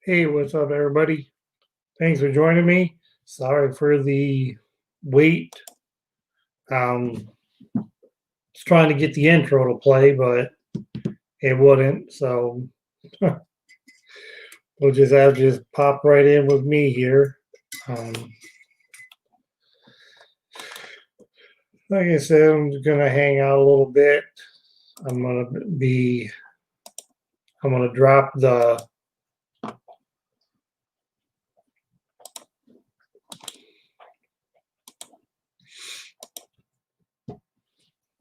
Hey, what's up, everybody? Thanks for joining me. Sorry for the wait. Was trying to get the intro to play, but it wouldn't. So we'll just have to just pop right in with me here. Um, like I said, I'm just gonna hang out a little bit. I'm gonna be. I'm gonna drop the.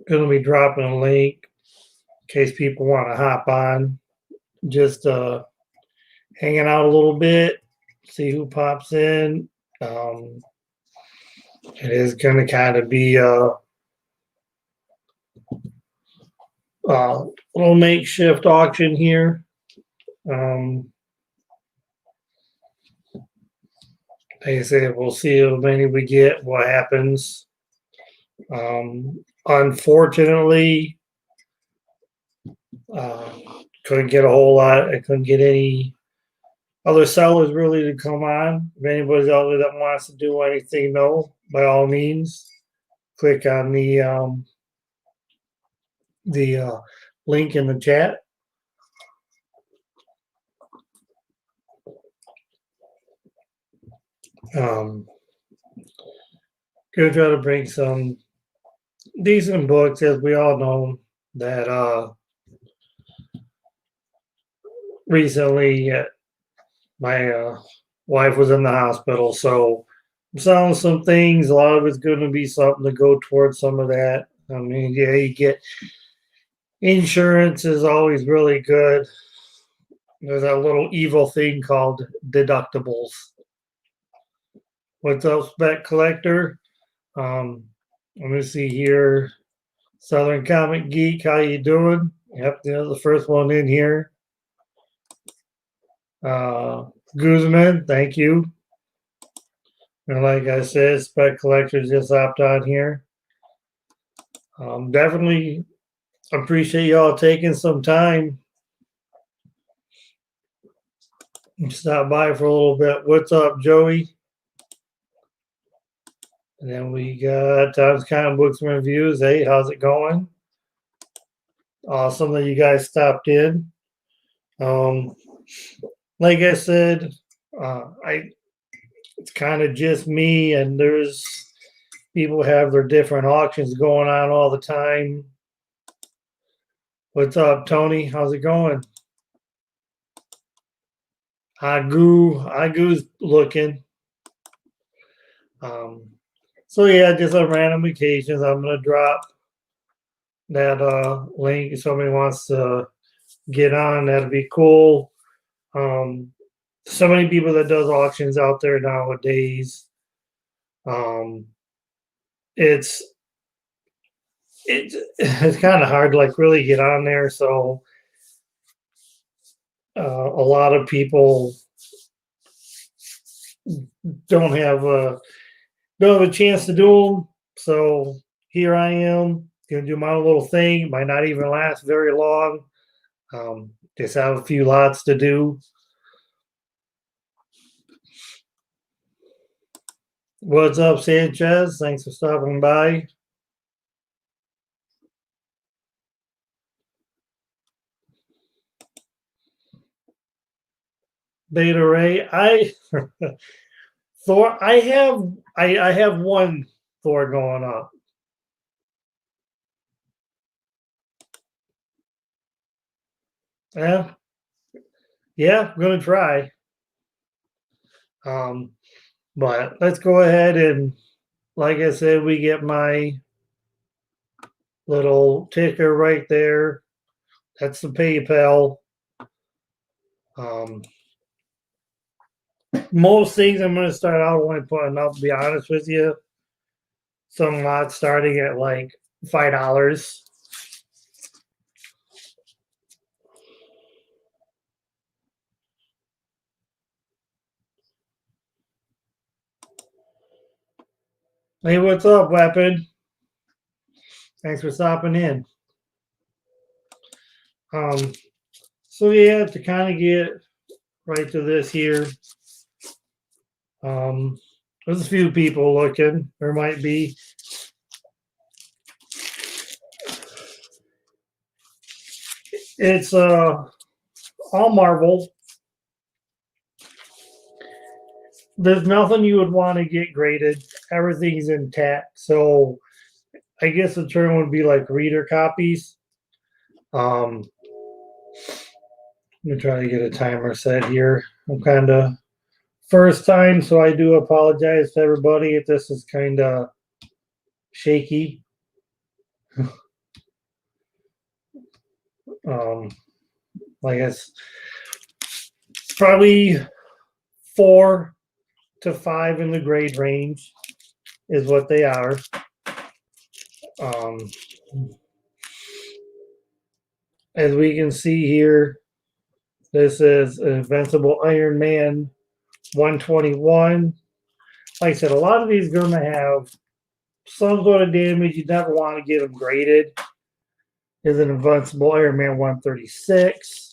Gonna be dropping a link in case people want to hop on. Just hanging out a little bit, see who pops in. Um, it is going to kind of be a little makeshift auction here. Um, like I said, we'll see how many we get, what happens. Unfortunately, uh, couldn't get a whole lot. I couldn't get any other sellers really to come on. If anybody's out there that wants to do anything, no, by all means, click on the link in the chat. Gonna try to bring some decent books, as we all know that recently my wife was in the hospital, so I'm selling some things. A lot of it's going to be something to go towards some of that. I mean, yeah, you get insurance is always really good. There's that little evil thing called deductibles. What's up, Spec Collector? Let me see here. Southern Comic Geek, how you doing? Yep, the first one in here. Guzman, thank you. And like I said, Spec Collectors just hopped on here. Definitely appreciate y'all taking some time. Stop by for a little bit. What's up, Joey? And then we got Tom's Comic Books and Reviews. Hey, how's it going? Awesome that you guys stopped in. Like I said, it's kind of just me, and there's people have their different auctions going on all the time. What's up, Tony? How's it going? Agu's looking. So yeah, just on random occasions, I'm gonna drop that link if somebody wants to get on. That'd be cool. So many people that does auctions out there nowadays. It's it's kind of hard to like really get on there. So a lot of people don't have a chance to do them. So here I am gonna do my little thing. Might not even last very long. Just have a few lots to do. What's up, Sanchez? Thanks for stopping by. Beta Ray, Thor. I have one Thor going up. Yeah, yeah, I'm gonna try. But let's go ahead and, like I said, we get my little ticker right there. That's the PayPal. Most things I'm going to start out only putting up, to be honest with you. Some lots starting at like $5. Hey, what's up, Weapon? Thanks for stopping in. So yeah, to kind of get right to this here. There's a few people looking. There might be. It's all Marvel. There's nothing you would want to get graded. Everything's intact. So I guess the term would be like reader copies. I'm gonna try to get a timer set here. I'm kind of first time, so I do apologize to everybody if this is kind of shaky. Like it's probably 4 to 5 in the grade range is what they are. As we can see here, this is Invincible Iron Man 121. Like I said, a lot of these are going to have some sort of damage. You never want to get them graded. Is an Invincible Iron Man 136.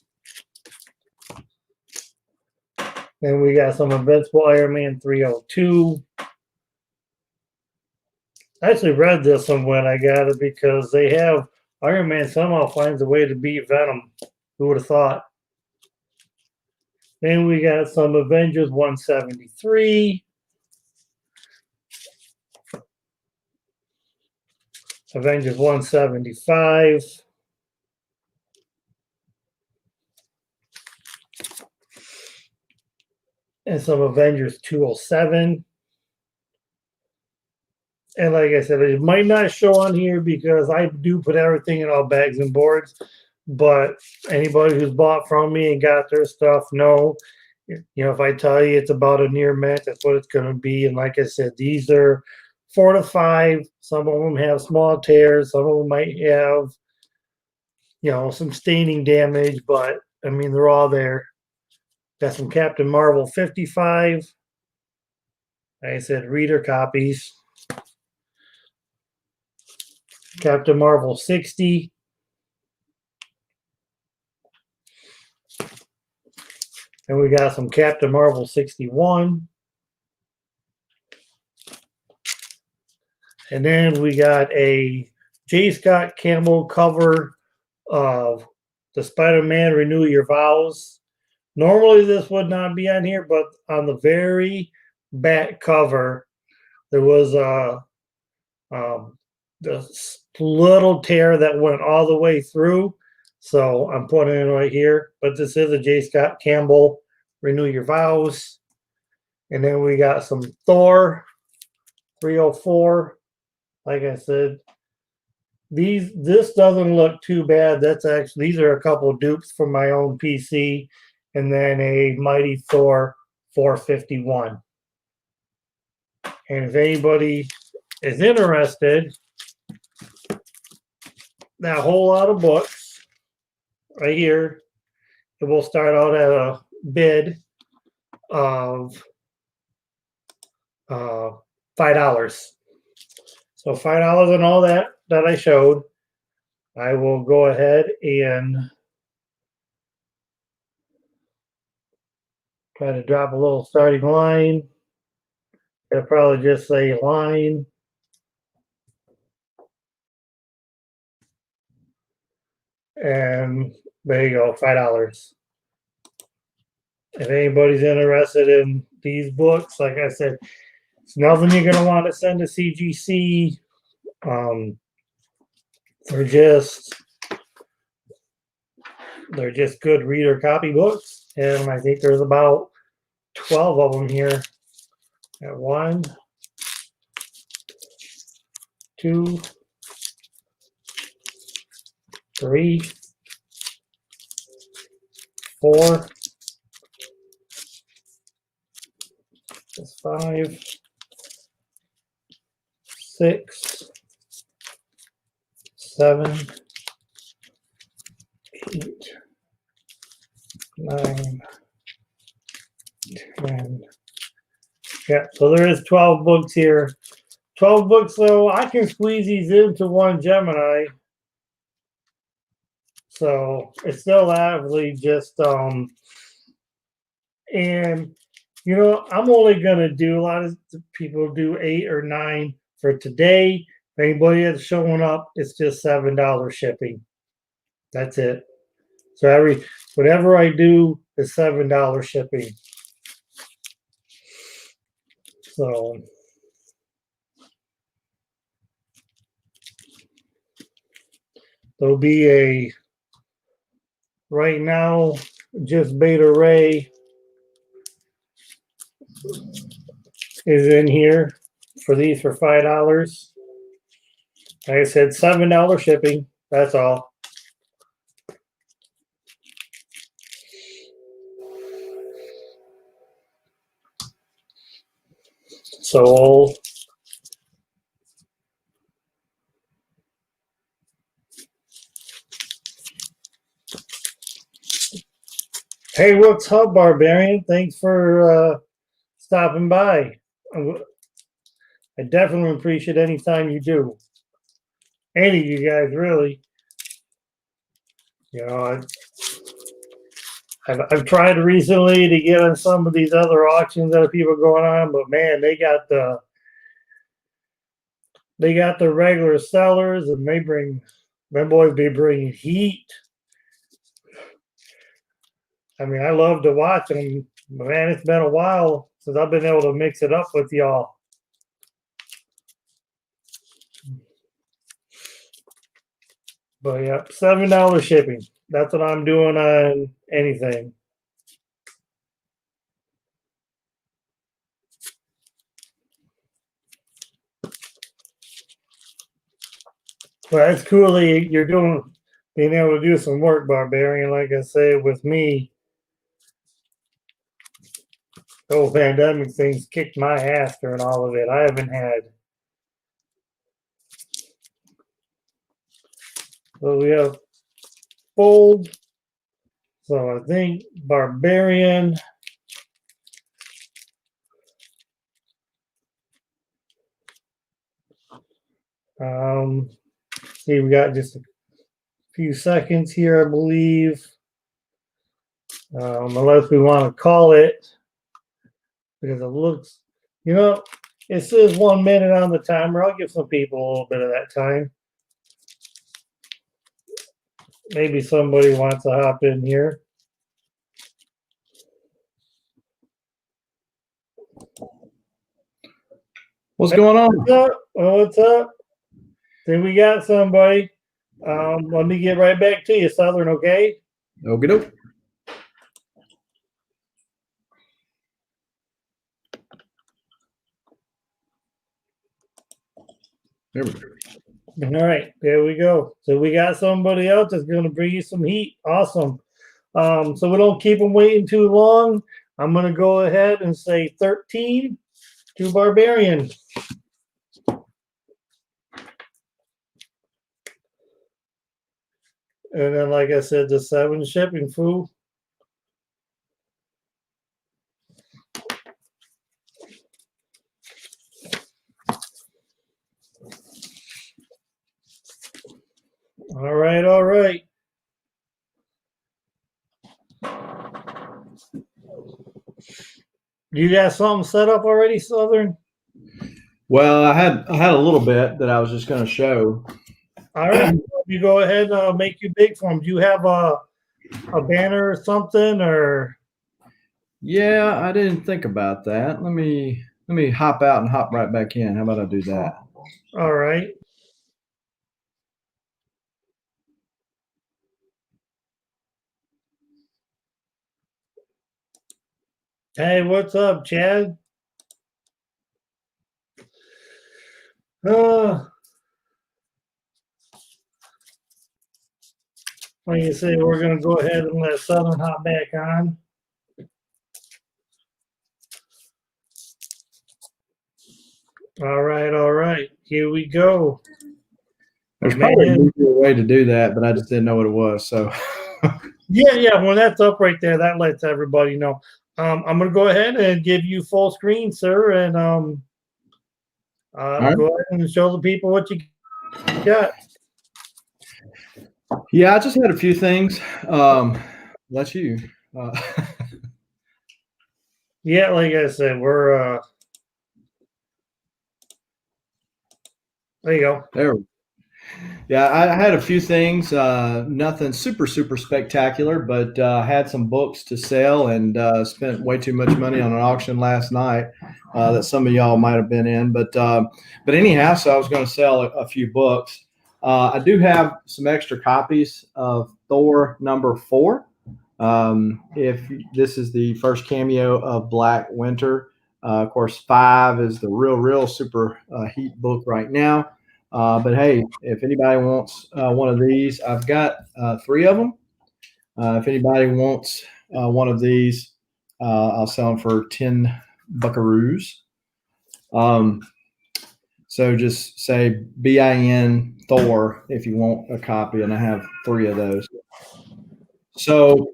Then we got some Invincible Iron Man 302. I actually read this one when I got it because they have Iron Man somehow finds a way to beat Venom. Who would have thought? Then we got some Avengers 173. Avengers 175. And some Avengers 207. And like I said, it might not show on here because I do put everything in all bags and boards. But anybody who's bought from me and got their stuff, know, if I tell you it's about a near mint, that's what it's going to be. And like I said, these are 4 to 5. Some of them have small tears. Some of them might have, some staining damage. But, I mean, they're all there. Got some Captain Marvel 55. Like I said, reader copies. Captain Marvel 60. And we got some Captain Marvel 61. And then we got a J. Scott Campbell cover of the Spider-Man Renew Your Vows. Normally this would not be on here, but on the very back cover, there was the little tear that went all the way through. So I'm putting it right here. But this is a J. Scott Campbell Renew Your Vows. And then we got some Thor 304. Like I said, this doesn't look too bad. These are a couple dupes from my own PC. And then a Mighty Thor 451. And if anybody is interested, that whole lot of books right here, it will start out at a bid of $5. So $5 on all that I showed. I will go ahead and try to drop a little starting line. It'll probably just say line. And there you go, $5. If anybody's interested in these books, like I said, it's nothing you're going to want to send to CGC. They're just good reader copy books. And I think there's about 12 of them here. At 1, 2, 3, 4, 5, 6, 7, 8, 9, 10. Yeah, so there is 12 books here. 12 books, so I can squeeze these into one Gemini. So it's still actually just And you know, I'm only gonna do a lot of people do 8 or 9 for today. If anybody that's showing up, it's just $7 shipping. That's it. So whatever I do is $7 shipping. So there'll be a right now just Beta Ray is in here for these for $5. Like I said, $7 shipping. That's all. So hey, what's up, Barbarian? Thanks for stopping by. I definitely appreciate any time you do. Any of you guys, really. You know, I've tried recently to get on some of these other auctions that people going on, but man, they got the regular sellers, and my boys be bringing heat. I mean, I love to watch them, but man, it's been a while since I've been able to mix it up with y'all. But yeah, $7 shipping. That's what I'm doing on anything. Well, that's cool. You're being able to do some work, Barbarian. Like I said, with me, the whole pandemic thing's kicked my ass during all of it. I haven't had. So we have Fold. So I think Barbarian. See, we got just a few seconds here, I believe. Unless we want to call it, because it looks, you know, it says 1 minute on the timer. I'll give some people a little bit of that time. Maybe somebody wants to hop in here. What's going on? What's up? What's up? Then we got somebody. Let me get right back to you, Southern, okay? Okie doke. There we go. All right, there we go. So we got somebody else that's going to bring you some heat. Awesome. So we don't keep them waiting too long. I'm going to go ahead and say 13 to Barbarian. And then, like I said, the 7 shipping, fool. All right, all right. You got something set up already, Southern? Well, I had a little bit that I was just going to show. All right, you go ahead and make you big for them. Do you have a banner or something, or? Yeah, I didn't think about that. Let me hop out and hop right back in. How about I do that? All right. Hey, what's up, Chad? Like you say, we're going to go ahead and let Southern hop back on. All right, all right. Here we go. There's probably an easier way to do that, but I just didn't know what it was. So. Yeah. When that's up right there, that lets everybody know. I'm going to go ahead and give you full screen, sir, and right. Go ahead and show the people what you got. Yeah, I just had a few things. That's you. Yeah, like I said, we're there you go. There. Yeah, I had a few things, nothing super spectacular, but had some books to sell and spent way too much money on an auction last night that some of y'all might have been in. But anyhow, so I was going to sell a few books. I do have some extra copies of Thor #4. If this is the first cameo of Black Winter, of course, 5 is the real super heat book right now. But hey, if anybody wants one of these, I've got 3 of them. If anybody wants one of these, I'll sell them for 10 buckaroos. So just say BIN Thor if you want a copy, and I have 3 of those. So,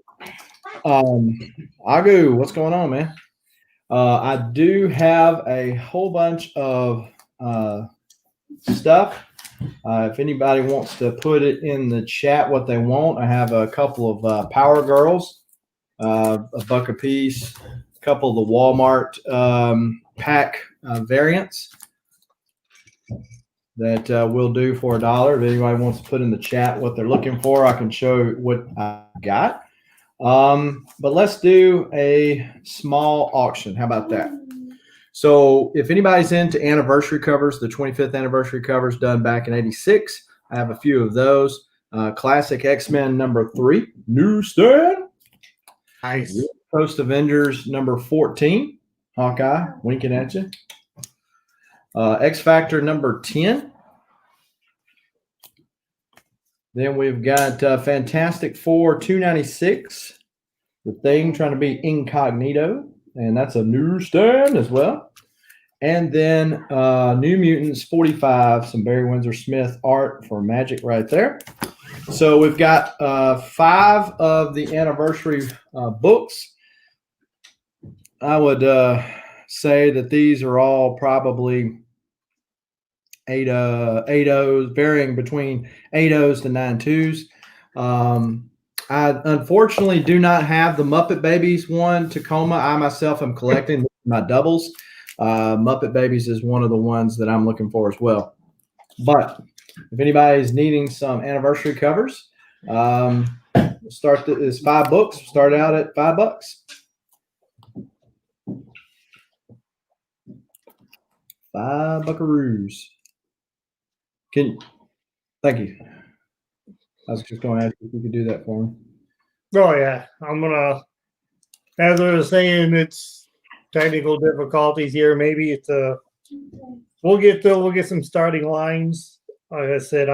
Agu, what's going on, man? I do have a whole bunch of stuff. If anybody wants to put it in the chat what they want, I have a couple of Power Girls, a buck a piece, a couple of the Walmart pack variants that we'll do for $1. If anybody wants to put in the chat what they're looking for, I can show what I got. But let's do a small auction. How about that? So if anybody's into anniversary covers, the 25th anniversary covers done back in '86, I have a few of those. Classic X-Men #3, newsstand. Nice. Post Avengers #14, Hawkeye, winking at you. X Factor #10. Then we've got Fantastic Four 296, The Thing trying to be incognito, and that's a newsstand as well. And then New Mutants 45, some Barry Windsor Smith art for Magic right there. So we've got 5 of the anniversary books. I would say that these are all probably 8.0s, varying between 8.0s to 9.2s. I unfortunately do not have the Muppet Babies one, Tacoma. I myself am collecting my doubles. Muppet Babies is one of the ones that I'm looking for as well. But if anybody's needing some anniversary covers, it's 5 books. Start out at $5. $5 buckaroos. Thank you. I was just going to ask if you could do that for me. Oh yeah, I'm gonna. As I was saying, it's technical difficulties here. Maybe it's we'll get some starting lines. Like I said,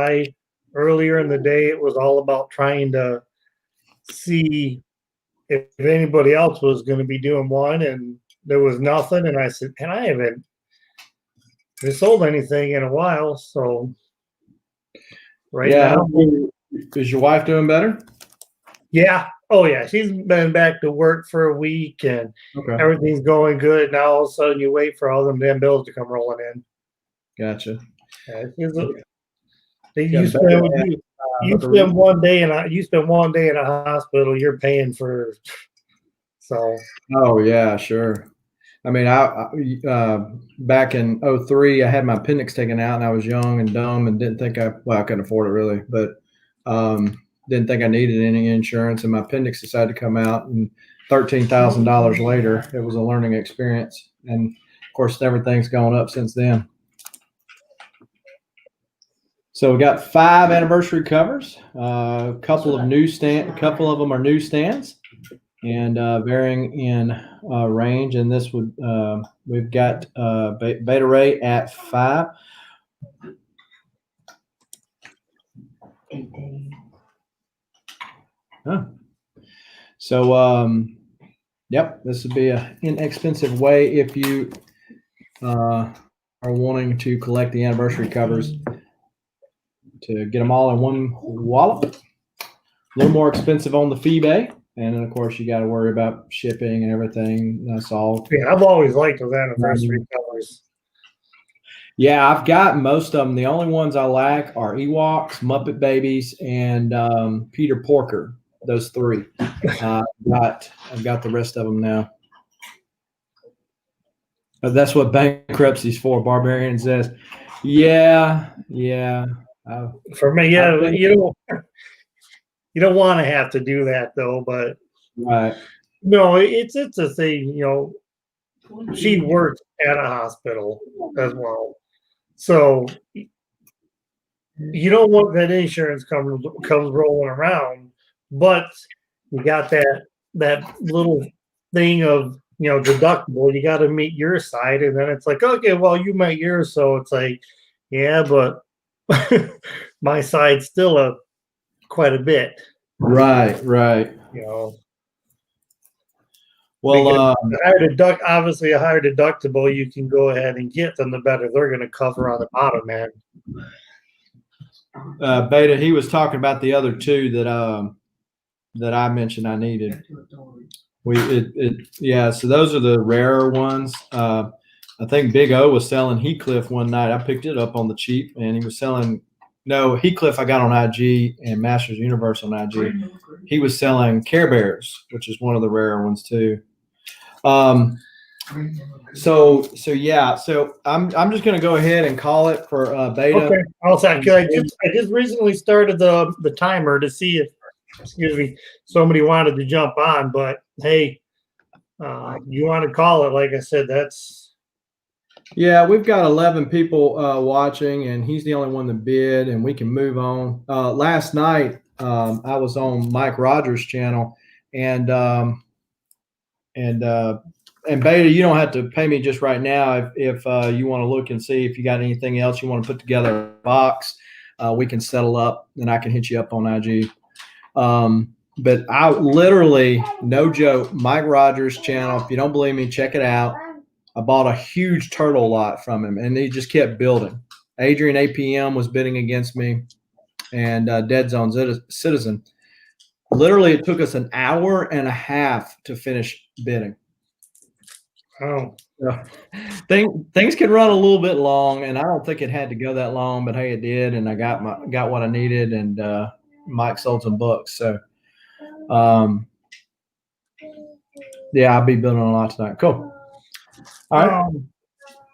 earlier in the day it was all about trying to see if anybody else was going to be doing one, and there was nothing. And I said, and I haven't sold anything in a while, so now. Is your wife doing better? Yeah. Oh, yeah. She's been back to work for a week, and everything's going good. Now all of a sudden, you wait for all them damn bills to come rolling in. Gotcha. You spend one day in a hospital. You're paying for. So. Oh yeah, sure. I mean, I back in '03, I had my appendix taken out, and I was young and dumb and didn't think I couldn't afford it really, but didn't think I needed any insurance, and my appendix decided to come out, and $13,000 later, it was a learning experience, and of course, everything's gone up since then. So we got 5 anniversary covers, a couple of them are newsstands, and varying in range. And this would we've got Beta Ray at 5. Huh. So yep, this would be an inexpensive way if you are wanting to collect the anniversary covers, to get them all in one wallop. A little more expensive on the FeeBay. And then, of course, you got to worry about shipping and everything. That's all. Yeah, I've always liked those anniversary covers. Yeah, I've got most of them. The only ones I lack are Ewoks, Muppet Babies, and Peter Porker. Those 3. I've got the rest of them now. That's what bankruptcy's for. Barbarian says, yeah. For me, I yeah, think, you don't want to have to do that though, but right. no, it's a thing. She works at a hospital as well, so you don't want that insurance comes rolling around, but you got that little thing of deductible. You got to meet your side, and then it's like, okay, well, you met yours, so it's like, yeah, but my side's still quite a bit, Right. you know. Well, Because obviously a higher deductible you can go ahead and get, then the better they're going to cover on the bottom end. Beta, he was talking about the other two that I mentioned I needed. So those are the rarer ones. I think Big O was selling Heathcliff one night. I picked it up on the cheap, and he was selling Heathcliff I got on IG and Masters Universe on IG. He was selling Care Bears, which is one of the rarer ones too. So I'm just gonna go ahead and call it for Beta. Okay, I just recently started the timer to see if somebody wanted to jump on, but hey, you want to call it? Like I said, we've got 11 people watching, and he's the only one that bid, and we can move on. Last night, I was on Mike Rogers' channel, and Beta, you don't have to pay me just right now. If you want to look and see if you got anything else you want to put together a box, we can settle up, and I can hit you up on IG. But I literally, no joke, Mike Rogers' channel. If you don't believe me, check it out. I bought a huge turtle lot from him, and he just kept building. Adrian APM was bidding against me, and Dead Zone Citizen. Literally, it took us an hour and a half to finish bidding. oh, Things can run a little bit long, and I don't think it had to go that long, but hey, it did, and I got what I needed, and Mike sold some books. So, I'll be building a lot tonight. Cool. All right.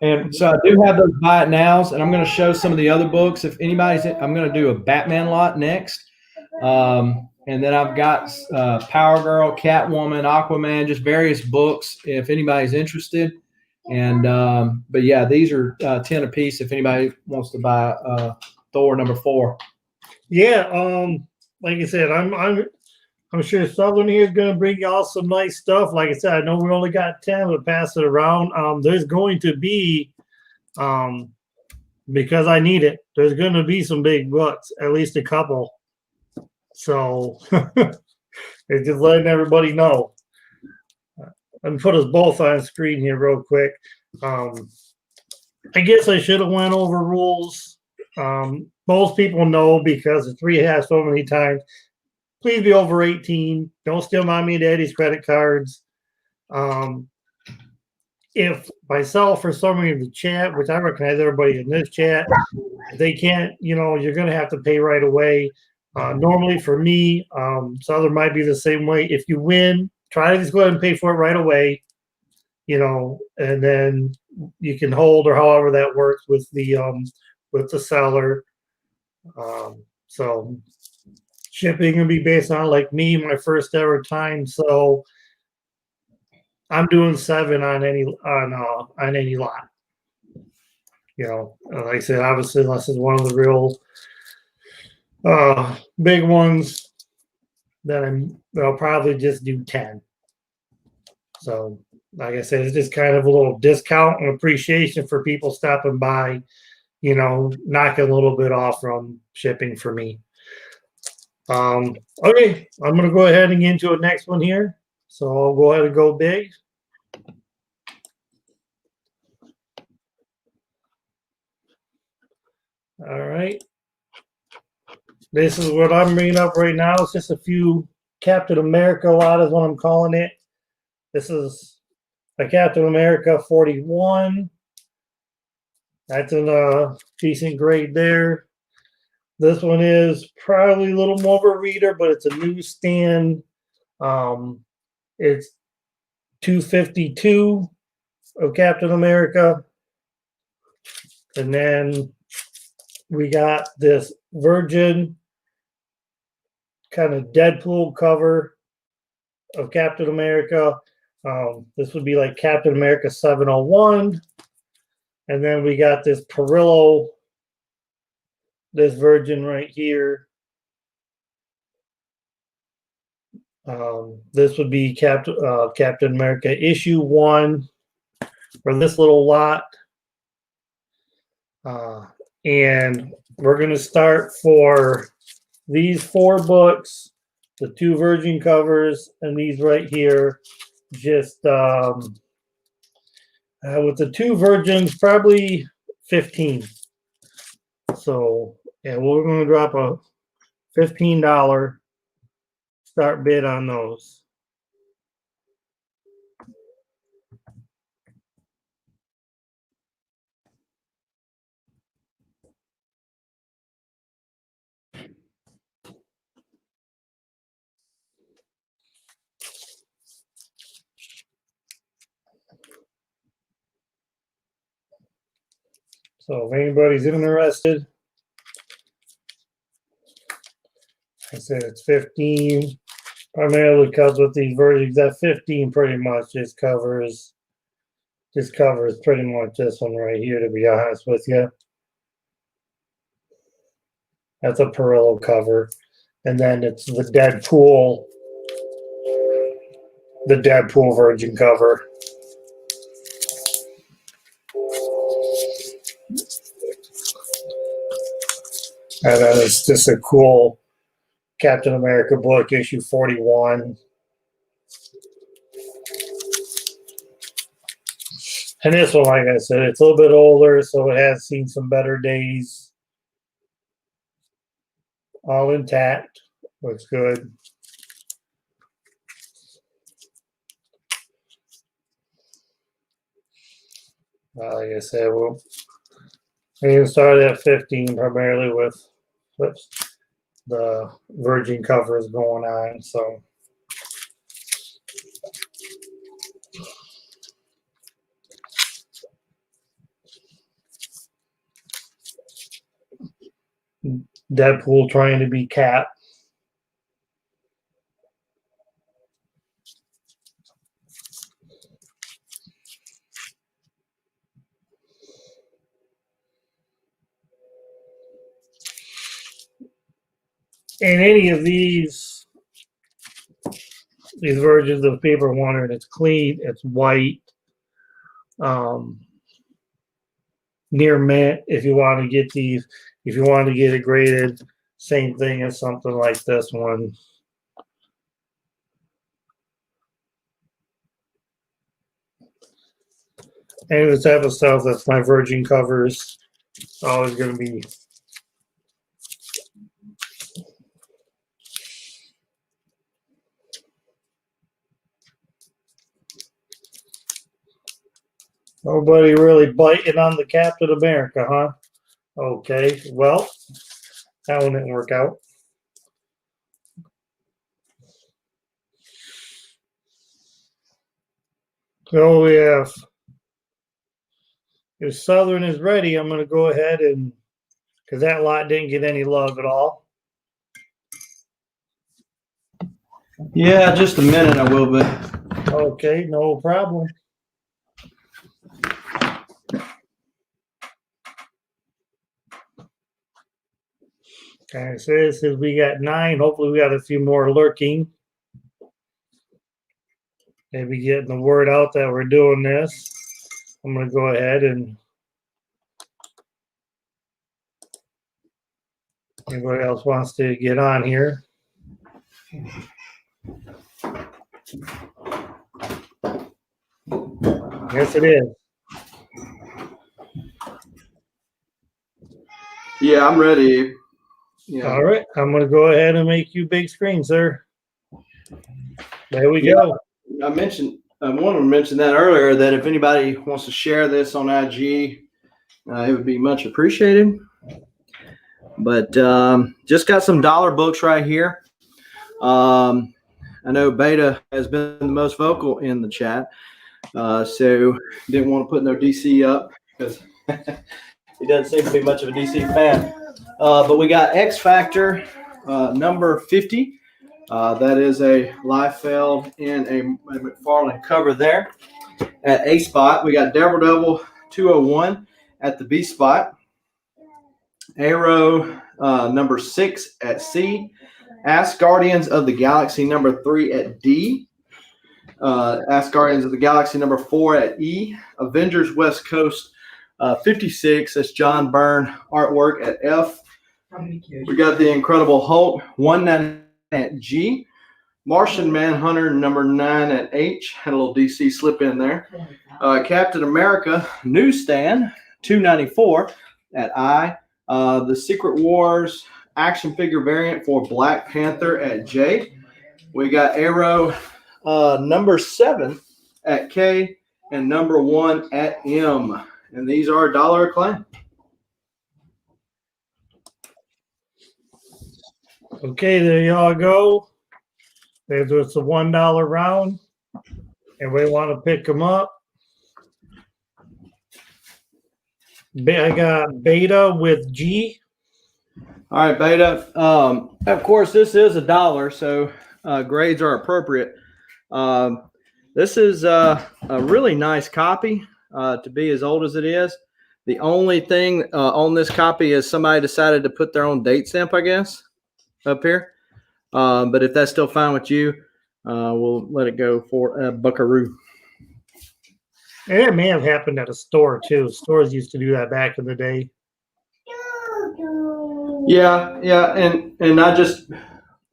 And so I do have those buy it nows, and I'm going to show some of the other books. If anybody's I'm going to do a Batman lot next. And then I've got Power Girl, Catwoman, Aquaman, just various books if anybody's interested. And but yeah, these are 10 a piece if anybody wants to buy Thor #4. Yeah, like I said, I'm sure Southern here is going to bring y'all some nice stuff. Like I said, I know we only got 10, but pass it around. There's going to be, because I need it, there's going to be some big books, at least a couple. So it's just letting everybody know. Let me put us both on screen here real quick. I guess I should have went over rules. Most people know because it's rehashed so many times. Please be over 18. Don't steal mommy and daddy's credit cards. If myself or somebody in the chat, which I recognize everybody in this chat, if they can't, you're going to have to pay right away. Normally for me, Southern might be the same way. If you win, try to just go ahead and pay for it right away, and then you can hold or however that works with the seller. So shipping will be based on like me, my first ever time. So I'm doing 7 on any lot. Like I said, obviously unless it's one of the real big ones, then I'll probably just do 10. So like I said, it's just kind of a little discount and appreciation for people stopping by, knocking a little bit off from shipping for me. Okay, I'm going to go ahead and get into the next one here. So I'll go ahead and go big. All right. This is what I'm bringing up right now. It's just a few Captain America lot is what I'm calling it. This is a Captain America 41. That's a decent grade there. This one is probably a little more of a reader, but it's a newsstand. It's 252. of Captain America. And then we got this Virgin kind of Deadpool cover of Captain America. This would be like Captain America 701. And then we got this Perillo, this Virgin right here. This would be Captain America issue 1 for this little lot. And we're going to start for these 4 books, the 2 Virgin covers, and these right here. Just with the 2 Virgins, probably 15. So, yeah, we're going to drop a $15 start bid on those. So if anybody's interested, I said it's 15. Primarily because with these Virgins, that 15 pretty much just covers pretty much this one right here, to be honest with you. That's a Perillo cover. And then it's the Deadpool Virgin cover. And then it's just a cool Captain America book, issue 41. And this one, like I said, it's a little bit older, so it has seen some better days. All intact. Looks good. Like I said, we're going to start at 15 primarily with the Virgin covers going on. So Deadpool trying to be Cap. And any of these Virgins of paper wondering, it's clean, it's white, near mint. If you want to get these, if you want to get it graded, same thing as something like this one. And the type of stuff that's my Virgin covers, always going to be nobody really biting on the Captain America, huh? Okay, well, that one didn't work out. So we have, if Southern is ready, I'm going to go ahead and, because that lot didn't get any love at all. Yeah, just a minute, I will be. Okay, no problem. Okay, so this is, we got 9. Hopefully we got a few more lurking. Maybe getting the word out that we're doing this. I'm going to go ahead and anybody else wants to get on here. Yes, it is. Yeah, I'm ready. Yeah. All right, I'm going to go ahead and make you big screen, sir. There we go. I wanted to mention that earlier, that if anybody wants to share this on IG, it would be much appreciated. But just got some dollar books right here. I know Beta has been the most vocal in the chat. So didn't want to put no DC up because he doesn't seem to be much of a DC fan. But we got X Factor number 50. That is a Liefeld and a McFarlane cover there. At A spot, we got Devil 201 at the B spot. Arrow number 6 at C. Ask Guardians of the Galaxy number 3 at D. Ask Guardians of the Galaxy number 4 at E. Avengers West Coast 56. That's John Byrne artwork at F. We got the Incredible Hulk 199 at G. Martian Manhunter number 9 at H. Had a little DC slip in there. Captain America Newsstand 294 at I. The Secret Wars action figure variant for Black Panther at J. We got Arrow number 7 at K and number 1 at M. And these are $1 a claim. Okay, there y'all go. There's just a $1 round. Everybody want to pick them up? I got Beta with G. All right, Beta. Of course, this is $1, so grades are appropriate. This is a really nice copy to be as old as it is. The only thing on this copy is somebody decided to put their own date stamp, I guess, up here. But if that's still fine with you, we'll let it go for a buckaroo. And it may have happened at a store too. Stores used to do that back in the day. Yeah, and I just,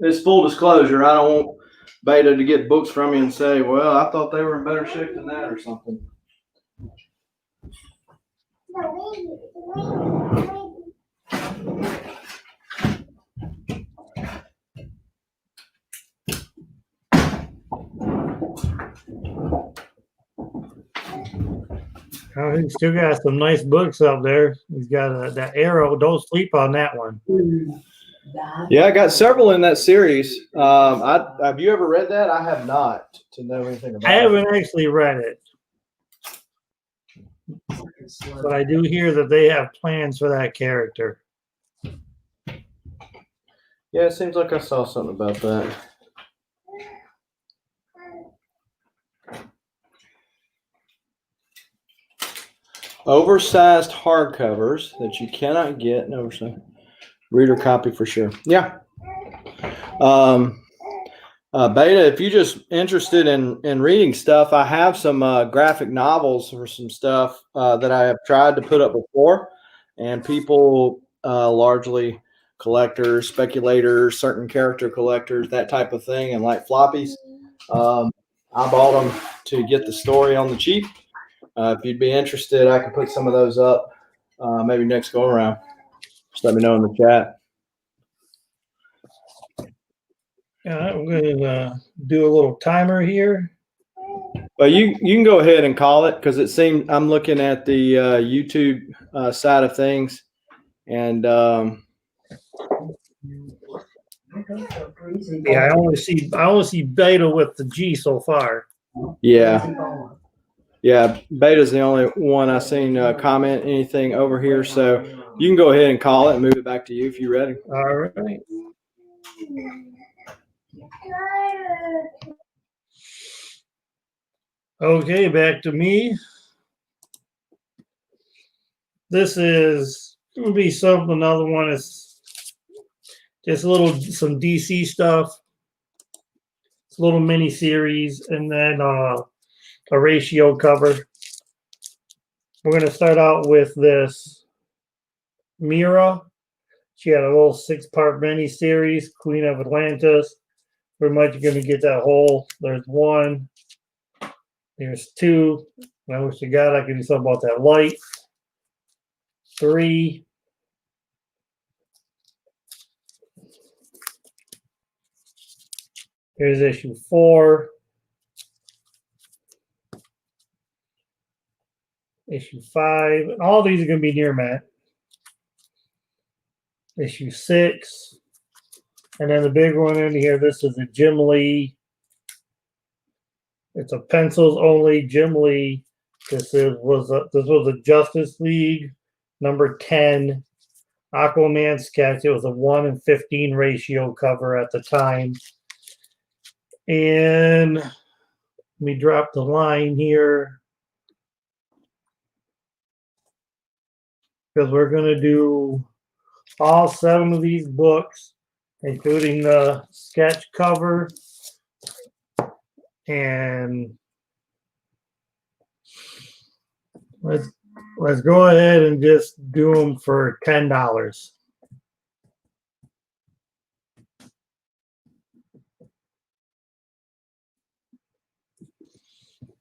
it's full disclosure. I don't want Beta to get books from you and say, well, I thought they were in better shape than that or something. Oh, he's still got some nice books up there. He's got that Arrow. Don't sleep on that one. Yeah, I got several in that series. Have you ever read that? I have not, to know anything about it. I haven't actually read it, but I do hear that they have plans for that character. Yeah, it seems like I saw something about that. Oversized hardcovers that you cannot get. No, reader copy for sure. Yeah. Beta, if you're just interested in reading stuff, I have some graphic novels or some stuff that I have tried to put up before, and people, largely collectors, speculators, certain character collectors, that type of thing, and like floppies. I bought them to get the story on the cheap. If you'd be interested, I can put some of those up maybe next go around. Just let me know in the chat. Yeah, I'm going to do a little timer here. Well, you can go ahead and call it because it seemed I'm looking at the YouTube side of things, and yeah, I only see Beta with the G so far. Yeah. Beta's the only one I've seen comment anything over here, so you can go ahead and call it and move it back to you if you're ready. All right. Okay, back to me. This is going to be something. Another one is just some DC stuff. It's a little mini series, and then a ratio cover. We're going to start out with this Mira. She had a little 6-part mini series, Queen of Atlantis. We're much going to get that whole. There's 1. There's 2. I wish to God I could do something about that light. 3. Here's issue 4. Issue 5. And all these are going to be near matte. Issue 6. And then the big one in here, this is a Jim Lee It's a pencils only Jim Lee. This was a Justice League number 10 Aquaman sketch. It was a 1:15 ratio cover at the time. And let me drop the line here, because we're going to do all 7 of these books, including the sketch cover. And let's go ahead and just do them for $10.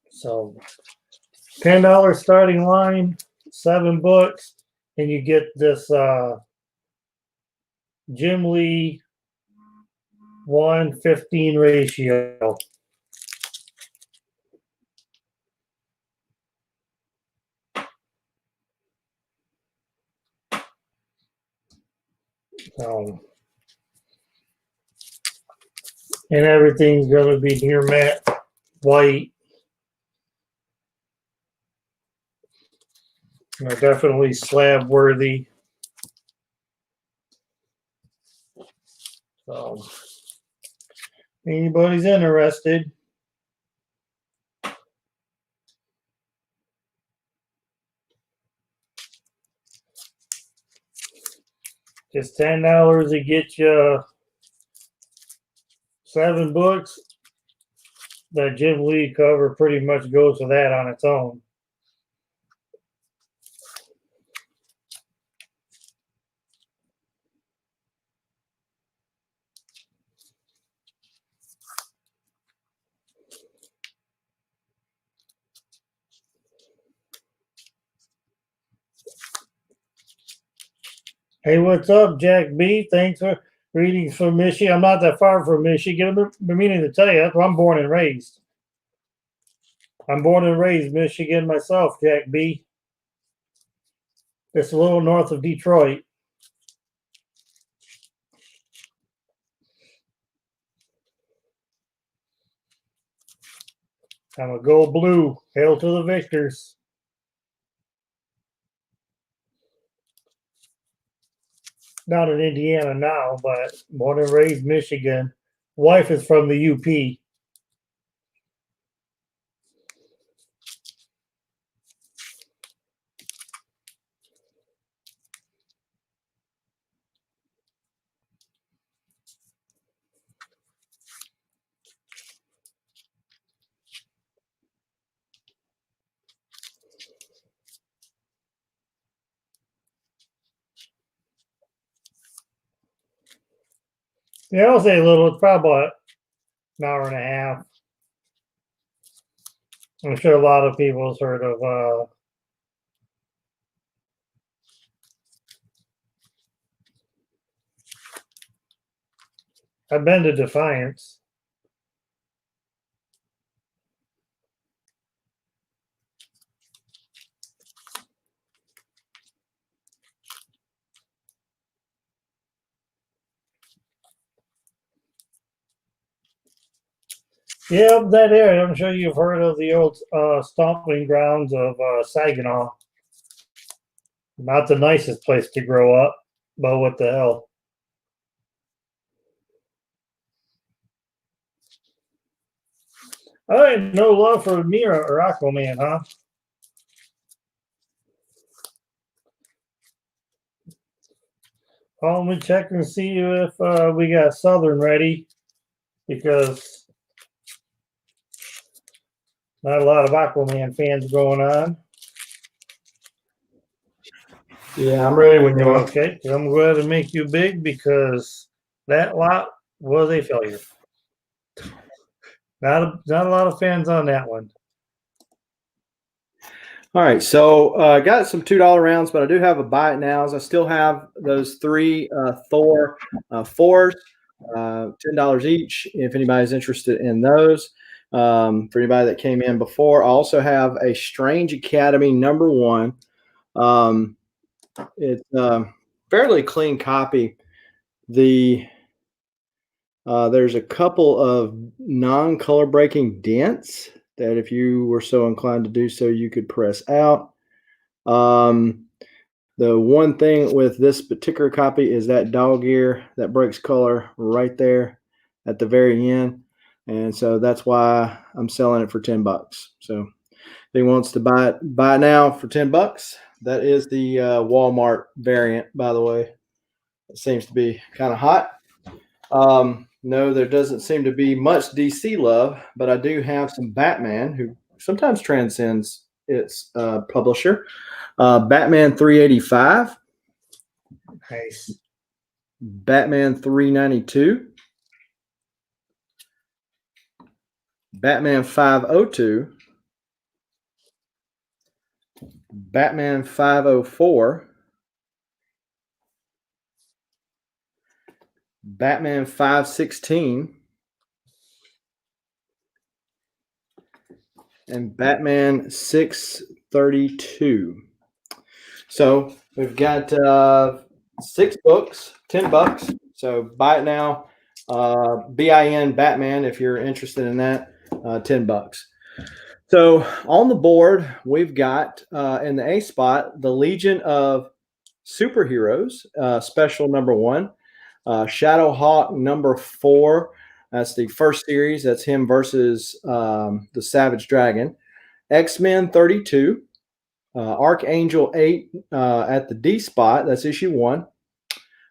So $10 starting line, 7 books, and you get this Jim Lee 1:15 ratio. And everything's going to be near matte white. They're definitely slab worthy. So, anybody's interested, just $10 to get you 7 books. That Jim Lee cover pretty much goes for that on its own. Hey, what's up, Jack B? Thanks for reading from Michigan. I'm not that far from Michigan. I've been meaning to tell you, that's where I'm born and raised. I'm born and raised Michigan myself, Jack B. It's a little north of Detroit. I'm a go blue. Hail to the victors. Not in Indiana now, but born and raised Michigan. Wife is from the UP. Yeah, I'll say a little. It's probably about an hour and a half. I'm sure a lot of people have heard of I've been to Defiance. Yeah, that area. I'm sure you've heard of the old stomping grounds of Saginaw. Not the nicest place to grow up, but what the hell. All right, no love for Mira or Aquaman, huh? Well, let me check and see if we got Southern ready, because not a lot of Aquaman fans going on. Yeah, I'm ready when you are. Okay, I'm going to make you big because that lot was a failure. Not a lot of fans on that one. All right, so I got some $2 rounds, but I do have a buy it nows. I still have those 3 Thor 4s, $10 each. If anybody's interested in those, for anybody that came in before, I also have a Strange Academy #1. It's a fairly clean copy. There's a couple of non-color breaking dents that if you were so inclined to do so, you could press out. The one thing with this particular copy is that dog ear that breaks color right there at the very end. And so that's why I'm selling it for $10. So if he wants to buy it now for $10. That is the Walmart variant, by the way. It seems to be kind of hot. No, there doesn't seem to be much DC love, but I do have some Batman, who sometimes transcends its publisher. Batman 385. Nice. Batman 392. Batman 502. Batman 504. Batman 516. And Batman 632. So we've got 6 books, $10. So buy it now. BIN Batman, if you're interested in that, $10. So on the board, we've got in the A spot, the Legion of Superheroes, special number 1. Shadowhawk number 4. That's the first series. That's him versus the Savage Dragon. X-Men 32. Archangel 8 at the D spot. That's issue 1.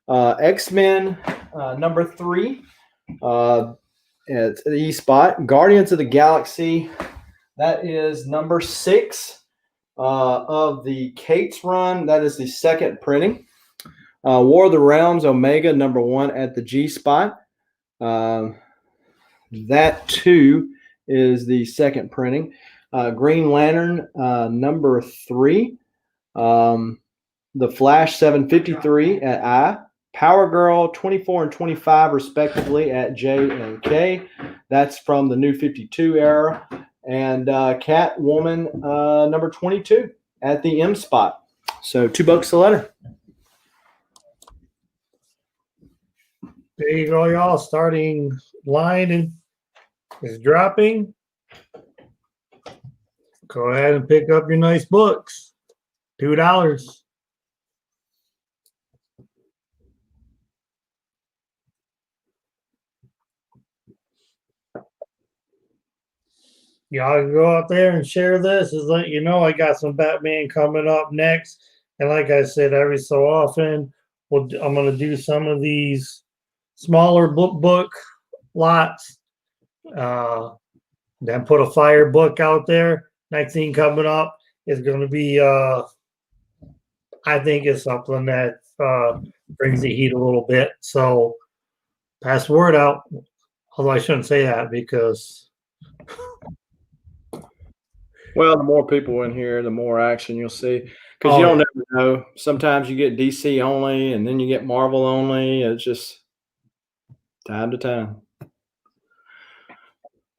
X-Men number 3 at the E spot. Guardians of the Galaxy. That is number 6 of the Kate's run. That is the second printing. War of the Realms Omega number 1 at the G spot. That too is the second printing. Green Lantern number 3. The Flash 753 at I. Power Girl 24 and 25 respectively at J and K. That's from the New 52 era. And Catwoman number 22 at the M spot. So $2 a letter. There you go, y'all. Starting line is dropping. Go ahead and pick up your nice books. $2. Y'all can go out there and share this. Is let you know I got some Batman coming up next. And like I said, every so often, I'm going to do some of these smaller book lots. Then put a fire book out there. Next thing coming up is going to be, I think it's something that brings the heat a little bit. So pass the word out. Although I shouldn't say that because... Well, the more people in here, the more action you'll see. Because you don't never know. Sometimes you get DC only, and then you get Marvel only. It's just time to time.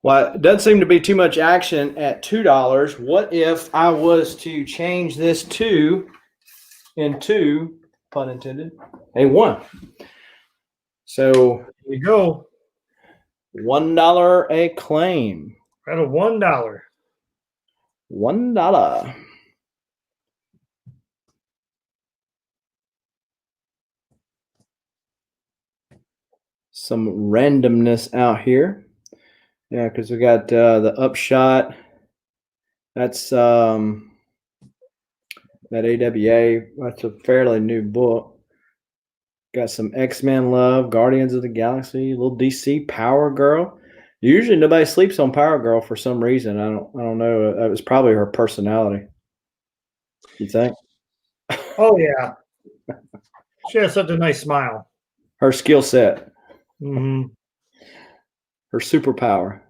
Well, it doesn't seem to be too much action at $2. What if I was to change this into, pun intended, a 1? So there you go. $1 a claim. At a $1. $1. Some randomness out here. Yeah, because we got the Upshot. That's that AWA. That's a fairly new book. Got some X-Men love, Guardians of the Galaxy, a little DC, Power Girl. Usually nobody sleeps on Power Girl for some reason. I don't know. It was probably her personality. You think? Oh yeah. She has such a nice smile. Her skill set. Mm-hmm. Her superpower.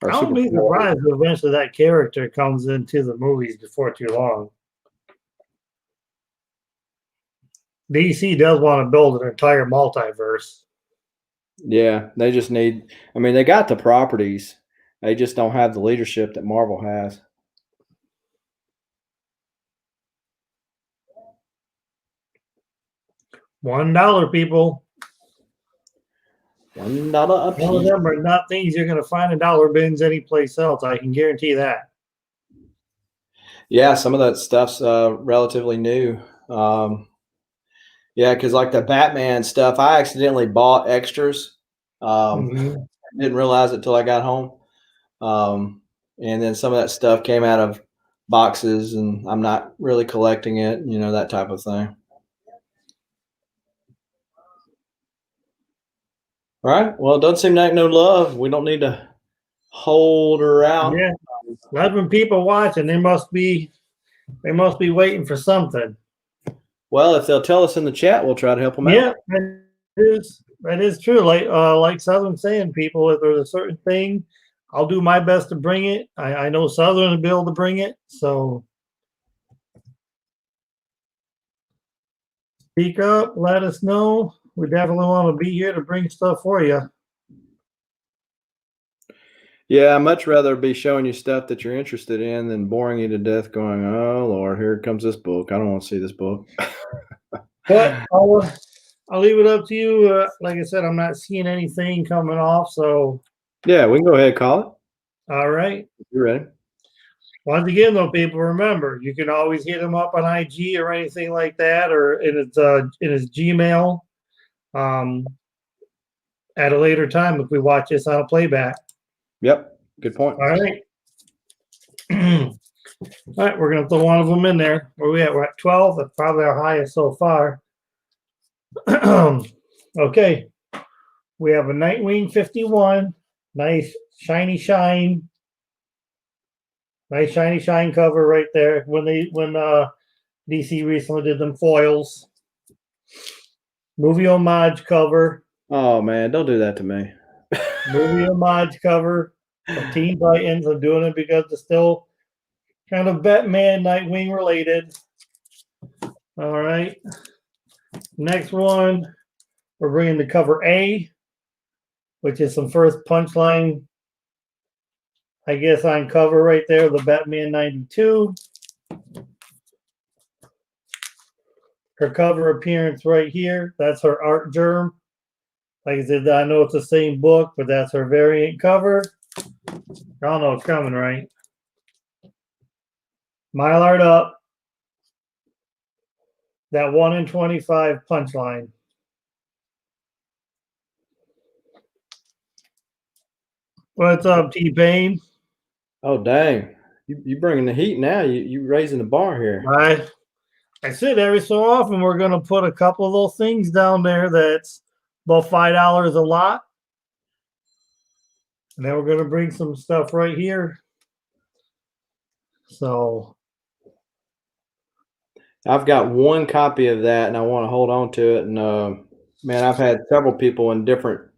I don't be surprised if eventually that character comes into the movies before too long. DC does want to build an entire multiverse. Yeah, they just need. I mean, they got the properties. They just don't have the leadership that Marvel has. $1, people. $1 a piece. All of them are not things you're going to find in dollar bins anyplace else. I can guarantee that. Yeah, some of that stuff's relatively new. Yeah, because like the Batman stuff, I accidentally bought extras. Didn't realize it till I got home. And then some of that stuff came out of boxes, and I'm not really collecting it, that type of thing. All right. Well, it doesn't seem like no love. We don't need to hold her out. Yeah, 11 people watching. They must be waiting for something. Well, if they'll tell us in the chat, we'll try to help them out. Yeah, that is true. Like Southern saying, people, if there's a certain thing, I'll do my best to bring it. I know Southern will be able to bring it, so speak up, let us know. We definitely want to be here to bring stuff for you. Yeah, I'd much rather be showing you stuff that you're interested in than boring you to death going, oh, Lord, here comes this book. I don't want to see this book. But I'll leave it up to you. Like I said, I'm not seeing anything coming off, so. Yeah, we can go ahead and call it. All right. You ready? Once again, though, people, remember, you can always hit him up on IG or anything like that, or in his Gmail at a later time if we watch this on a playback. Yep. Good point. All right. All right, we're going to throw one of them in there. Where are we at? We're at 12. That's probably our highest so far. Okay. We have a Nightwing 51. Nice shiny shine. Nice shiny shine cover right there. When DC recently did them foils. Movie homage cover. Oh man, don't do that to me. Movie homage cover of Teen Titans. I'm doing it because it's still kind of Batman Nightwing related. All right. Next one, we're bringing the cover A, which is some first Punchline, I guess, on cover right there, the Batman 92. Her cover appearance right here, that's her art germ. Like I said, I know it's the same book, but that's her variant cover. Y'all know it's coming, right? Mylar up. That 1 in 25 Punchline. What's up, T-Pain? Oh dang, you bringing the heat now? You raising the bar here? I said every so often we're gonna put a couple of those things down there that's about $5 a lot, and then we're gonna bring some stuff right here. So I've got one copy of that, and I want to hold on to it. And man, I've had several people in different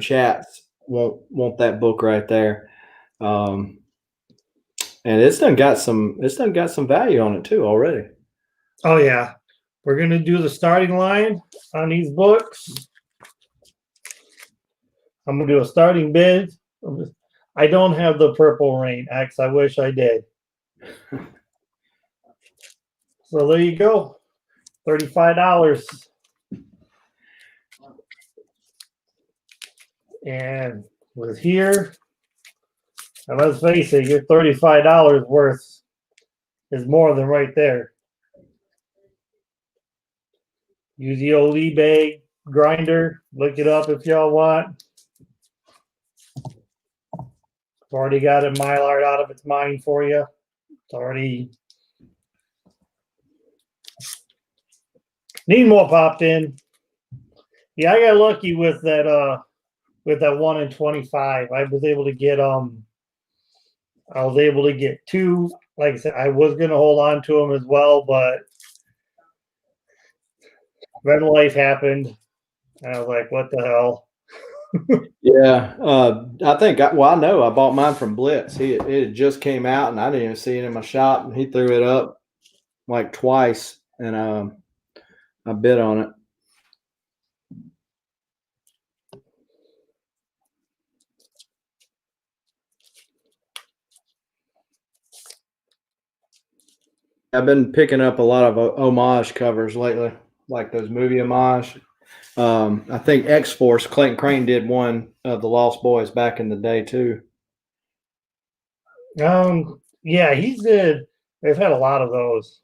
chats want that book right there. And it's done got some value on it too already. Oh yeah, we're gonna do the starting line on these books. I'm gonna do a starting bid. I don't have the Purple Rain X. I wish I did. So there you go, $35. And with here, and let's face it, your $35 worth is more than right there. Use the old eBay grinder. Look it up if y'all want. I've already got it Mylar out of its mind for you. It's already need more popped in. Yeah, I got lucky with that 1 in 25. I was able to get two. Like I said, I was gonna hold on to them as well, but Red Life happened, and I was like, "What the hell?" Yeah, I think. I know I bought mine from Blitz. It just came out, and I didn't even see it in my shop. And he threw it up like twice, and I bid on it. I've been picking up a lot of homage covers lately, like those movie homage. I think X-Force, Clayton Crane did one of the Lost Boys back in the day too. Yeah, he's did. They've had a lot of those.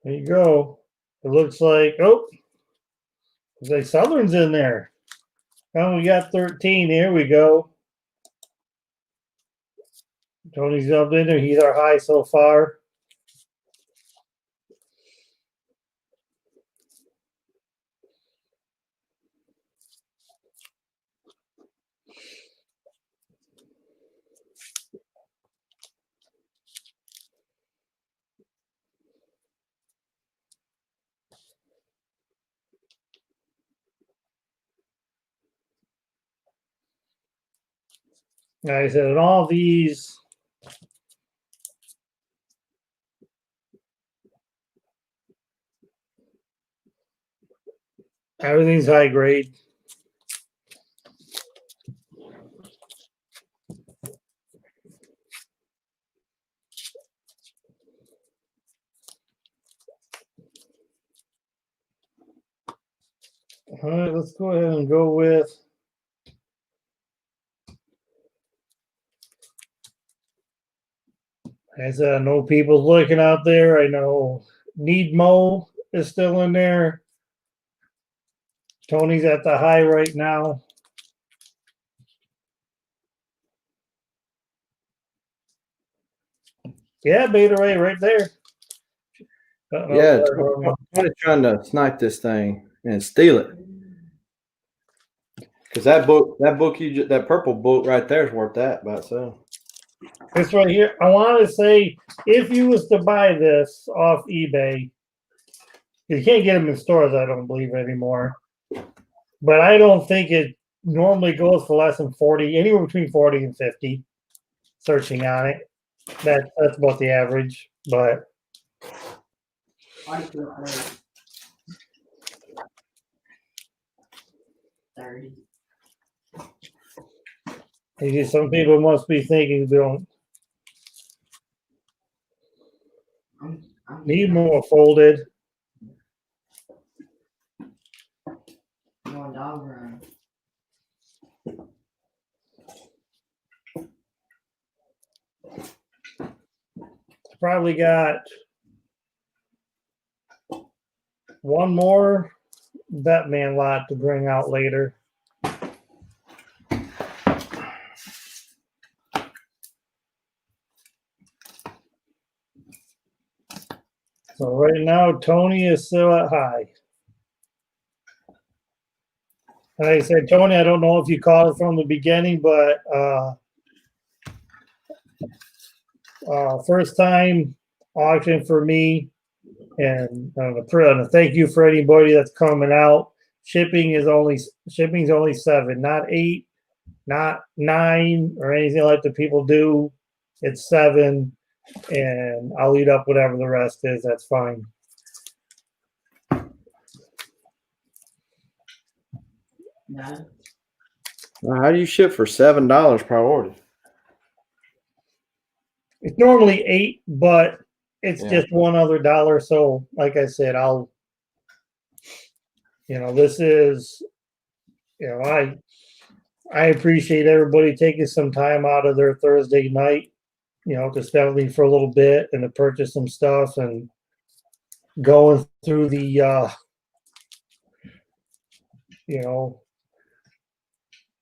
There you go. It looks like, oh, looks like Southern's in there. Oh, we got 13. Here we go. Tony's up in there. He's our high so far. Like I said, and all these, everything's high grade. All right, let's go ahead and go with. As I know people looking out there. I know Need Mo is still in there. Tony's at the high right now. Yeah, Beta Ray right there. Yeah, Tony's trying to snipe this thing and steal it. Because that purple book right there is worth that by itself. This right here, I want to say, if you was to buy this off eBay, you can't get them in stores, I don't believe anymore. But I don't think it normally goes for less than 40, anywhere between 40 and 50. Searching on it, that's about the average. But I feel like 30. some people must be thinking they don't I'm need more folded. going dog run. Probably got one more Batman lot to bring out later. So right now, Tony is still at high. And like I said, Tony, I don't know if you caught it from the beginning, but first time auction for me, and thank you for anybody that's coming out. Shipping's only $7, not $8, not $9, or anything like the people do. It's $7, and I'll eat up whatever the rest is. That's fine. No. How do you ship for $7 priority? It's normally $8, but it's Yeah. just one other dollar. So, like I said, this is, I appreciate everybody taking some time out of their Thursday night, to spend with me for a little bit and to purchase some stuff and going through the,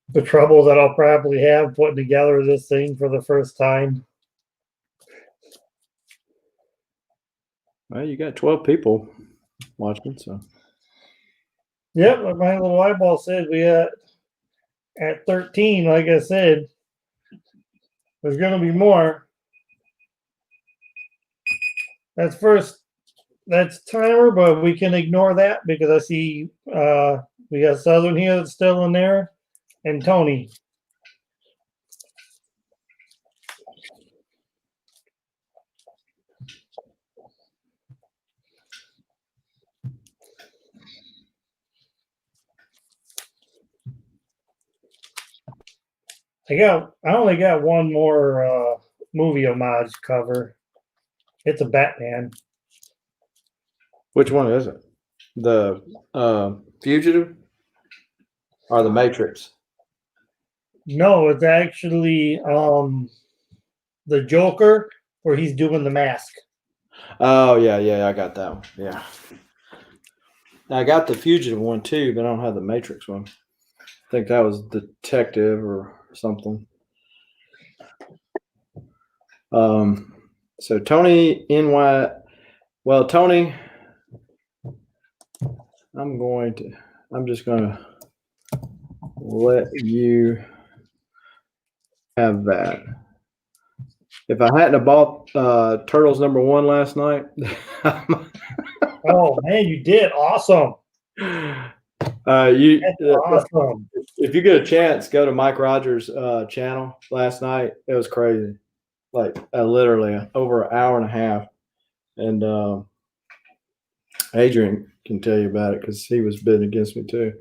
the trouble that I'll probably have putting together this thing for the first time. Well, you got 12 people watching, so. Yep, like my little eyeball said, we at 13, like I said. There's going to be more. That's timer, but we can ignore that because I see we got Southern here that's still in there, and Tony. I only got one more movie homage cover. It's a Batman. Which one is it? The Fugitive or the Matrix? No, it's actually the Joker where he's doing the mask. Oh yeah, I got that one. Yeah, I got the Fugitive one too, but I don't have the Matrix one. I think that was Detective or something. So Tony well, Tony, I'm just gonna let you have that. If I hadn't have bought Turtles #1 last night, Oh man, you did awesome. you That's awesome. if you get a chance, go to Mike Rogers' channel last night. It was crazy, like literally over an hour and a half. And Adrian can tell you about it because he was bidding against me too.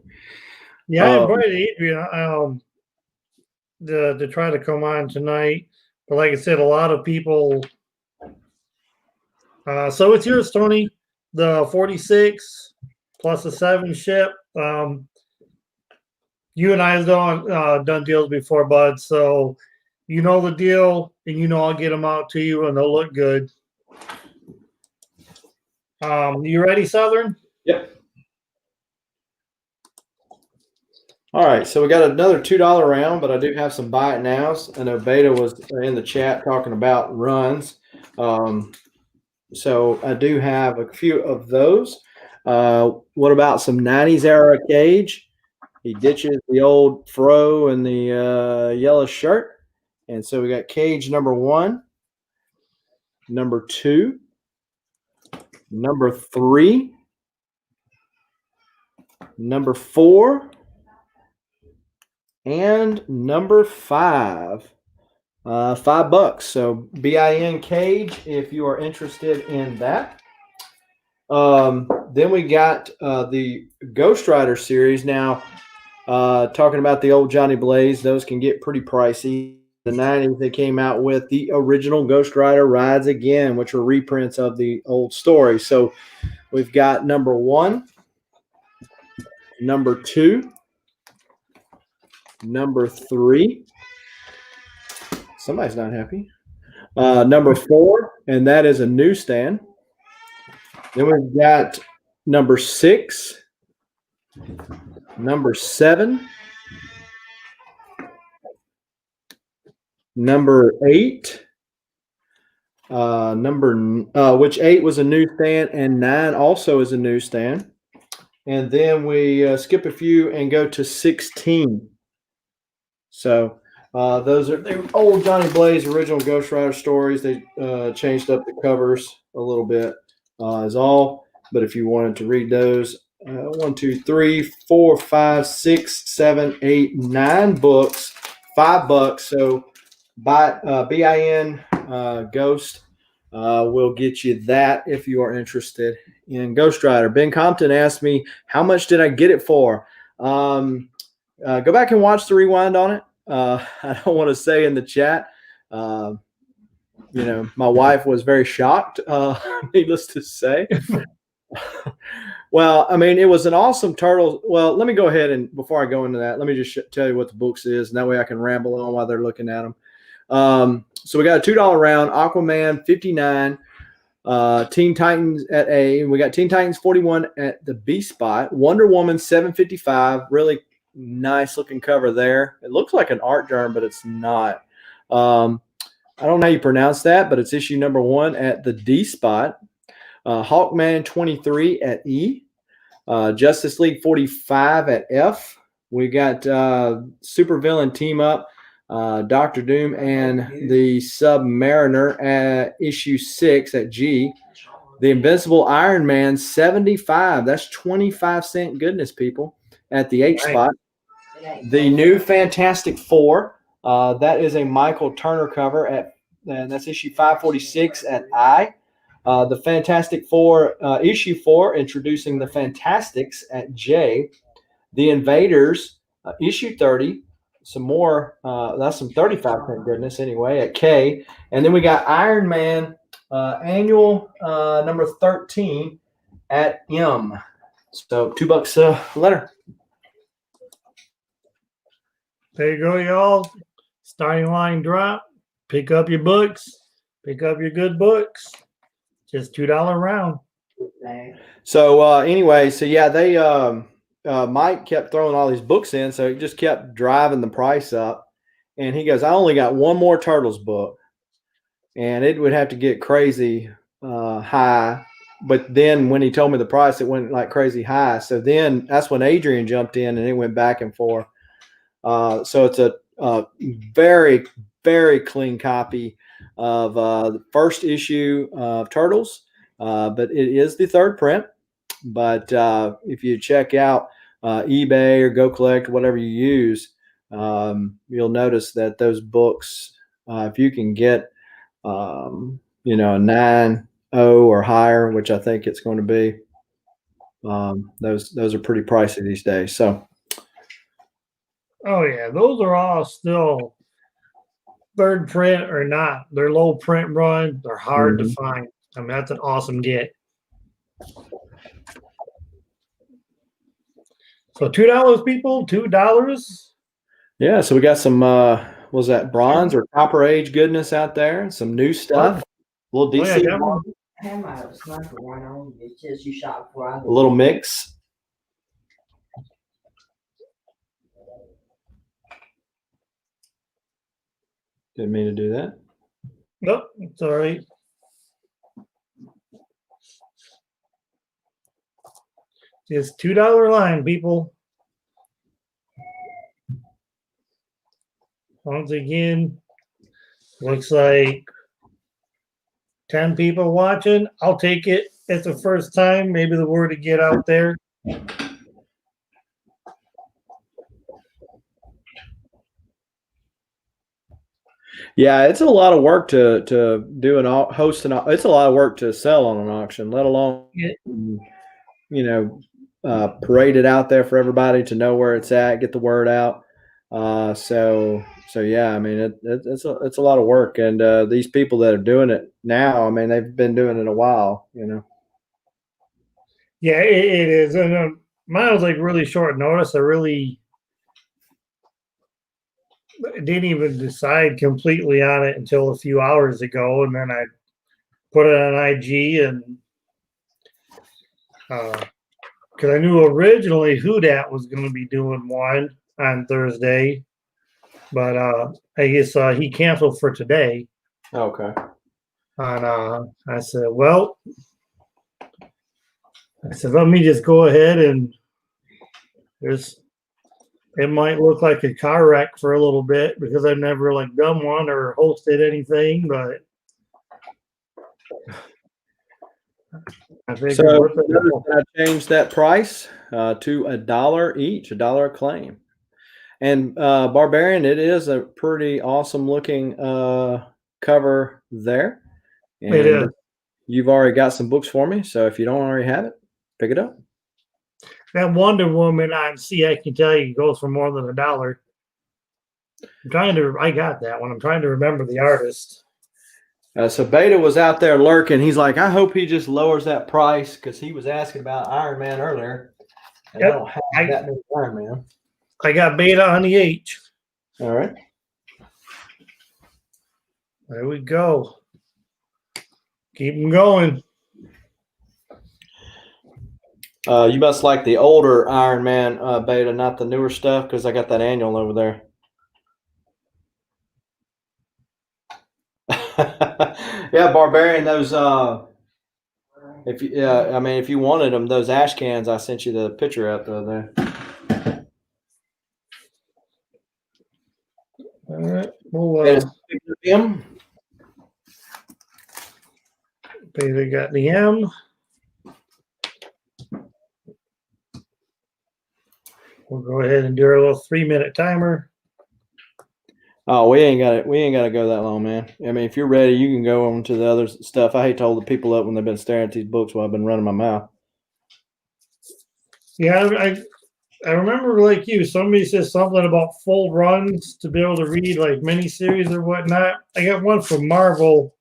Yeah, I invited Adrian to try to come on tonight, but like I said, a lot of people. So it's yours, Tony. The 46 plus a 7 ship. You and I have done deals before, bud. So you know the deal, and you know I'll get them out to you, and they'll look good. You ready, Southern? Yep. All right, so we got another $2 round, but I do have some buy it nows. I know Beta was in the chat talking about runs. So I do have a few of those. What about some 90s era Cage? He ditches the old fro and the yellow shirt. And so we got Cage #1, #2, #3, #4, and #5. $5. So BIN Cage if you are interested in that. Then we got the Ghost Rider series. Now, talking about the old Johnny Blaze, those can get pretty pricey. The 90s, they came out with the original Ghost Rider Rides Again, which are reprints of the old story. So we've got #1, #2, #3. Somebody's not happy. #4, and that is a newsstand. Then we've got #6, #7, #8, which 8 was a newsstand and 9 also is a newsstand. And then we skip a few and go to 16. So those are the old Johnny Blaze original Ghost Rider stories. They changed up the covers a little bit is all. But if you wanted to read those, 1, 2, 3, 4, 5, 6, 7, 8, 9 books, $5. So BIN Ghost will get you that if you are interested in Ghost Rider. Ben Compton asked me, how much did I get it for? Go back and watch the rewind on it. I don't want to say in the chat. My wife was very shocked, needless to say. Well, I mean, it was an awesome turtle. Well, let me go ahead and before I go into that, let me just tell you what the books is, and that way I can ramble on while they're looking at them. So we got a $2 round, Aquaman 59, Teen Titans at A, and we got Teen Titans 41 at the B spot, Wonder Woman 755, really nice looking cover there. It looks like an art journal, but it's not. I don't know how you pronounce that, but it's issue #1 at the D spot. Hawkman 23 at E. Justice League 45 at F. We got supervillain team up, Doctor Doom and the Submariner at issue 6 at G. The Invincible Iron Man 75. That's 25-cent goodness, people, at the H spot. The new Fantastic Four. That is a Michael Turner cover and that's issue 546 at I. The Fantastic Four, issue 4, introducing the Fantastics at J. The Invaders, issue 30, some more. That's some 35 print goodness anyway at K. And then we got Iron Man annual number 13 at M. So $2 a letter. There you go, y'all. Starting line drop. Pick up your books. Pick up your good books. Just $2 round. So anyway, so yeah, they Mike kept throwing all these books in, so he just kept driving the price up. And he goes, I only got one more Turtles book, and it would have to get crazy high. But then when he told me the price, it went like crazy high. So then that's when Adrian jumped in, and it went back and forth. So it's a very, very clean copy of the first issue of Turtles, but it is the third print. But if you check out eBay or Go Collect, whatever you use, you'll notice that those books, if you can get, a 9.0 or higher, which I think it's going to be, those are pretty pricey these days. So. Oh yeah, those are all still third print or not. They're low print run. They're hard to find. I mean, that's an awesome get. So $2, people, $2. Yeah, so we got some was that bronze or copper age goodness out there? Some new stuff. A little DC. I have my sniper one on. It says you shot before I a little mix. Didn't mean to do that. Nope, it's all right. Just $2 line, people. Once again, looks like 10 people watching. I'll take it. It's the first time. Maybe the word to get out there. Yeah, it's a lot of work to do host an. It's a lot of work to sell on an auction, let alone parade it out there for everybody to know where it's at, get the word out. So yeah, I mean it's a lot of work, and these people that are doing it now, I mean they've been doing it a while, Yeah, it is, and mine was like really short notice. I really didn't even decide completely on it until a few hours ago, and then I put it on IG, and because I knew originally Who Dat was going to be doing one on Thursday, but I guess he canceled for today. Okay. And I said, well, let me just go ahead and it might look like a car wreck for a little bit because I've never like done one or hosted anything, but I think so I changed that price to $1 each, $1 a claim. And Barbarian, it is a pretty awesome looking cover there. And it is. You've already got some books for me, so if you don't already have it, pick it up. That Wonder Woman on I can tell you goes for more than $1. I got that one. I'm trying to remember the artist. So Beta was out there lurking. He's like, I hope he just lowers that price because he was asking about Iron Man earlier. And I don't have that many Iron Man. I got Beta on the H. All right. There we go. Keep them going. You must like the older Iron Man Beta, not the newer stuff, because I got that annual over there. Yeah, Barbarian. Those if you wanted them, those ash cans, I sent you the picture out there. All right. Well, Beta got the M. We'll go ahead and do our little 3-minute timer. Oh, we ain't got to go that long, man. I mean, if you're ready, you can go on to the other stuff. I hate to hold the people up when they've been staring at these books while I've been running my mouth. Yeah, I remember, like you, somebody said something about full runs to be able to read like miniseries or whatnot. I got one from Marvel.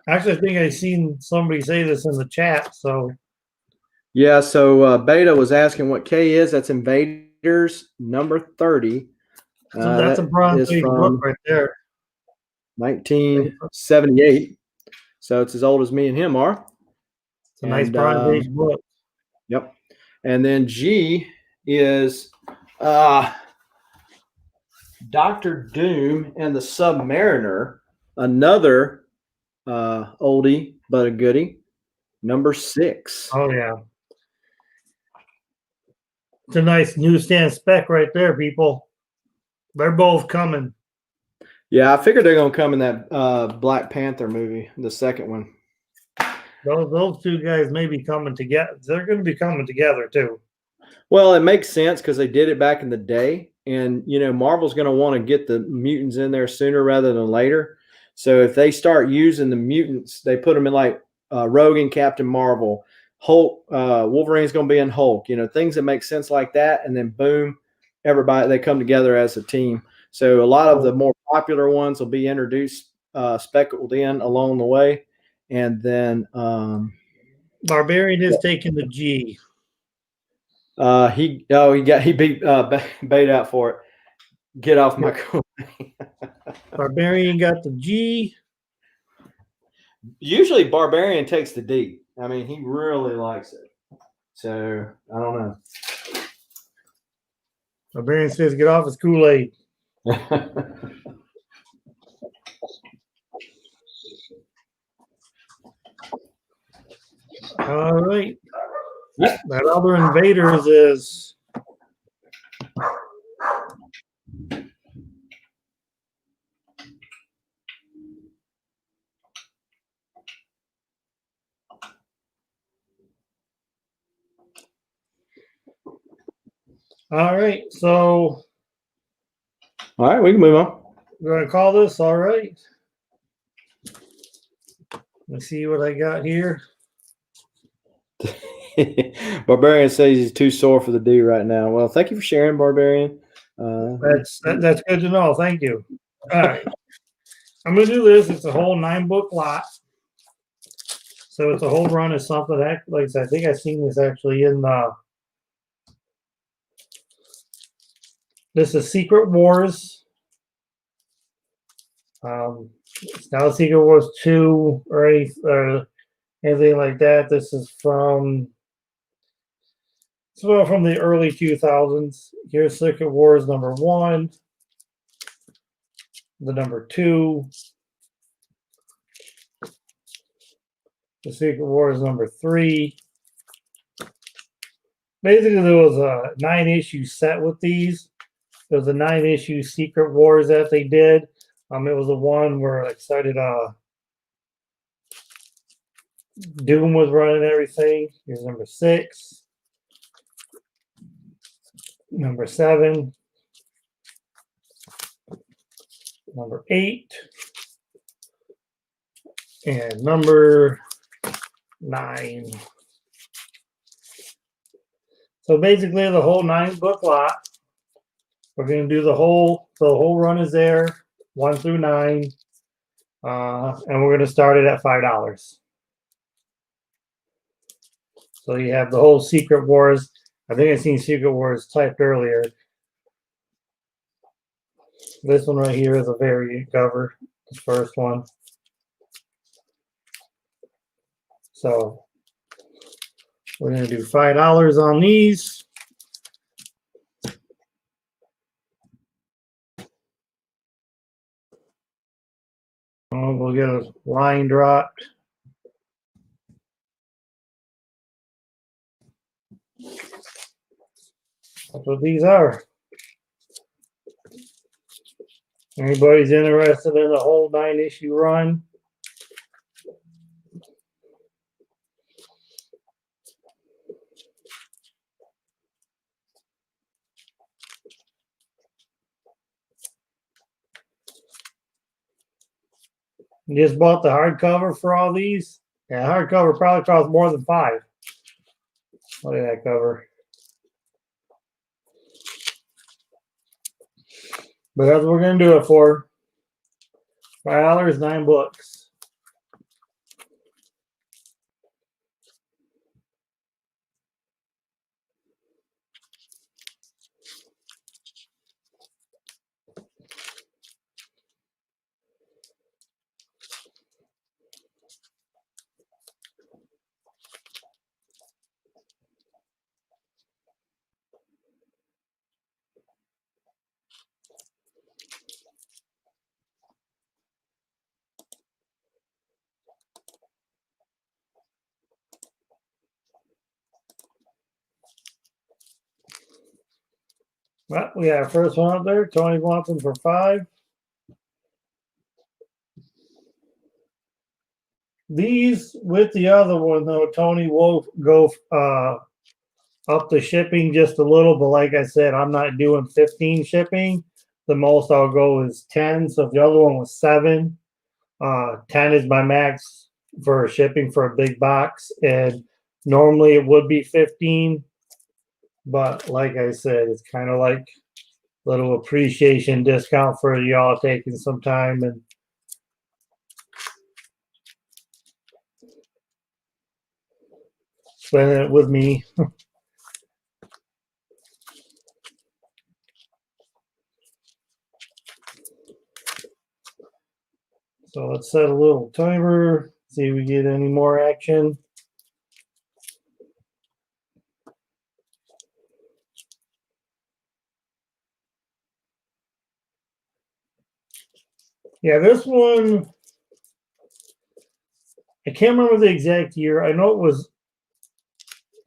Actually, I think I seen somebody say this in the chat. So Yeah, so Beta was asking what K is. That's Invaders number 30. that's a That Bronze is Age book from right there. 1978. So it's as old as me and him are. It's a nice And Bronze Age book. yep. And then G is Doctor Doom and the Submariner, another oldie but a goodie, number 6. Oh yeah, it's a nice newsstand spec right there, people. They're both coming. Yeah, I figured they're gonna come in that Black Panther movie, the second one. Those two guys may be coming together. They're going to be coming together too. Well, it makes sense because they did it back in the day, and Marvel's going to want to get the mutants in there sooner rather than later. So if they start using the mutants, they put them in like Rogue and Captain Marvel, Hulk, Wolverine's going to be in Hulk. Things that make sense like that, and then boom, everybody they come together as a team. So a lot of the more popular ones will be introduced, speckled in along the way, and then Barbarian is taking the G. he beat Bait out for it. Get off my coin. Barbarian got the G. Usually Barbarian takes the D. I mean, he really likes it. So I don't know. Barbarian says get off his Kool-Aid. All right. That other Invaders is all right. So all right, we can move on. we're gonna call this all right. Let's see what I got here. Barbarian says he's too sore for the D right now. Well, thank you for sharing, Barbarian. That's good to know. Thank you. All right. I'm gonna do this. It's a whole 9-book lot. So it's a whole run of something that, like I think I've seen this actually in this is Secret Wars. It's not Secret Wars 2 or anything like that. This is from from the early 2000s. Here's Secret Wars number 1, the number 2, the Secret Wars number 3. Basically, there was a 9-issue set with these. There was a 9-issue Secret Wars that they did. It was the one where excited Doom was running everything. Here's number 6, number 7, number 8, and number 9. So basically, the whole 9-book lot. We're going to do the whole run is there, 1 through 9, and we're going to start it at $5. So you have the whole Secret Wars. I think I seen Secret Wars typed earlier. This one right here is a variant cover, the first one. So we're going to do $5 on these. We'll get a line dropped. That's what these are. Anybody's interested in the whole 9-issue run? You just bought the hardcover for all these? Yeah, hardcover probably costs more than $5. Look at that cover. But that's what we're gonna do it for. $5, 9 books. Well, we got our first one up there. Tony wants them for 5. These with the other one though, Tony will go up the shipping just a little, but like I said, I'm not doing 15 shipping. The most I'll go is 10. So if the other one was 7, 10 is my max for shipping for a big box, and normally it would be 15. But like I said, it's kind of like a little appreciation discount for y'all taking some time and spending it with me. So let's set a little timer, see if we get any more action. Yeah, this one, I can't remember the exact year. I know it was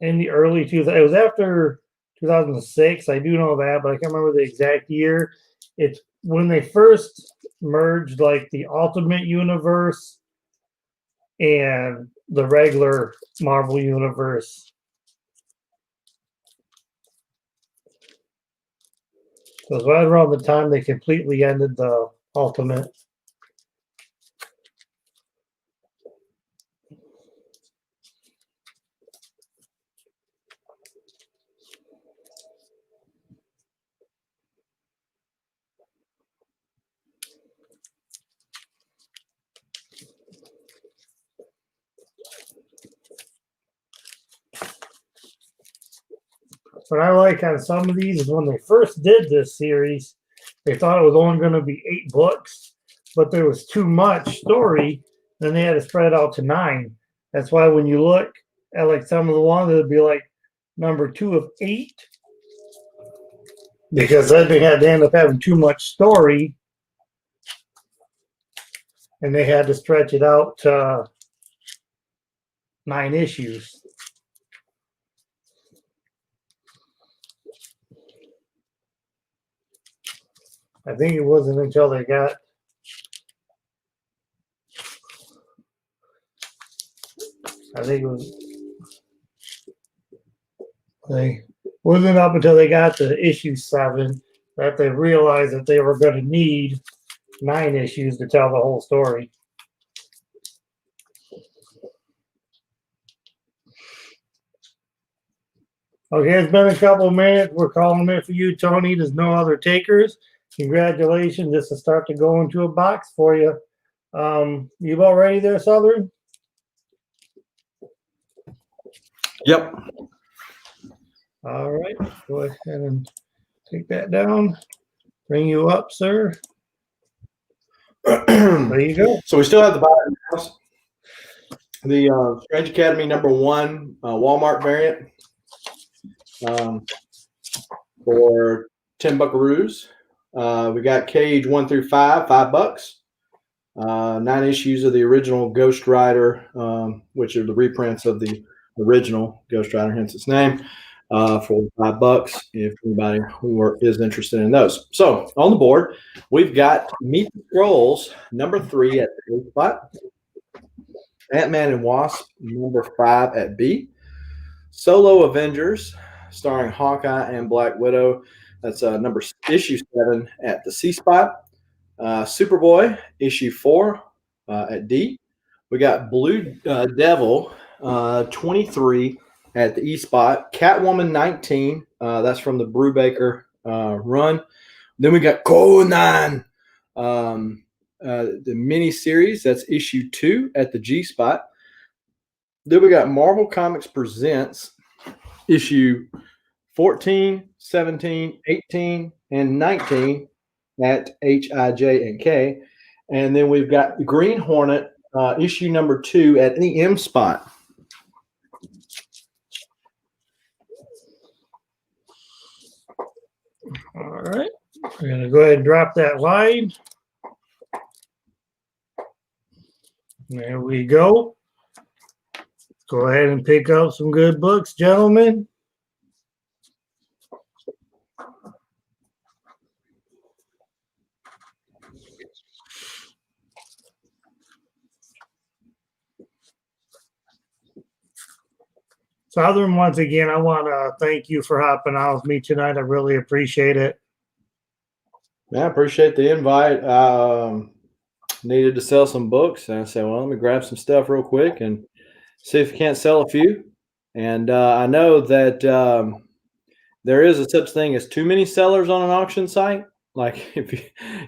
in the early 2000s. It was after 2006. I do know that, but I can't remember the exact year. It's when they first merged like the Ultimate Universe and the regular Marvel Universe. So it was right around the time they completely ended the Ultimate. What I like on some of these is when they first did this series, they thought it was only going to be 8 books, but there was too much story, then they had to spread it out to 9. That's why when you look at like some of the ones, it'd be like number 2 of 8, because then they had to end up having too much story, and they had to stretch it out to 9 issues. I think it wasn't until they got wasn't up until they got to issue 7 that they realized that they were going to need 9 issues to tell the whole story. Okay, it's been a couple of minutes. We're calling it for you, Tony. There's no other takers. Congratulations. This will start to go into a box for you. You about ready there, Southern? Yep. All right. Go ahead and take that down. Bring you up, sir. There you go. So we still have the bottom house. The Strange Academy #1 Walmart variant for 10 buckaroos. We got Cage 1 through 5, $5. 9 issues of the original Ghost Rider, which are the reprints of the original Ghost Rider, hence its name, for $5 if anybody who is interested in those. So on the board, we've got Meet the Scrolls #3 at the A spot, Ant-Man and Wasp #5 at B, Solo Avengers starring Hawkeye and Black Widow. That's issue 7 at the C spot. Superboy issue 4 at D. We got Blue Devil 23 at the E spot. Catwoman 19. That's from the Brubaker run. Then we got Conan, the mini series. That's issue 2 at the G Spot. Then we got Marvel Comics Presents issue 14, 17, 18, and 19 at HIJ&K. And then we've got Green Hornet issue number 2 at the M Spot. All right. We're going to go ahead and drop that line. There we go. Go ahead and pick up some good books, gentlemen. Southern, once again, I want to thank you for hopping on with me tonight. I really appreciate it. Yeah, I appreciate the invite. Needed to sell some books, and I said, well, let me grab some stuff real quick and see if we can't sell a few. And I know that there is a such thing as too many sellers on an auction site. Like if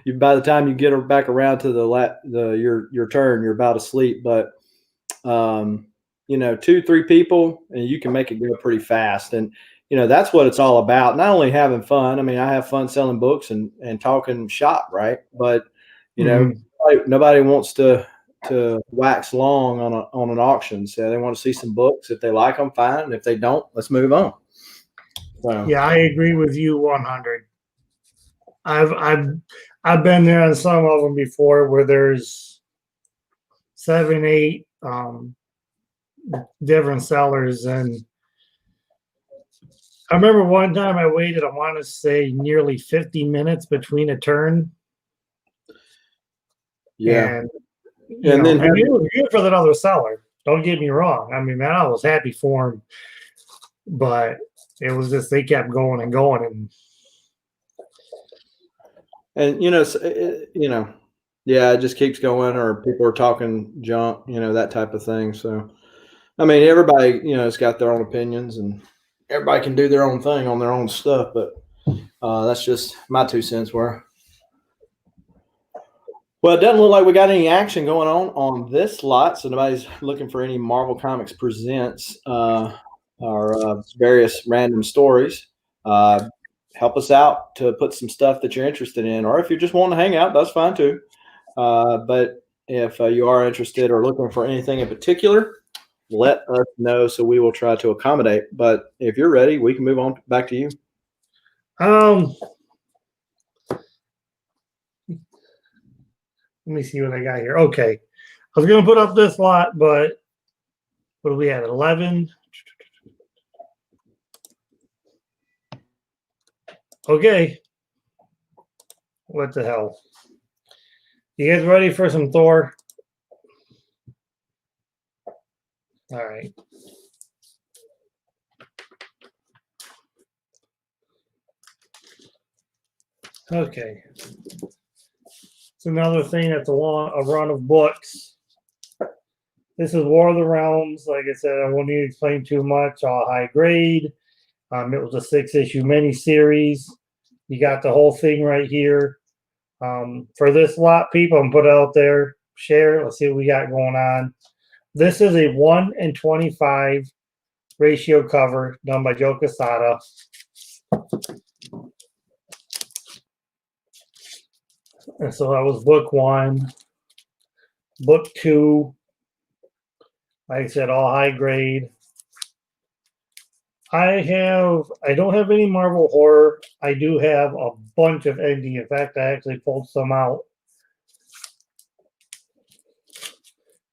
you by the time you get back around to your turn, you're about asleep. But 2-3 people, and you can make it go pretty fast. And that's what it's all about. Not only having fun. I mean, I have fun selling books and talking shop, right? But nobody wants to wax long on an auction. So they want to see some books. If they like them, fine. And if they don't, let's move on. So. Yeah, I agree with you 100. I've been there on some of them before where there's 7, 8 different sellers, and I remember one time I waited, I want to say nearly 50 minutes between a turn. Yeah. And then it was good for that other seller. Don't get me wrong. I mean, man, I was happy for him, but it was just they kept going and going, and yeah, it just keeps going, or people are talking junk, that type of thing. So, I mean, everybody, has got their own opinions, and everybody can do their own thing on their own stuff. But that's just my 2 cents worth. Well, it doesn't look like we got any action going on this lot, so nobody's looking for any Marvel Comics Presents or various random stories. Help us out to put some stuff that you're interested in, or if you're just wanting to hang out, that's fine too. But if you are interested or looking for anything in particular, let us know so we will try to accommodate. But if you're ready, we can move on back to you. Let me see what I got here. Okay. I was going to put up this lot, but what are we at? 11? Okay. What the hell? You guys ready for some Thor? All right. Okay. It's another thing that's a run of books. This is War of the Realms. Like I said, I won't need to explain too much. All high grade. It was a 6-issue miniseries. You got the whole thing right here. For this lot, people, I'm put out there. Share. Let's see what we got going on. This is a 1:25 ratio cover done by Joe Quesada. And so that was book 1. Book 2, like I said, all high grade. I don't have any Marvel horror. I do have a bunch of indie. In fact, I actually pulled some out.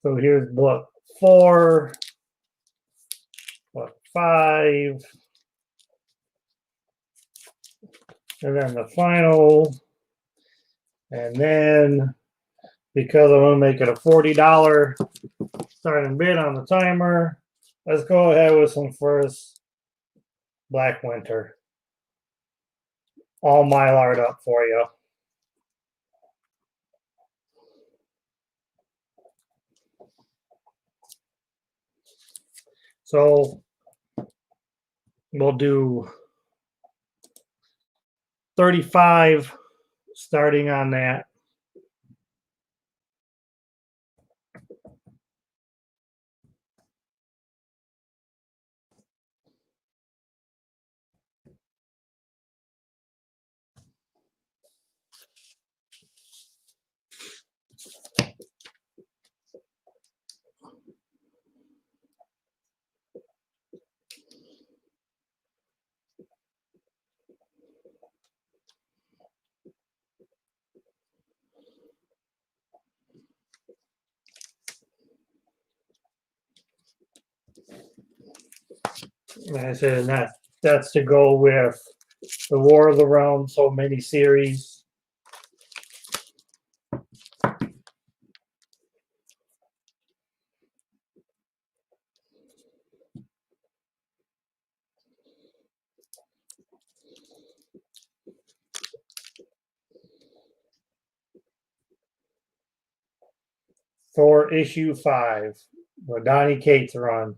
So here's book 4, book 5, and then the final. And then, because I'm going to make it a $40 starting bid on the timer, let's go ahead with some first Black Winter. All Mylar'd up for you. So we'll do 35 starting on that. Like I said, and that's to go with the War of the Realms, so many series. For issue 5, the Donny Cates run.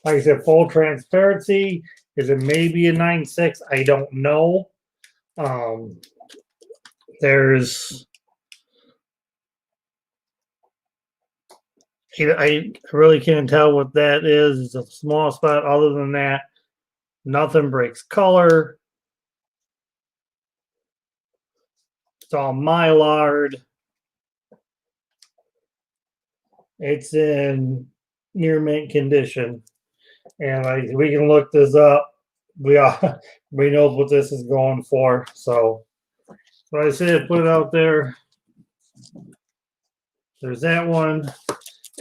Like I said, full transparency. Is it maybe a 9.6? I don't know. There's I really can't tell what that is. It's a small spot. Other than that, nothing breaks color. It's all Mylard. It's in near mint condition. And we can look this up. We know what this is going for. So what I said, put it out there. There's that one.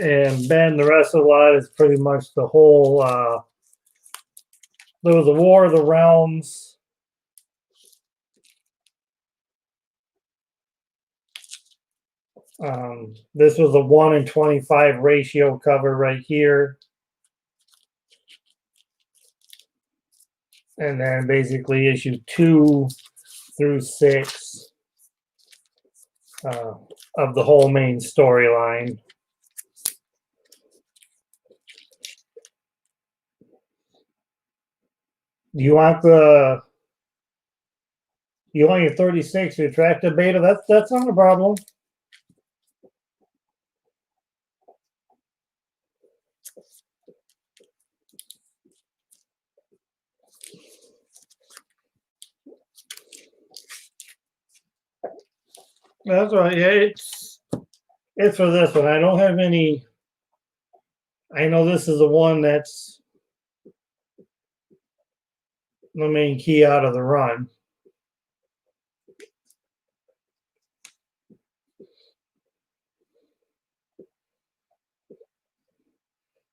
And Ben, the rest of the lot is pretty much the whole there was a War of the Realms. This was a 1:25 ratio cover right here. And then basically issue 2 through 6 of the whole main storyline. You want your 36 to attract a beta? That's not a problem. That's right. Yeah, it's for this one. I don't have any. I know this is the one that's the main key out of the run.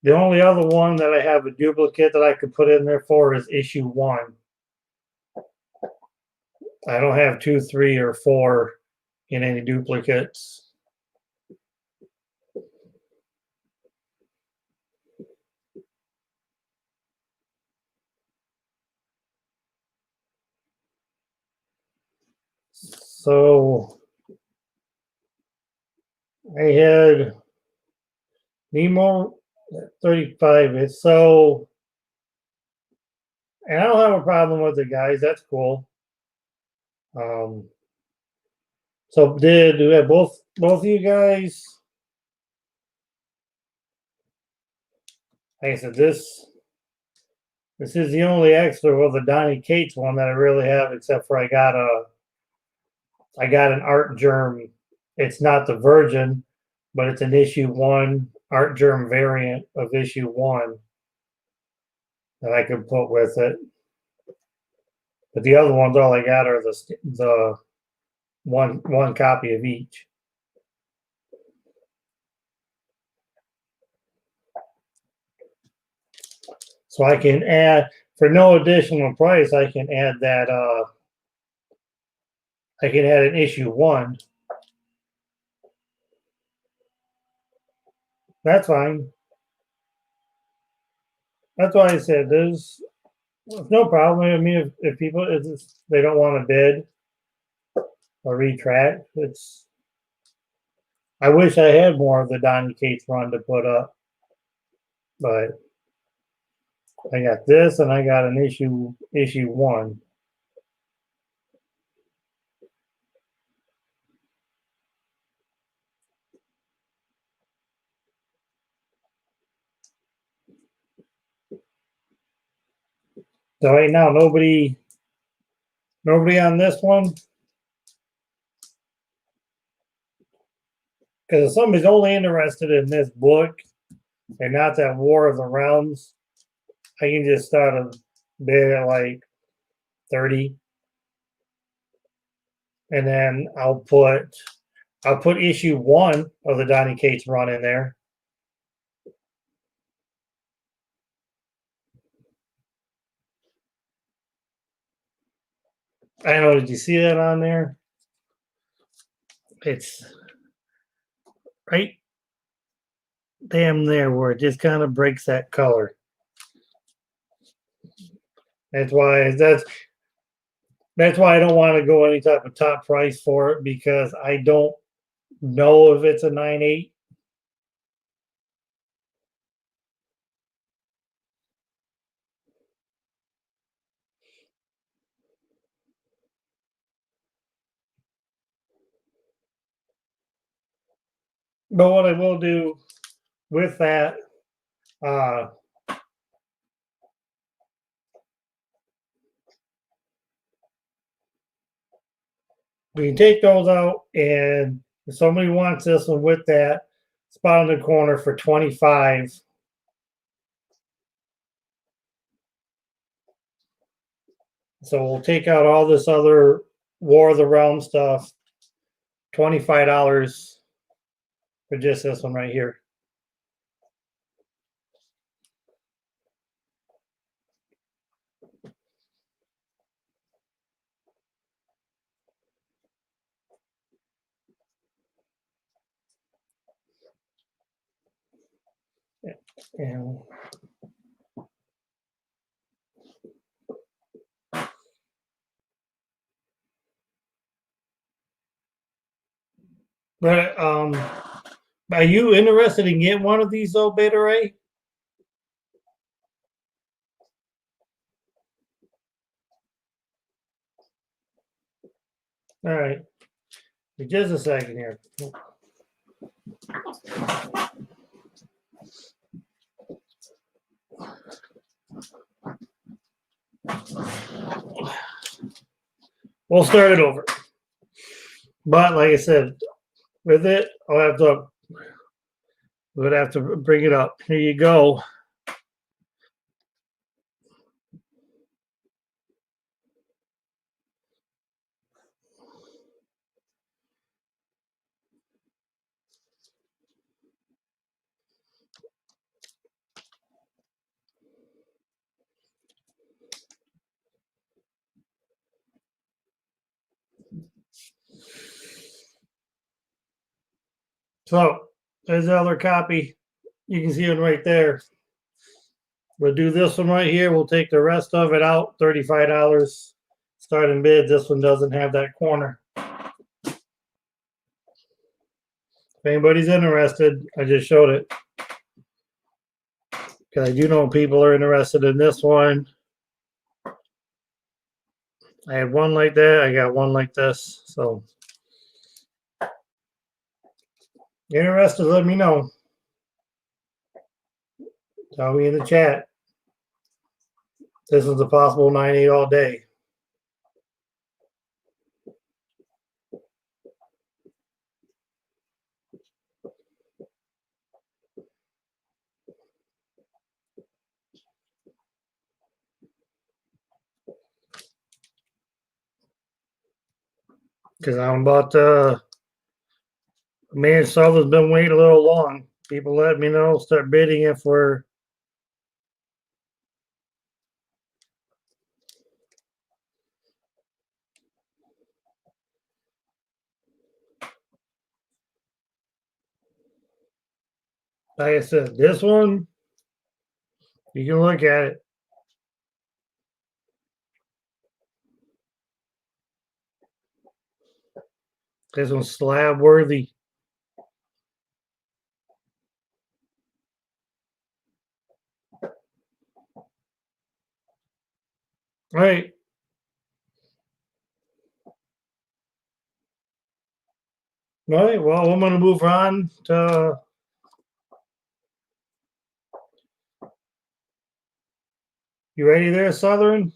The only other one that I have a duplicate that I could put in there for is issue 1. I don't have 2, 3, or 4 in any duplicates. So I had Nemo 35. It's so, and I don't have a problem with it, guys. That's cool. So do we have both of you guys? Like I said, this is the only extra of the Donny Cates one that I really have, except for I got an Art Germ. It's not the Virgin, but it's an issue 1 Art Germ variant of issue 1 that I could put with it. But the other ones, all I got are the one copy of each. So I can add, for no additional price, I can add that I can add an issue 1. That's fine. That's why I said It's no problem. I mean, if people they don't want to bid or retract, it's. I wish I had more of the Donny Cates run to put up, but I got this and I got an issue 1. So right now, nobody on this one. Because if somebody's only interested in this book and not that War of the Realms, I can just start a bid at like 30. And then I'll put issue 1 of the Donny Cates run in there. I don't know, did you see that on there? It's right damn there where it just kind of breaks that color. That's why I don't want to go any type of top price for it, because I don't know if it's a 9.8. But what I will do with that, we can take those out, and if somebody wants this one with that spot in the corner for 25. So we'll take out all this other War of the Realm stuff. $25 for just this one right here. And but are you interested in getting one of these though, Beta Ray? All right. Just a second here. We'll start it over. But like I said, with it, we'd have to bring it up. Here you go. So there's the other copy. You can see it right there. We'll do this one right here. We'll take the rest of it out. $35 starting bid. This one doesn't have that corner. If anybody's interested, I just showed it. Because I do know people are interested in this one. I had one like that. I got one like this. So, interested, let me know. Tell me in the chat. This is a possible 9.8 all day. Because I'm about me and Sal has been waiting a little long. People let me know, start bidding if we're. Like I said, this one, you can look at it. This one's slab worthy. All right. All right. Well, I'm going to move on to. You ready there, Southern?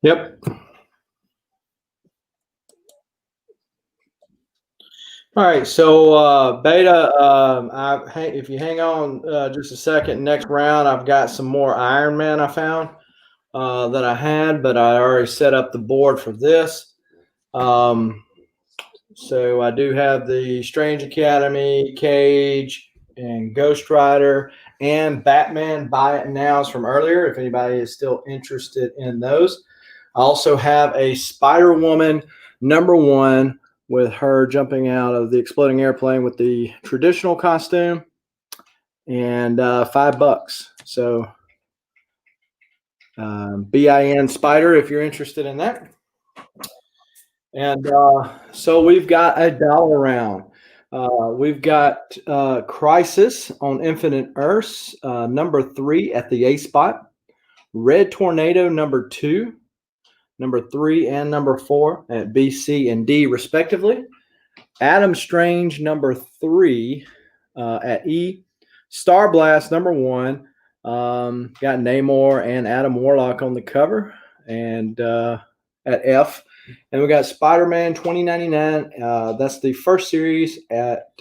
Yep. All right, so Beta, if you hang on just a second, next round, I've got some more Iron Man I found that I had, but I already set up the board for this. So I do have the Strange Academy, Cage, and Ghost Rider, and Batman Buy It Nows from earlier, if anybody is still interested in those. I also have a Spider-Woman #1 with her jumping out of the exploding airplane with the traditional costume, and $5. So BIN Spider, if you're interested in that. And so we've got a dollar round. We've got Crisis on Infinite Earths, #3 at the A spot. Red Tornado #2, #3 and #4 at B, C, and D respectively. Adam Strange #3 at E. Star Blast #1. Got Namor and Adam Warlock on the cover, and at F. And we got Spider-Man 2099. That's the first series at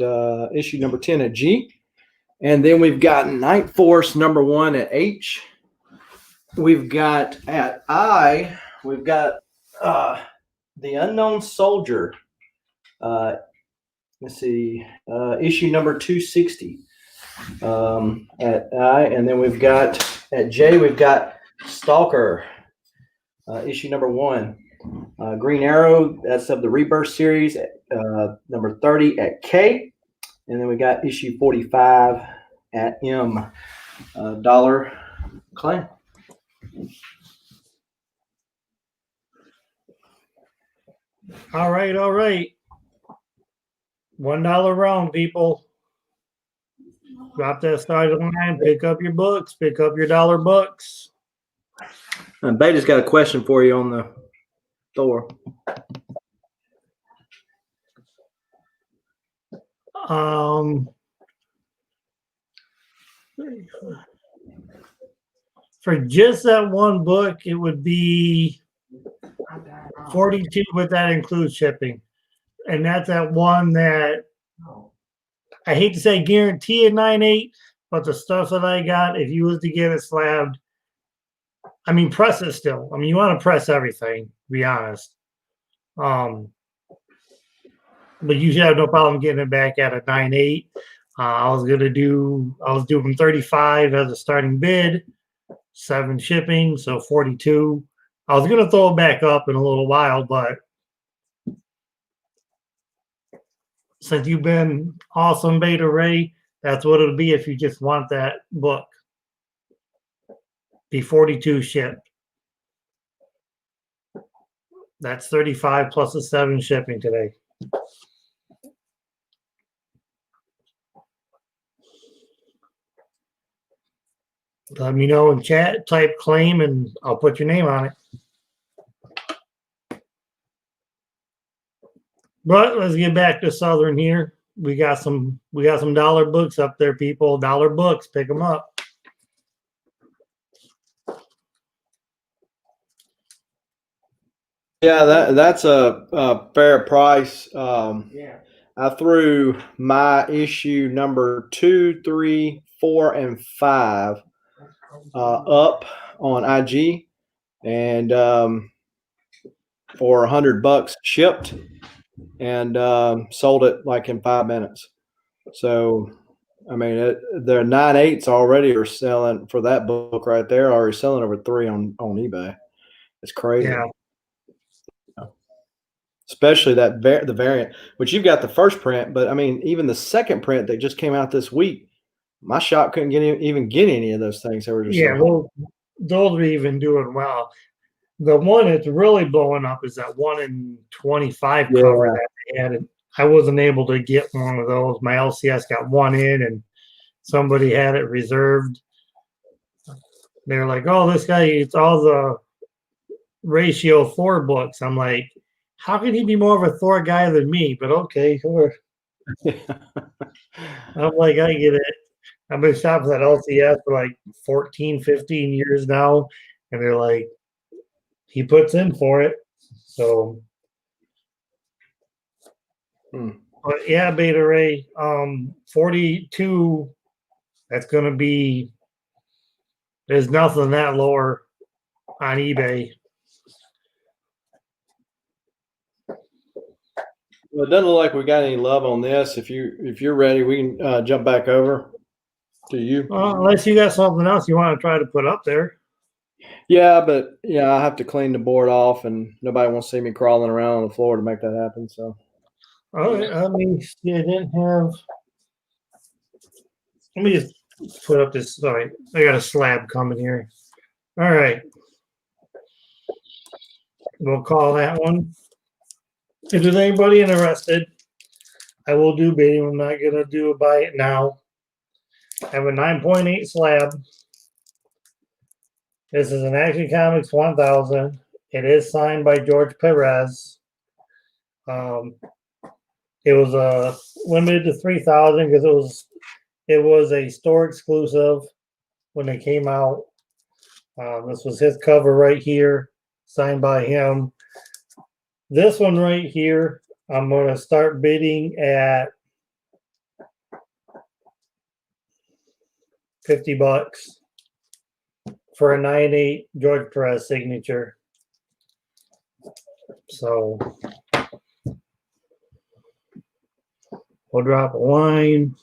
issue #10 at G. And then we've got Night Force #1 at H. We've got at I, we've got The Unknown Soldier. Let's see, issue #260 at I. And then we've got at J, we've got Stalker, issue #1. Green Arrow, that's of the Rebirth series, #30 at K. And then we got issue 45 at M. Dollar claim. All right. All right. $1 round, people. Drop that starting line. Pick up your books. Pick up your dollar books. And Beta's got a question for you on the Thor. For just that one book, it would be 42, but that includes shipping. And that's that one that I hate to say guarantee a 9.8, but the stuff that I got, if you was to get it slabbed, I mean, press it still. I mean, you want to press everything, to be honest. But you should have no problem getting it back at a 9.8. I was doing 35 as a starting bid, 7 shipping, so 42. I was gonna throw it back up in a little while, but since you've been awesome, Beta Ray, that's what it'll be if you just want that book. Be 42 shipped. That's 35 plus a 7 shipping today. Let me know in chat, type claim, and I'll put your name on it. But let's get back to Southern here. We got some dollar books up there, people. Dollar books, pick them up. Yeah, that's a fair price. Yeah. I threw my issue #2, 3, 4, and 5 up on IG, and for $100 shipped, and sold it like in 5 minutes. So, I mean, the 9.8s already are selling for that book right there. Already selling over 3 on eBay. It's crazy. Yeah. Especially the variant, which you've got the first print, but I mean, even the second print that just came out this week, my shop couldn't even get any of those things. They were just those are even doing well. The one that's really blowing up is that 1 in 25 cover that they had. And I wasn't able to get one of those. My LCS got one in, and somebody had it reserved. They're like, "Oh, this guy eats all the ratio Thor books." I'm like, "How can he be more of a Thor guy than me?" But okay, sure. I'm like, I get it. I've been shopping at LCS for like 14, 15 years now, and they're like, he puts in for it. So, but yeah, Beta Ray, 42. That's going to be. There's nothing that lower on eBay. Well, it doesn't look like we got any love on this. If you're ready, we can jump back over to you. Unless you got something else you want to try to put up there. Yeah, but I have to clean the board off, and nobody wants to see me crawling around on the floor to make that happen. So, all right, I mean, you didn't have. Let me just put up this. All right, I got a slab coming here. All right, we'll call that one. If there's anybody interested, I will do bidding. I'm not gonna do a buy it now. I have a 9.8 slab. This is an Action Comics 1000. It is signed by George Perez. It was limited to 3,000 because it was a store exclusive when it came out. This was his cover right here, signed by him. This one right here, I'm going to start bidding at $50 for a 9.8 George Perez signature. So we'll drop a line.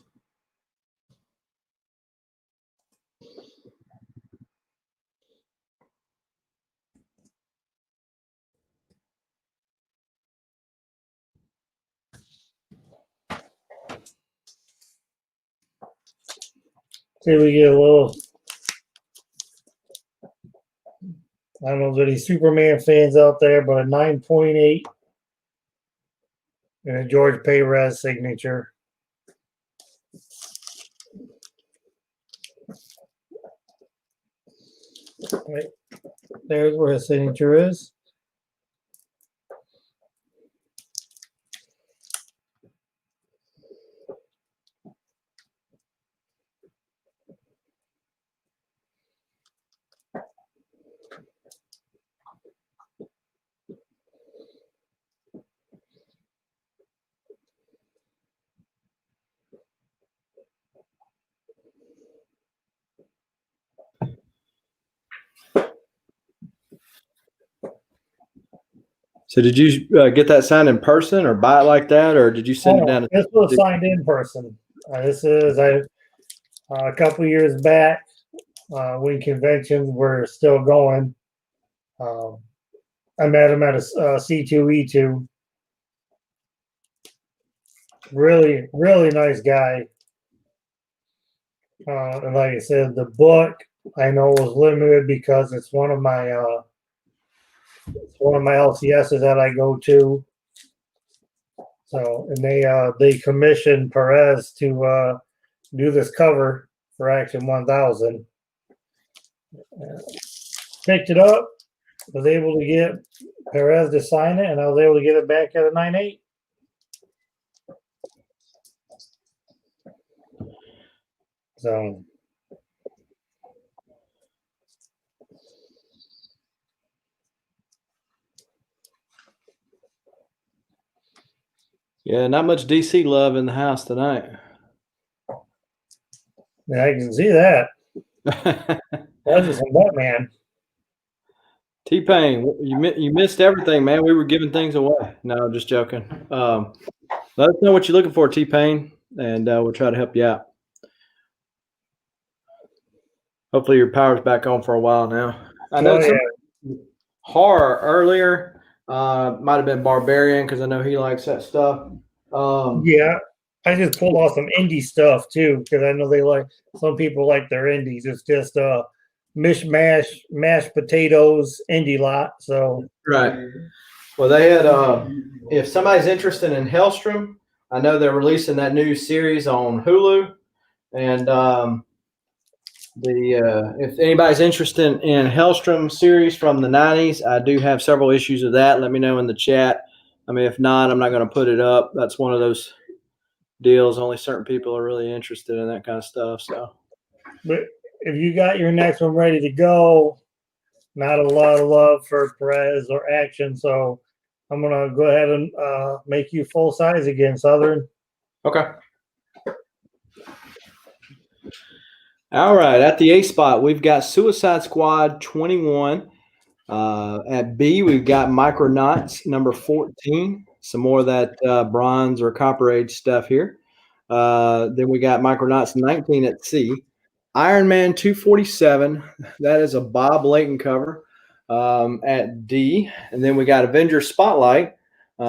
See, we get a little. I don't know if there's any Superman fans out there, but a 9.8 and a George Perez signature. Right. There's where his signature is. So did you get that signed in person, or buy it like that, or did you send it down? This was signed in person. This is a couple years back when conventions were still going. I met him at a C2E2. Really, really nice guy. And like I said, the book I know was limited because it's one of my LCSs that I go to. So, and they commissioned Perez to do this cover for Action 1000. Picked it up, was able to get Perez to sign it, and I was able to get it back at a 9.8. So. Yeah, not much DC love in the house tonight. Yeah, I can see that. That's just some Batman. T-Pain, you missed everything, man. We were giving things away. No, just joking. Let us know what you're looking for, T-Pain, and we'll try to help you out. Hopefully your power's back on for a while now. I know horror earlier. Might have been Barbarian because I know he likes that stuff. Yeah, I just pulled off some indie stuff too because I know some people like their indies. It's just mishmash mashed potatoes indie lot. So Right. Well, they had. If somebody's interested in Hellstrom, I know they're releasing that new series on Hulu, and if anybody's interested in Hellstrom series from the '90s, I do have several issues of that. Let me know in the chat. I mean, if not, I'm not going to put it up. That's one of those deals. Only certain people are really interested in that kind of stuff. So, but if you got your next one ready to go, not a lot of love for Perez or Action, so I'm gonna go ahead and make you full size again, Southern. okay. All right. At the A spot, we've got Suicide Squad 21. At B, we've got Micronauts number 14. Some more of that bronze or copper age stuff here. Then we got Micronauts 19 at C. Iron Man 247. That is a Bob Layton cover at D. And then we got Avengers Spotlight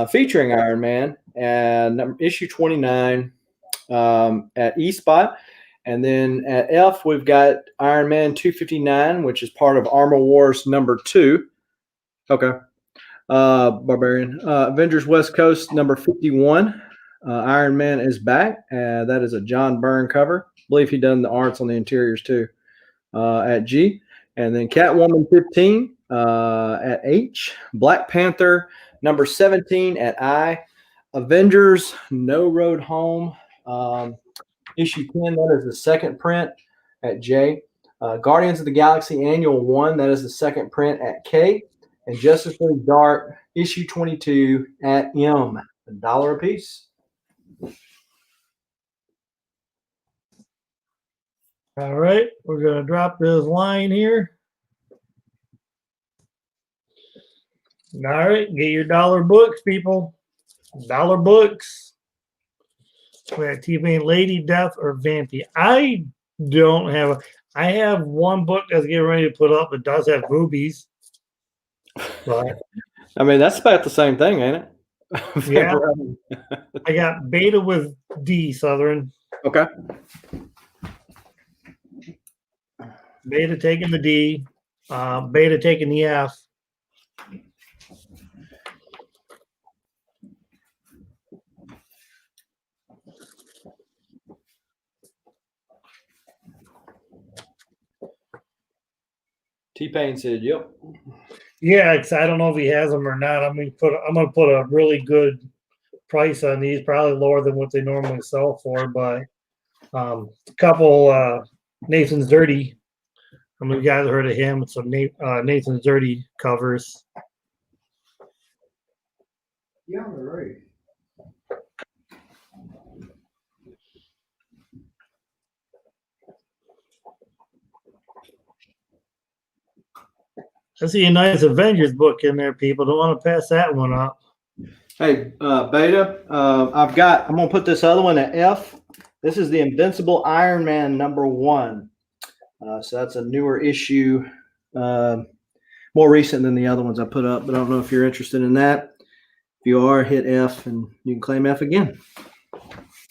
featuring Iron Man and issue 29 at E spot. And then at F, we've got Iron Man 259, which is part of Armor Wars number 2. Okay. Barbarian. Avengers West Coast number 51. Iron Man is back. That is a John Byrne cover. I believe he done the arts on the interiors too at G. And then Catwoman 15 at H. Black Panther number 17 at I. Avengers No Road Home. Issue 10, that is the second print at J. Guardians of the Galaxy Annual 1, that is the second print at K. And Justice League Dark, issue 22 at M. $1 a piece. All right, we're gonna drop this line here. All right, get your dollar books, people. Dollar books. We have T-Pain, Lady Death, or Vampy. I don't have I have one book that's getting ready to put up. It does have boobies. But I mean, that's about the same thing, ain't it? yeah. I got Beta with D, Southern. Okay. Beta taking the D. Beta taking the F. T-Pain said, "Yep." Yeah, because I don't know if he has them or not. I'm gonna put a really good price on these, probably lower than what they normally sell for. But a couple Nathan's Dirty. How many guys heard of him? Some Nathan's Dirty covers. You're on the roof. I see a nice Avengers book in there, people. Don't want to pass that one up. Hey, Beta, I'm going to put this other one at F. This is the Invincible Iron Man number 1. So that's a newer issue, more recent than the other ones I put up, but I don't know if you're interested in that. If you are, hit F and you can claim F again.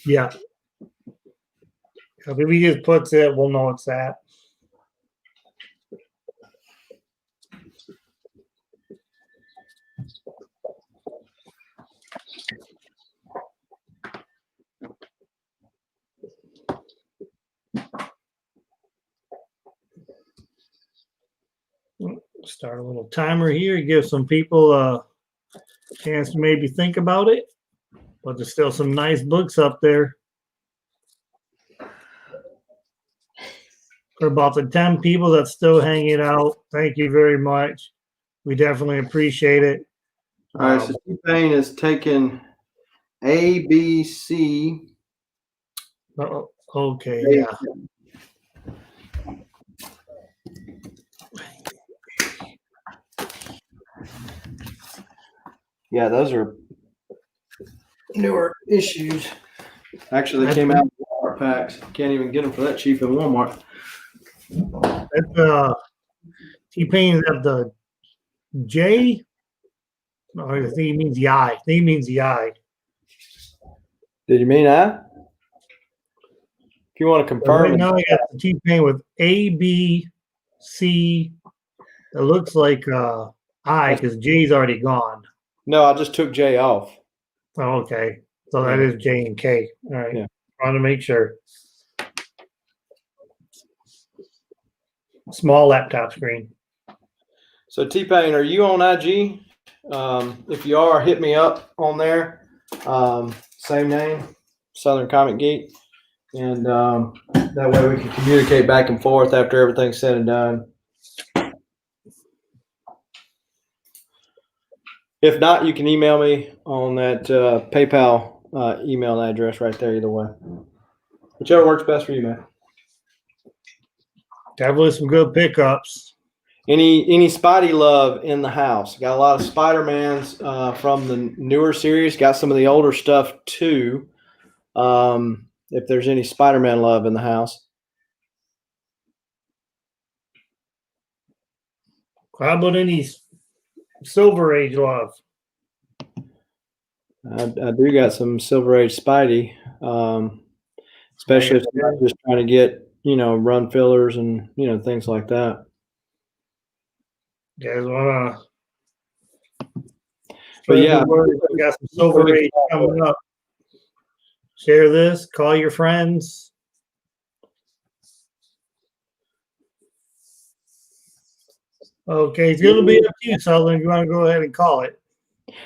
Yeah. If he just puts it, we'll know it's that. Start a little timer here, give some people a chance to maybe think about it. But there's still some nice books up there. For about the 10 people that's still hanging out, thank you very much. We definitely appreciate it. All right, so T-Pain is taking A, B, C. Okay, yeah. Yeah, those are newer issues. Actually, they came out in Walmart packs. Can't even get them for that cheap in Walmart. That's T-Pain's at the J. No, I think he means the I. I think he means the I. Did you mean I? If you want to confirm. Right now, I got the T-Pain with A, B, C. It looks like I, because J's already gone. No, I just took J off. Oh, okay. So that Yeah. is J and K. All right. Yeah. Trying to make sure. Small laptop screen. So T-Pain, are you on IG? If you are, hit me up on there. Same name, Southern Comic Geek. And that way we can communicate back and forth after everything's said and done. If not, you can email me on that PayPal email address right there either way. Whichever works best for you, man. Definitely some good pickups. Any Spidey love in the house? Got a lot of Spider-Mans from the newer series. Got some of the older stuff too. If there's any Spider-Man love in the house. How about any Silver Age love? I do got some Silver Age Spidey, especially if I'm just trying to get, run fillers and, things like that. You guys want to? But yeah, we got some Silver Age coming up. Share this. Call your friends. Okay, it's going to be up to you, Southern. If you want to go ahead and call it.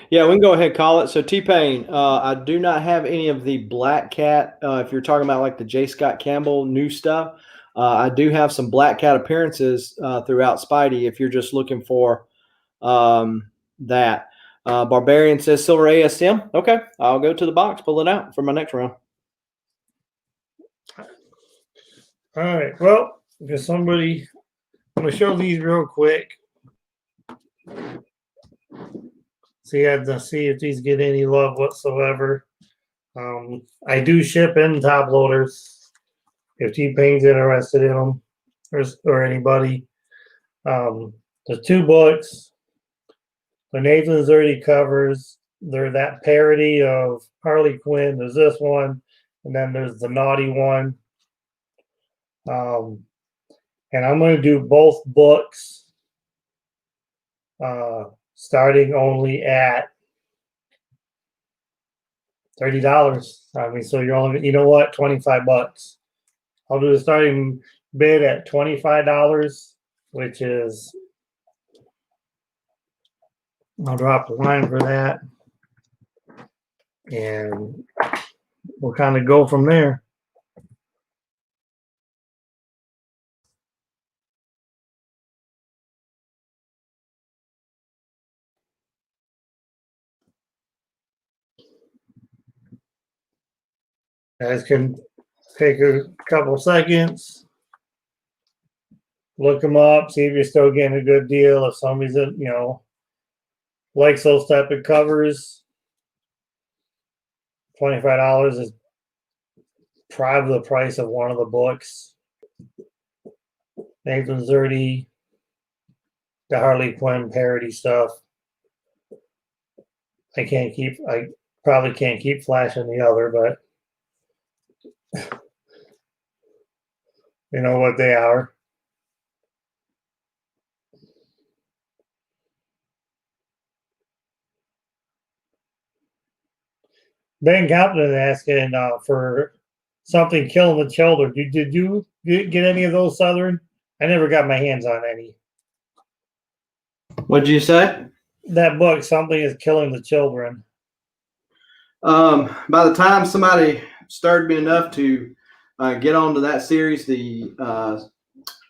Yeah, we can go ahead and call it. So T-Pain, I do not have any of the Black Cat. If you're talking about like the J. Scott Campbell new stuff, I do have some Black Cat appearances throughout Spidey. If you're just looking for that, Barbarian says Silver ASM. Okay, I'll go to the box, pull it out for my next round. All right. Well, if somebody, I'm going to show these real quick. See if these get any love whatsoever. I do ship in top loaders if T-Pain's interested in them or anybody. The 2 books, the Nathan's already covers. They're that parody of Harley Quinn. There's this one, and then there's the naughty one. And I'm going to do both books starting only at $30. I mean, so you're only, $25. I'll do the starting bid at $25, which is, I'll drop the line for that. And we'll kind of go from there. Guys can take a couple seconds, look them up, see if you're still getting a good deal. If somebody's, likes those type of covers, $25 is probably the price of one of the books. Nathan's already the Harley Quinn parody stuff. I probably can't keep flashing the other, but you know what they are. Ben Compton asking for something killing the children. Did you get any of those, Southern? I never got my hands on any. What'd you say? That book, Something is Killing the Children. By the time somebody stirred me enough to get onto that series, the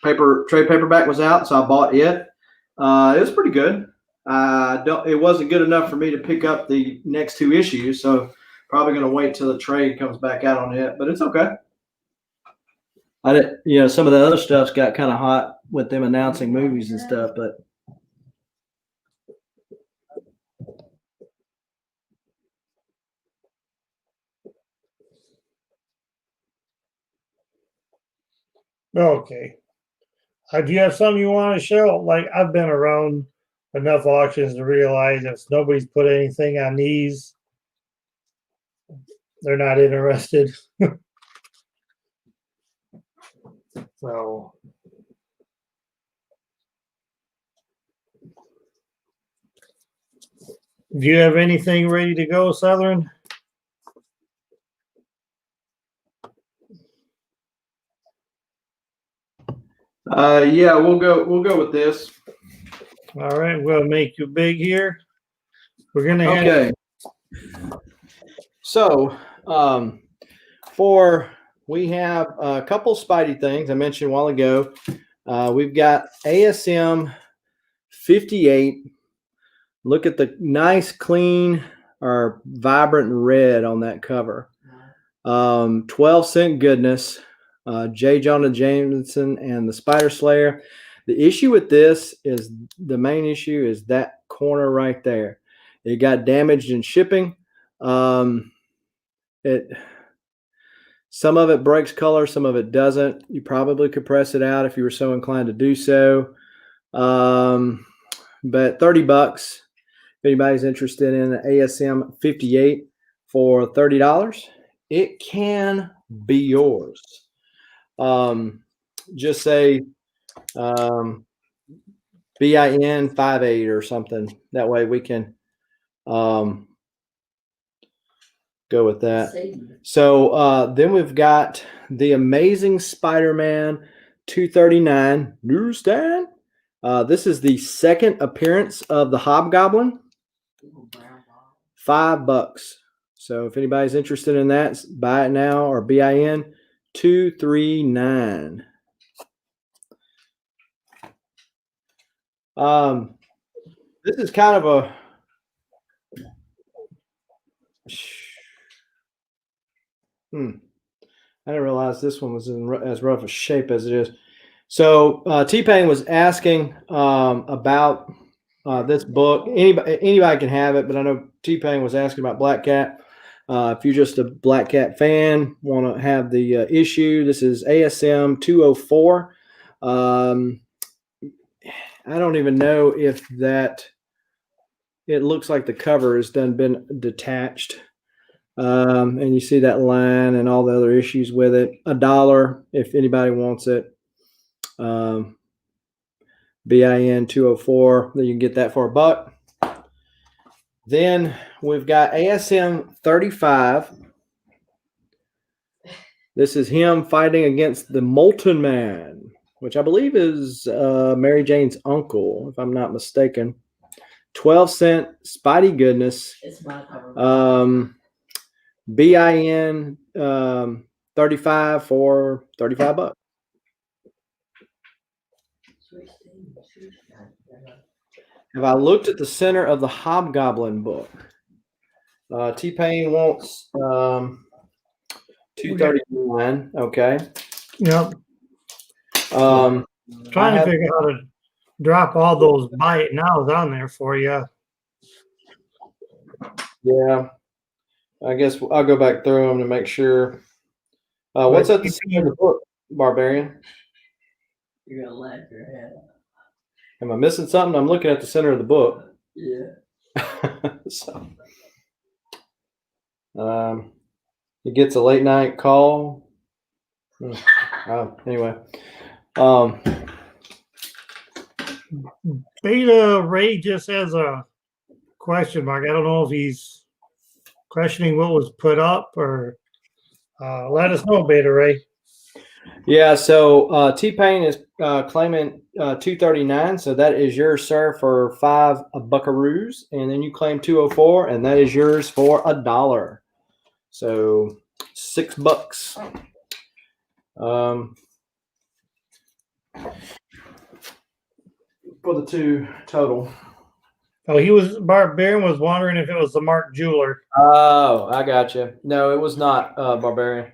trade paperback was out, so I bought it. It was pretty good. It wasn't good enough for me to pick up the next 2 issues, so probably going to wait till the trade comes back out on it. But it's okay. Some of the other stuff's got kind of hot with them announcing movies and stuff, but. Okay. Do you have something you want to show? Like, I've been around enough auctions to realize if nobody's put anything on these, they're not interested. So, Do you have anything ready to go, Southern? Yeah, we'll go with this. All right, we'll make you big here. We're gonna have Okay. So, we have a couple Spidey things I mentioned a while ago. We've got ASM 58. Look at the nice, clean, or vibrant red on that cover. 12-cent goodness. J. Jonah Jameson and the Spider Slayer. The issue with this is the main issue is that corner right there. It got damaged in shipping. Some of it breaks color, some of it doesn't. You probably could press it out if you were so inclined to do so. But $30. If anybody's interested in an ASM 58 for $30, it can be yours. Just say BIN 58 or something. That way we can go with that. So then we've got the Amazing Spider-Man 239 newsstand. This is the second appearance of the Hobgoblin. $5. So if anybody's interested in that, buy it now or BIN 239. This is kind of a I didn't realize this one was in as rough a shape as it is. So T-Pain was asking about this book. Anybody can have it, but I know T-Pain was asking about Black Cat. If you're just a Black Cat fan, want to have the issue, this is ASM 204. I don't even know if that. It looks like the cover has been detached. And you see that line and all the other issues with it. $1 if anybody wants it. BIN 204. Then you can get that for $1. Then we've got ASM 35. This is him fighting against the Molten Man, which I believe is Mary Jane's uncle, if I'm not mistaken. 12-cent Spidey goodness. It's my cover. BIN 35 for $35. Have I looked at the center of the Hobgoblin book? T-Pain wants 239. Okay. Yep. Trying Trying to figure out how to drop all those buy it nows on there for you. Yeah. I guess I'll go back through them to make sure. What's at the center of the book, Barbarian? You're gonna laugh your head off. Am I missing something? I'm looking at the center of the book. Yeah. So, he gets a late night call. Anyway, Beta Ray just has a question mark. I don't know if he's questioning what was put up or let us know, Beta Ray. Yeah, so T-Pain is claiming 239, so that is yours, sir, for $5 buckaroos, and then you claim 204, and that is yours for $1. So $6. For the two total. Oh, Barbarian was wondering if it was the Mark Jeweler. Oh, I got you. No, it was not Barbarian.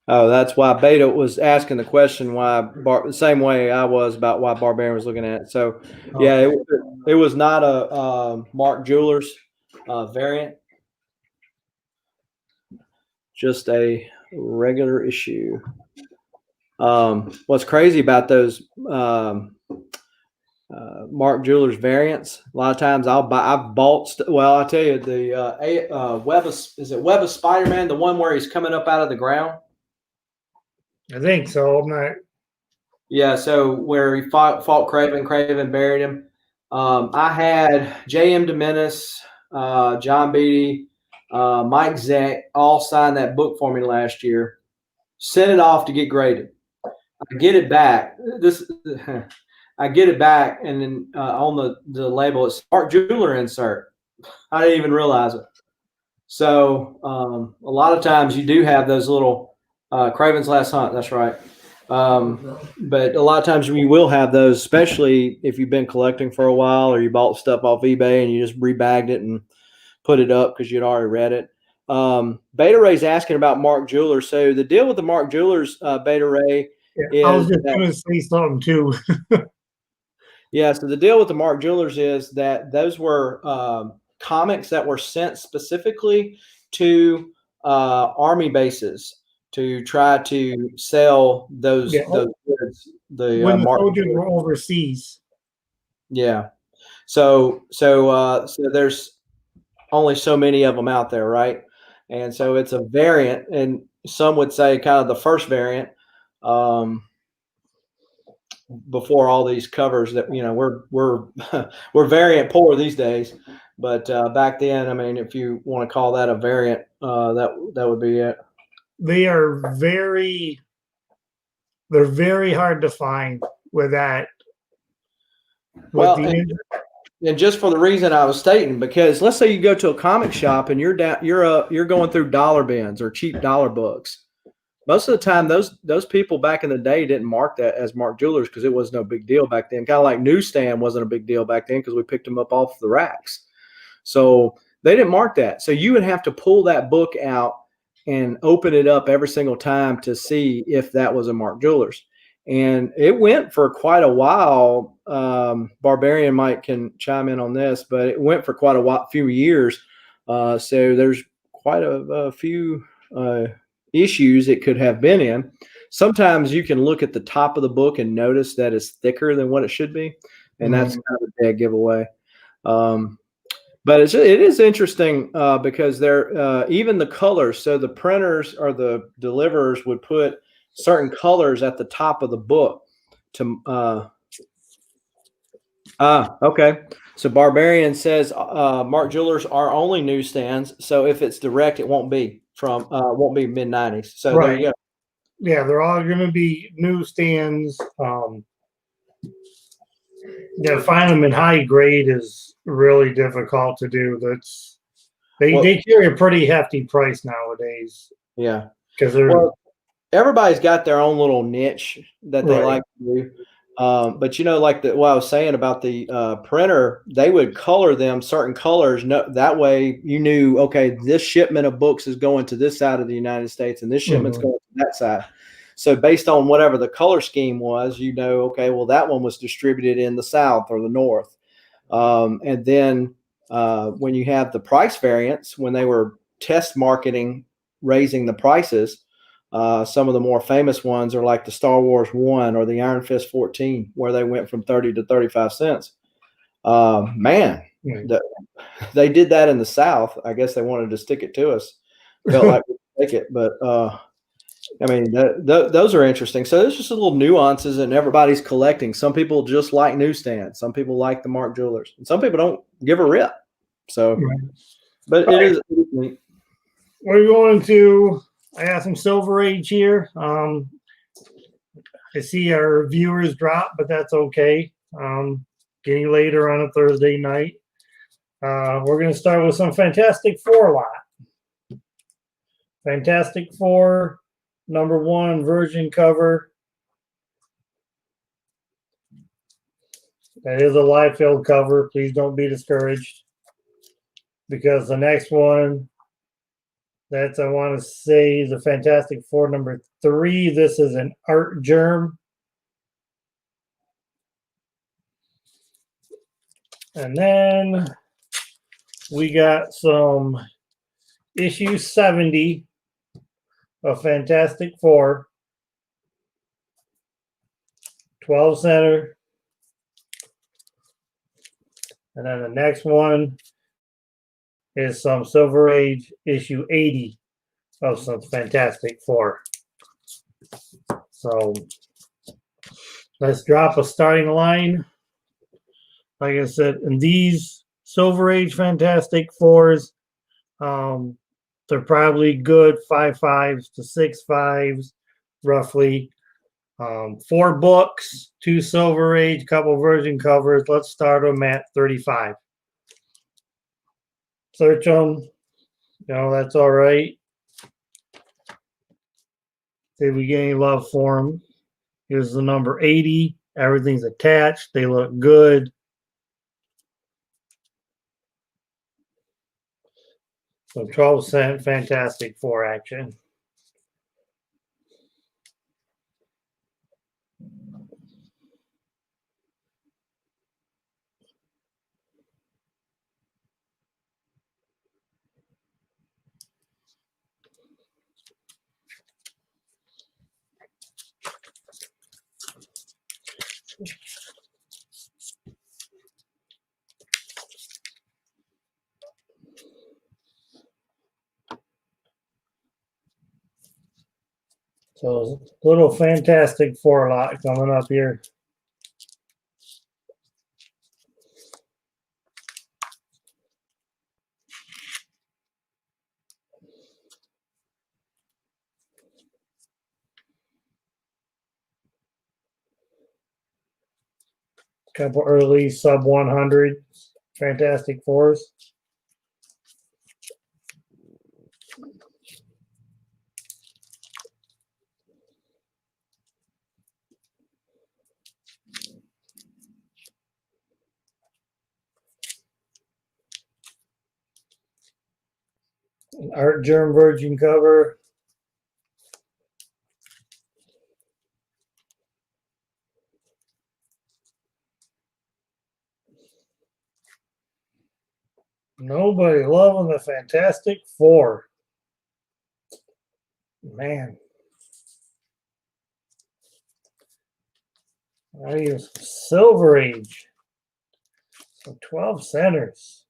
Oh, that's why Beta was asking the question why the same way I was about why Barbarian was looking at it. So, yeah, it was not a Mark Jewelers variant, just a regular issue. What's crazy about those Mark Jewelers variants. A lot of times I've bought. Well, I tell you, the Web of Spider-Man, the one where he's coming up out of the ground. I think so. I'm not. Yeah, so where he fought Craven buried him. I had J.M. DeMenace, John Beatty, Mike Zeck all signed that book for me last year. Sent it off to get graded. I get it back. I get it back, and then on the label, it's Mark Jeweler insert. I didn't even realize it. So a lot of times you do have those little Craven's Last Hunt. That's right. But a lot of times you will have those, especially if you've been collecting for a while or you bought stuff off eBay and you just rebagged it and put it up because you'd already read it. Beta Ray's asking about Mark Jeweler. So the deal with the Mark Jewelers, Beta Ray, I was just going to say something too. Yeah, so the deal with the Mark Jewelers is that those were comics that were sent specifically to Army bases to try to sell those goods. When the soldiers were overseas. Yeah. So there's only so many of them out there, right? And so it's a variant, and some would say kind of the first variant. Before all these covers that we're variant poor these days, but back then, I mean, if you want to call that a variant, that would be it. They're very hard to find with that. And just for the reason I was stating, because let's say you go to a comic shop and you're going through dollar bins or cheap dollar books. Most of the time, those people back in the day didn't mark that as Mark Jewelers because it was no big deal back then. Kind of like Newsstand wasn't a big deal back then because we picked them up off the racks. So they didn't mark that. So you would have to pull that book out and open it up every single time to see if that was a Mark Jewelers. And it went for quite a while. Barbarian Mike can chime in on this, but it went for quite a few years. So there's quite a few issues it could have been in. Sometimes you can look at the top of the book and notice that it's thicker than what it should be, and that's kind of a dead giveaway. But it is interesting because they're even the colors. So the printers or the deliverers would put certain colors at the top of the book to okay. So Barbarian says Mark Jewelers are only newsstands, so if it's direct, it won't be mid-90s. So right. There you go. Yeah, they're all going to be newsstands. To find them in high grade is really difficult to do. They carry a pretty hefty price nowadays. Yeah, because everybody's got their own little niche that they like to do. But like what I was saying about the printer, they would color them certain colors. That way you knew, okay, this shipment of books is going to this side of the United States and this shipment's going to that side. So based on whatever the color scheme was, okay, well, that one was distributed in the South or the North. And then when you have the price variants, when they were test marketing, raising the prices, some of the more famous ones are like the Star Wars 1 or the Iron Fist 14, where they went from 30 to 35 cents. They did that in the South. I guess they wanted to stick it to us. Felt like we could take it. But, I mean, those are interesting. So there's just a little nuances, and everybody's collecting. Some people just like newsstands. Some people like the Mark Jewelers. And some people don't give a rip. So, but it is neat. We're going to... I have some Silver Age here. I see our viewers drop, but that's okay. Getting later on a Thursday night. We're going to start with some Fantastic Four lot. Fantastic Four, #1 version cover. That is a live field cover. Please don't be discouraged, because the next one, that's, I want to say, is a Fantastic Four #3. This is an art germ. And then we got some issue 70 of Fantastic Four. 12 center. And then the next one is some Silver Age issue 80 of some Fantastic Four. So let's drop a starting line. Like I said, in these Silver Age Fantastic Fours, they're probably good 5.5s to 6.5s, roughly. 4 books, 2 Silver Age, couple virgin covers. Let's start them at 35. Search them. That's all right. See if we get any love for them. Here's the number 80. Everything's attached. They look good. So 12-cent Fantastic Four action. So little Fantastic Four lot coming up here. Couple early sub 100 Fantastic Fours. An Art Germ Virgin cover. Nobody loving the Fantastic Four. Man. I use Silver Age. So 12 centers.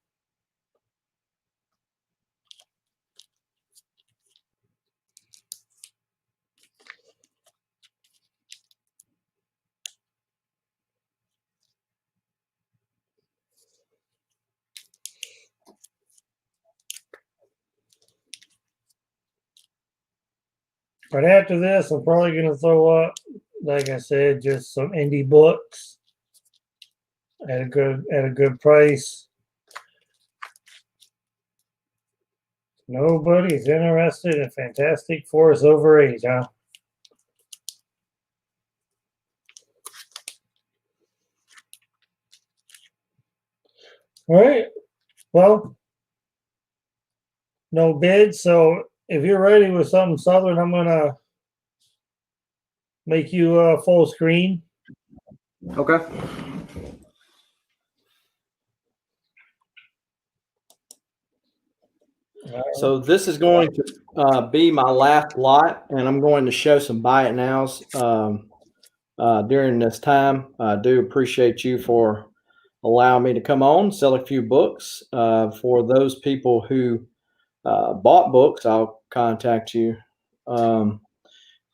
But after this, I'm probably going to throw up, like I said, just some indie books at a good price. Nobody's interested in Fantastic Four Silver Age, huh? All right. Well, no bid. So if you're ready with something Southern, I'm going to make you full screen. Okay. So this is going to be my last lot, and I'm going to show some buy it nows during this time. I do appreciate you for allowing me to come on, sell a few books. For those people who bought books, I'll contact you, and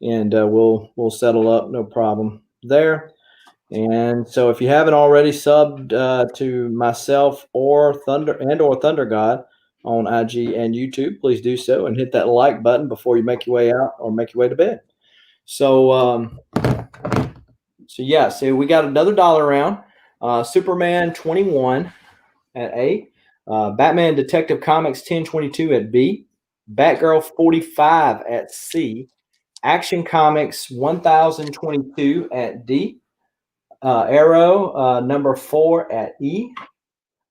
we'll settle up, no problem there. And so if you haven't already subbed to myself or Thunder God on IG and YouTube, please do so and hit that like button before you make your way out or make your way to bed. So, so we got another dollar round. Superman 21 at A, Batman Detective Comics 1022 at B, Batgirl 45 at C, Action Comics 1022 at D, Arrow number 4 at E,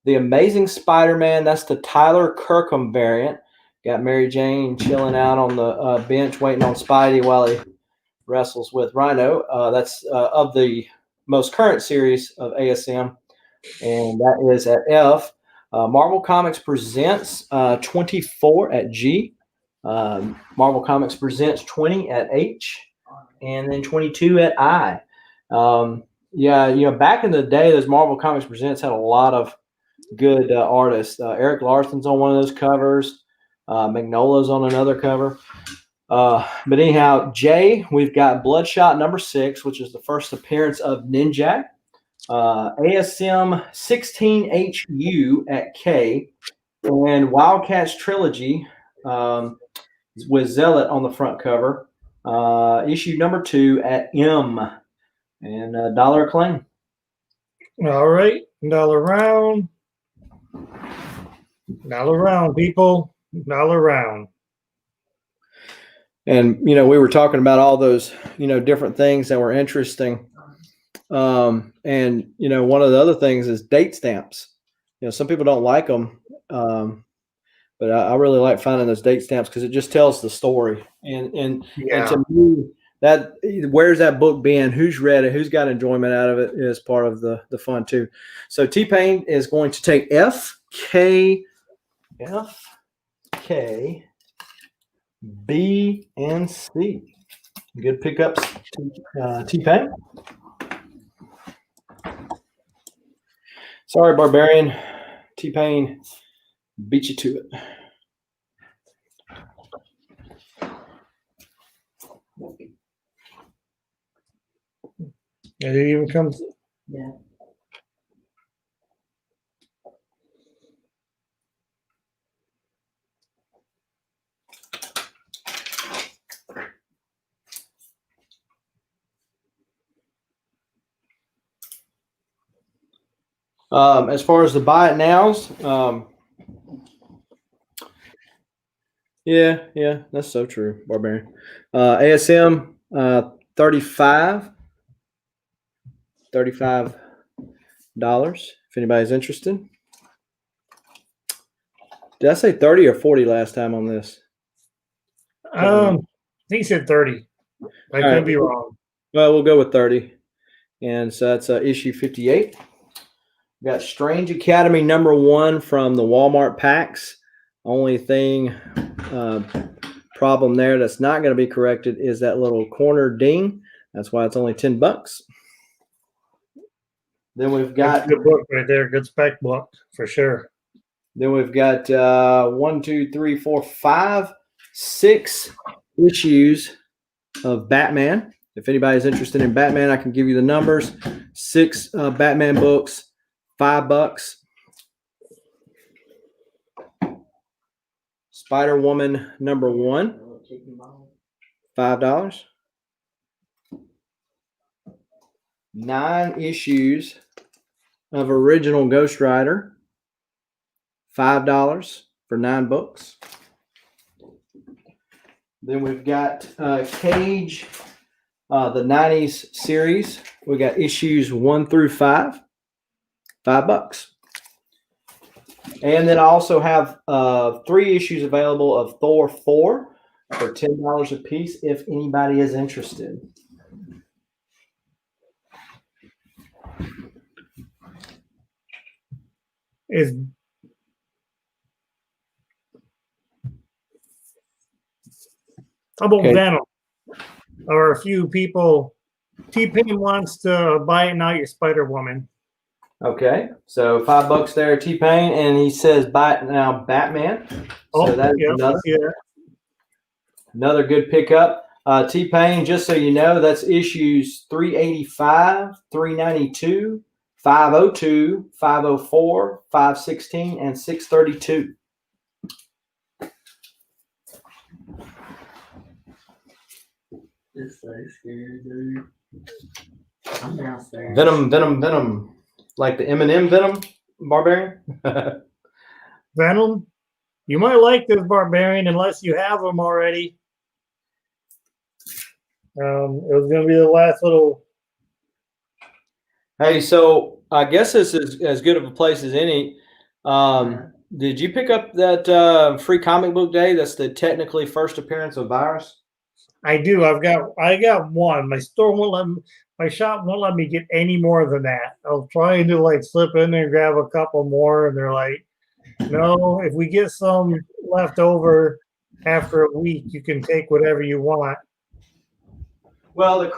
The Amazing Spider-Man, that's the Tyler Kirkham variant. Got Mary Jane chilling out on the bench waiting on Spidey while he wrestles with Rhino. That's of the most current series of ASM, and that is at F. Marvel Comics Presents 24 at G. Marvel Comics Presents 20 at H, and then 22 at I. Back in the day, those Marvel Comics Presents had a lot of good artists. Eric Larson's on one of those covers. Magnola's on another cover. But anyhow, Jay, we've got Bloodshot number 6, which is the first appearance of Ninjak. ASM 16HU at K, and Wildcats Trilogy with Zealot on the front cover. Issue number 2 at M, and dollar a claim. All right, dollar round, people, dollar round. And we were talking about all those different things that were interesting. And one of the other things is date stamps. Some people don't like them, but I really like finding those date stamps because it just tells the story. And to me, that where's that book been? Who's read it? Who's got enjoyment out of it is part of the fun too. So T-Pain is going to take F, K, B, and C. Good pickups, T-Pain. Sorry, Barbarian. T-Pain beat you to it. And it even comes. Yeah. As far as the buy it nows, yeah, that's so true, Barbarian. ASM 35 $35 if anybody's interested. Did I say 30 or 40 last time on this? I think he said 30. I could be wrong. Well, we'll go with 30. And so that's issue 58. We got Strange Academy number 1 from the Walmart packs. Only thing problem there that's not going to be corrected is that little corner ding. That's why it's only $10. Then we've got good book right there, good spec book for sure. Then we've got 1, 2, 3, 4, 5, 6 issues of Batman. If anybody's interested in Batman, I can give you the numbers. 6 Batman books, $5. Spider-Woman number 1, $5. 9 issues of original Ghost Rider, $5 for 9 books. Then we've got Cage, the 90s series. We got issues 1 through 5, $5. And then I also have 3 issues available of Thor 4 for $10 a piece if anybody is interested. How about Venom? Or a few people. T-Pain wants to buy it now. You're Spider-Woman. Okay, so $5 there, T-Pain, and he says buy it now, Batman. So that's another good pickup. T-Pain, just so you know, that's issues 385, 392, 502, 504, 516, and 632. It's so scary, dude. I'm downstairs. Venom. Like the M&M Venom, Barbarian? Venom? You might like this, Barbarian, unless you have them already. It was going to be the last little... Hey, so I guess this is as good of a place as any. Did you pick up that free comic book day? That's the technically first appearance of Virus. I do. I got one. My store won't let me. My shop won't let me get any more than that. I'll try to slip in there and grab a couple more, and they're like, "No, if we get some left over after a week, you can take whatever you want." Well, the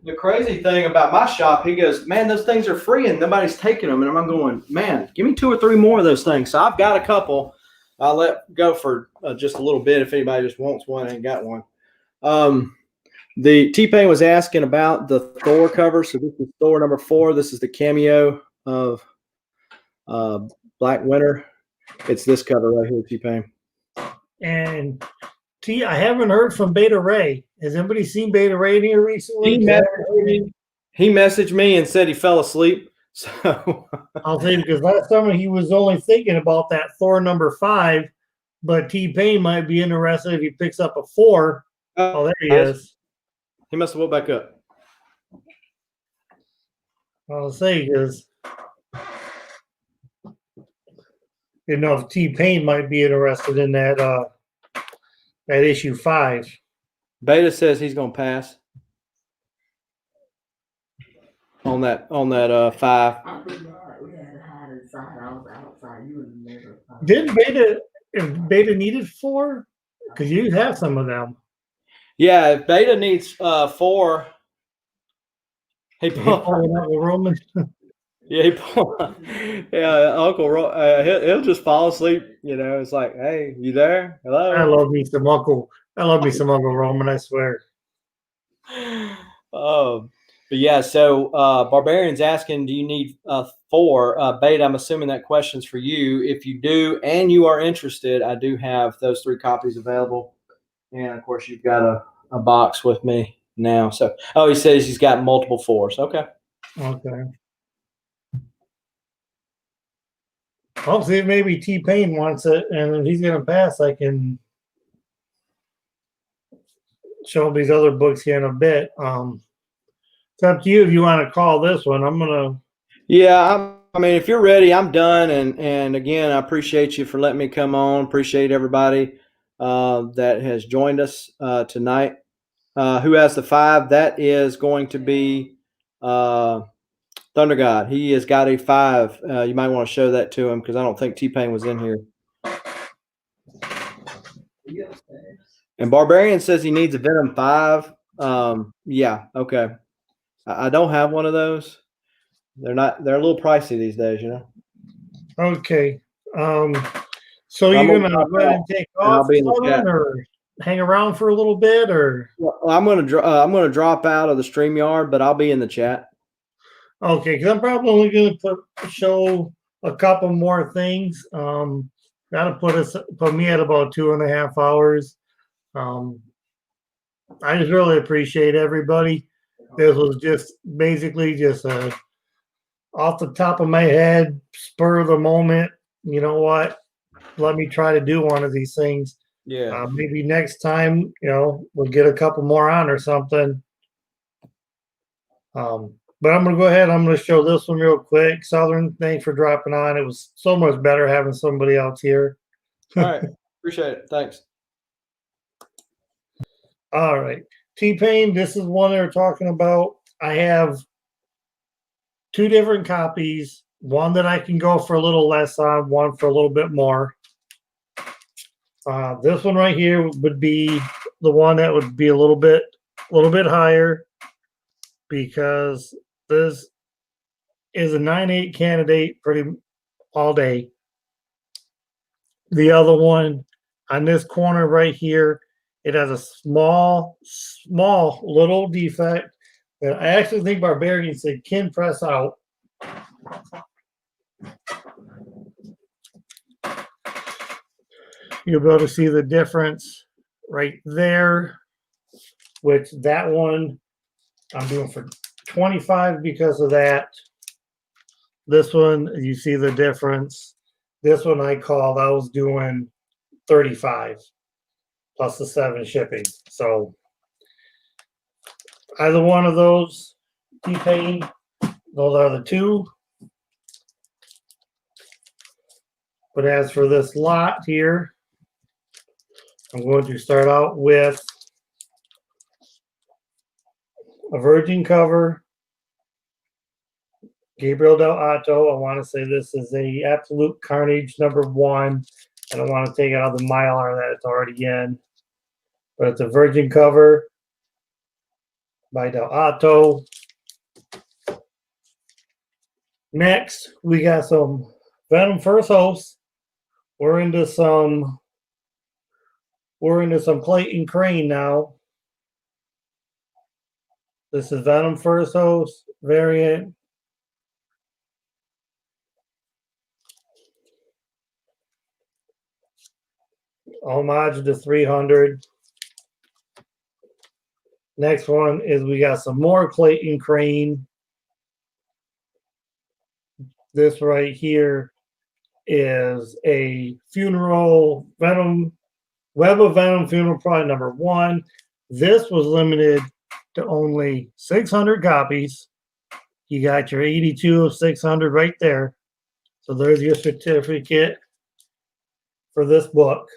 the crazy thing about my shop, he goes, man, those things are free and nobody's taking them. And I'm going, man, give me 2 or 3 more of those things. So I've got a couple. I'll let go for just a little bit if anybody just wants one and ain't got one. The T-Pain was asking about the Thor cover. So this is Thor number 4. This is the cameo of Black Winter. It's this cover right here, T-Pain. And I haven't heard from Beta Ray. Has anybody seen Beta Ray here recently? He messaged me and said he fell asleep. So I'll say, because last summer he was only thinking about that Thor number 5, but T-Pain might be interested if he picks up a 4. Oh, there he is. He must have woke back up. I'll say, because if T-Pain might be interested in that issue 5. Beta says he's gonna pass on that 5. Didn't Beta needed 4? Because you have some of them. Yeah, if Beta needs 4, he Roman. Yeah, Uncle he'll just fall asleep. It's like, hey, you there? Hello. I love me some Uncle Roman. I swear. But yeah, so Barbarian's asking, do you need 4? Beta, I'm assuming that question's for you. If you do and you are interested, I do have those 3 copies available. And of course, you've got a box with me now. So, he says he's got multiple 4s. Okay. I'll see if maybe T-Pain wants it, and if he's going to pass, I can show him these other books here in a bit. It's up to you if you want to call this one. I'm going to. Yeah, I mean, if you're ready, I'm done. And again, I appreciate you for letting me come on. Appreciate everybody that has joined us tonight. Who has the 5? That is going to be Thunder God. He has got a 5. You might want to show that to him because I don't think T-Pain was in here. And Barbarian says he needs a Venom 5. Yeah, okay. I don't have one of those. They're a little pricey these days, Okay. So you're gonna go ahead and take off or hang around for a little bit, or? Well, I'm gonna drop out of the StreamYard, but I'll be in the chat. Okay, because I'm probably only gonna show a couple more things. That'll put me at about 2.5 hours. I just really appreciate everybody. This was just basically just off the top of my head, spur of the moment. You know what? Let me try to do one of these things. Yeah. Maybe next time, we'll get a couple more on or something. But I'm going to go ahead. I'm going to show this one real quick. Southern, thanks for dropping on. It was so much better having somebody else here. All right. Appreciate it. Thanks. All right. T-Pain, this is one they're talking about. I have 2 different copies. One that I can go for a little less on, one for a little bit more. This one right here would be the one that would be a little bit higher, because this is a 9.8 candidate pretty all day. The other one on this corner right here, it has a small little defect that I actually think Barbarian said can press out. You'll be able to see the difference right there, which that one I'm doing for 25 because of that. This one, you see the difference. This one I was doing 35 plus the 7 shipping. So either one of those, T-Pain, those are the 2. But as for this lot here, I'm going to start out with a Virgin cover, Gabriel Del Otto. I want to say this is a Absolute Carnage #1. I don't want to take out the Mylar that it's already in, but it's a Virgin cover by Del Otto. Next, we got some Venom First Host. We're into some Clayton Crane now. This is Venom First Host variant. Homage to 300. Next one is we got some more Clayton Crane. This right here is a funeral Venom, Web of Venom funeral product number 1. This was limited to only 600 copies. You got your 82 of 600 right there. So there's your certificate for this book.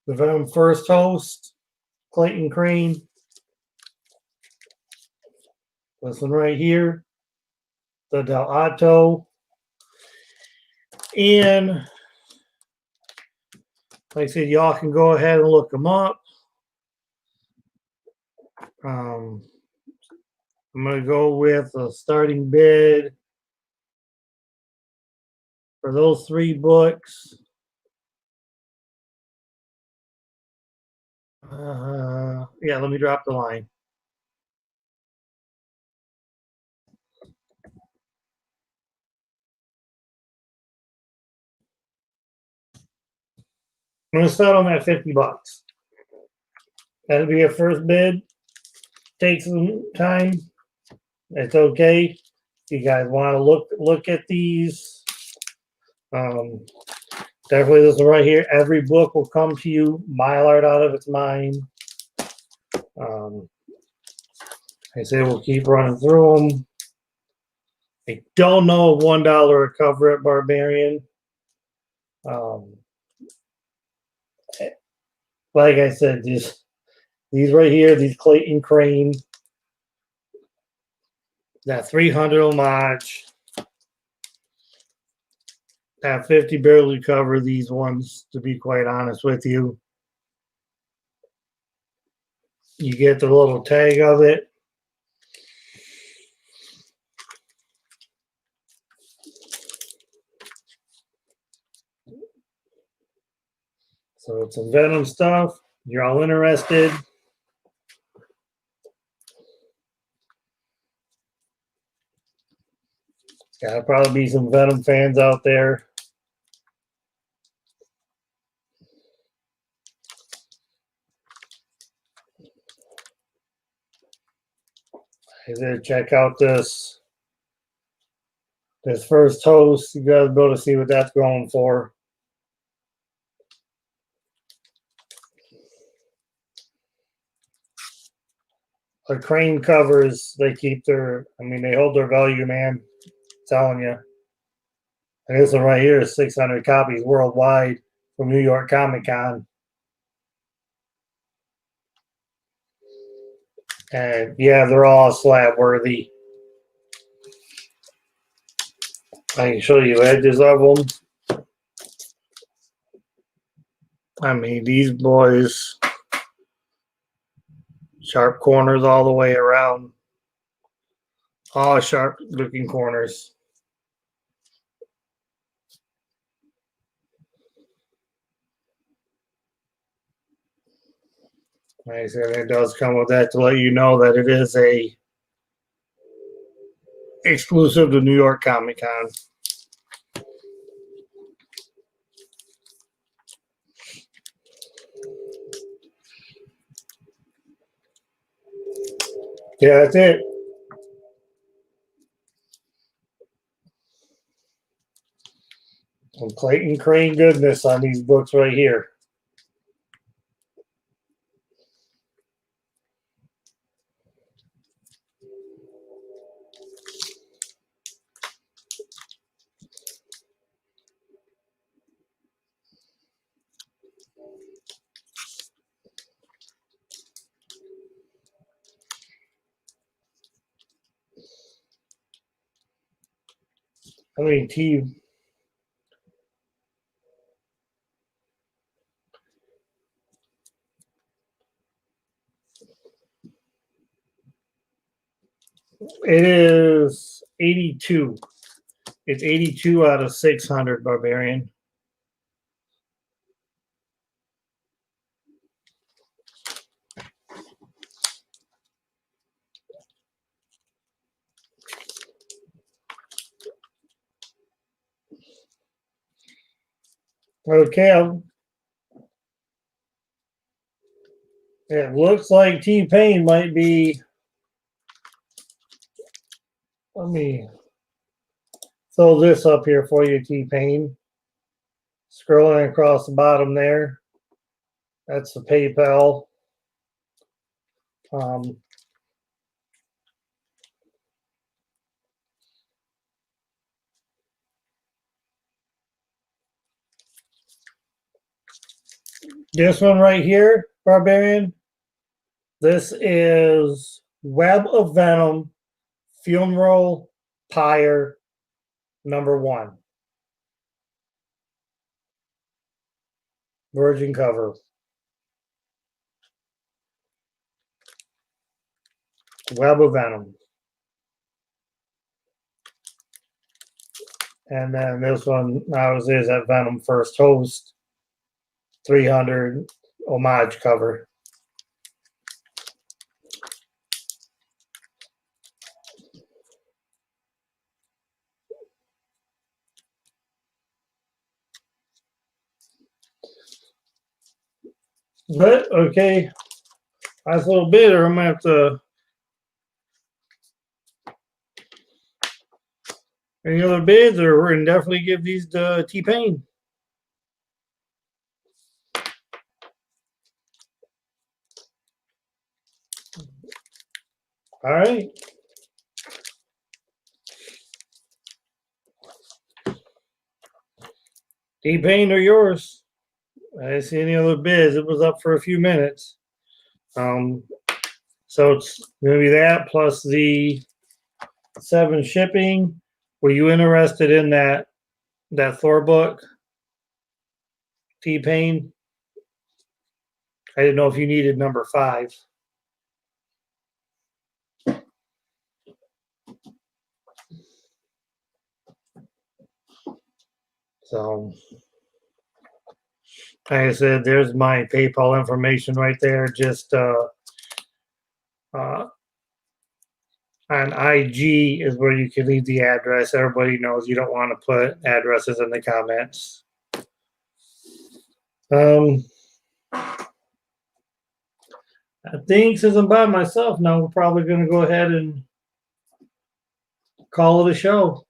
The Venom First Host, Clayton Crane. This one right here, the Del Otto. And like I said, y'all can go ahead and look them up. I'm going to go with a starting bid for those 3 books. Yeah, let me drop the line. I'm going to start them at $50. That'll be your first bid. Take some time. It's okay. If you guys want to look at these, definitely this one right here. Every book will come to you Mylar out of its mind. I say we'll keep running through them. I don't know if $1 a cover at Barbarian. Like I said, these right here, these Clayton Crane, that 300 homage, that 50 barely cover these ones, to be quite honest with you. You get the little tag of it. So it's some Venom stuff. You're all interested. Gotta probably be some Venom fans out there. Check out this first host. You gotta be able to see what that's going for. The Crane covers, they keep their, they hold their value, man. I'm telling you. And this one right here is 600 copies worldwide from New York Comic Con. And yeah, they're all slab worthy. I can show you edges of them. These boys, sharp corners all the way around. All sharp looking corners. Like I said, it does come with that to let you know that it is a exclusive to New York Comic Con. Yeah, that's it. Some Clayton Crane goodness on these books right here. T. It is 82. It's 82 out of 600, Barbarian. Okay. It looks like T-Pain might be. Let me throw this up here for you, T-Pain. Scrolling across the bottom there. That's the PayPal. This one right here, Barbarian. This is Web of Venom, Funeral Pyre, #1. Virgin cover. Web of Venom. And then this one now is that Venom First Host 300 homage cover. But okay, nice little bit, or I'm gonna have to. Any other bids, or we're gonna definitely give these to T-Pain. All right. T-Pain are yours. I didn't see any other bids. It was up for a few minutes. So it's gonna be that plus the 7 shipping. Were you interested in that Thor book, T-Pain? I didn't know if you needed #5. So, like I said, there's my PayPal information right there. Just on IG is where you can leave the address. Everybody knows you don't want to put addresses in the comments. I think since I'm by myself now, we're probably going to go ahead and call it a show.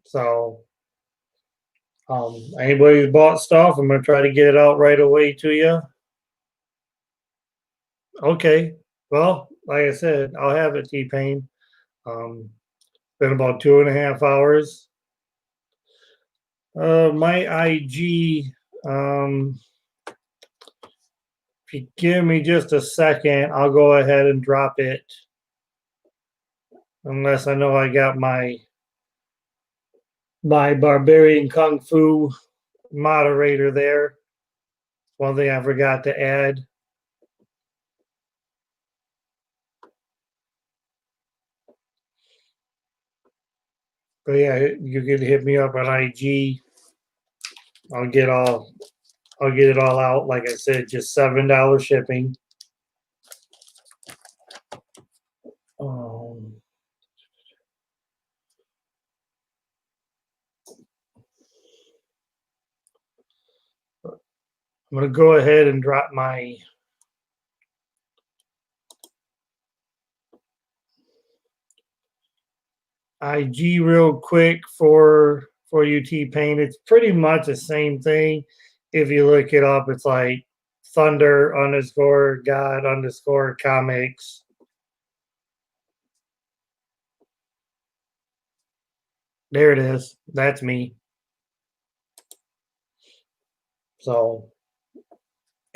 So, anybody who's bought stuff, I'm going to try to get it out right away to you. Okay. Well, like I said, I'll have it, T-Pain. Been about 2.5 hours. My IG, if you give me just a second, I'll go ahead and drop it. Unless I know I got my Barbarian Kung Fu moderator there. One thing I forgot to add. But yeah, you can hit me up on IG. I'll get it all out. Like I said, just $7 shipping. I'm going to go ahead and drop my IG real quick for you, T-Pain. It's pretty much the same thing. If you look it up, it's like Thunder_God_comics. There it is. That's me. So,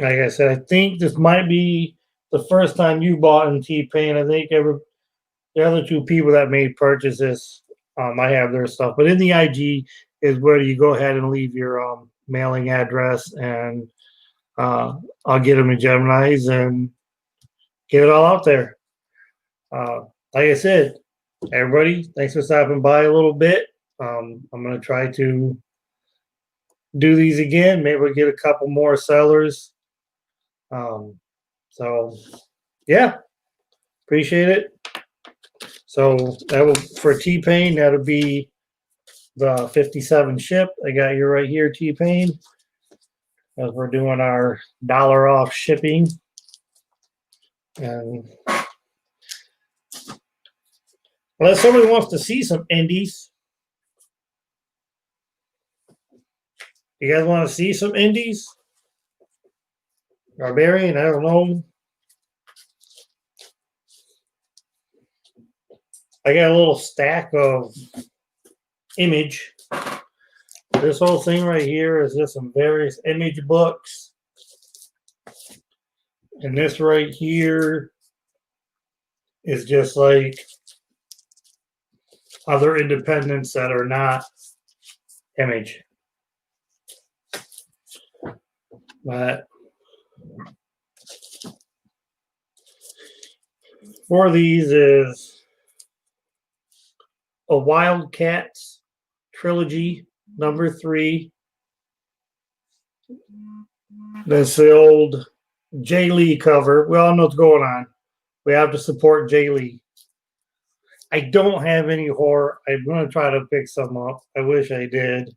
like I said, I think this might be the first time you bought in T-Pain. I think the other 2 people that made purchases, I have their stuff. But in the IG is where you go ahead and leave your mailing address and I'll get them in Gemini's and get it all out there. Like I said, everybody, thanks for stopping by a little bit. I'm going to try to do these again. Maybe we'll get a couple more sellers. So, yeah, appreciate it. So that will, for T-Pain, that'll be the 57 ship. I got you right here, T-Pain, as we're doing our $1 off shipping. And unless somebody wants to see some indies, you guys want to see some indies? Barbarian, I don't know. I got a little stack of Image. This whole thing right here is just some various Image books. And this right here is just like other independents that are not Image. But for these is a Wildcats trilogy, number 3. That's the old Jay Lee cover. We all know what's going on. We have to support Jay Lee. I don't have any horror. I'm going to try to pick some up. I wish I did.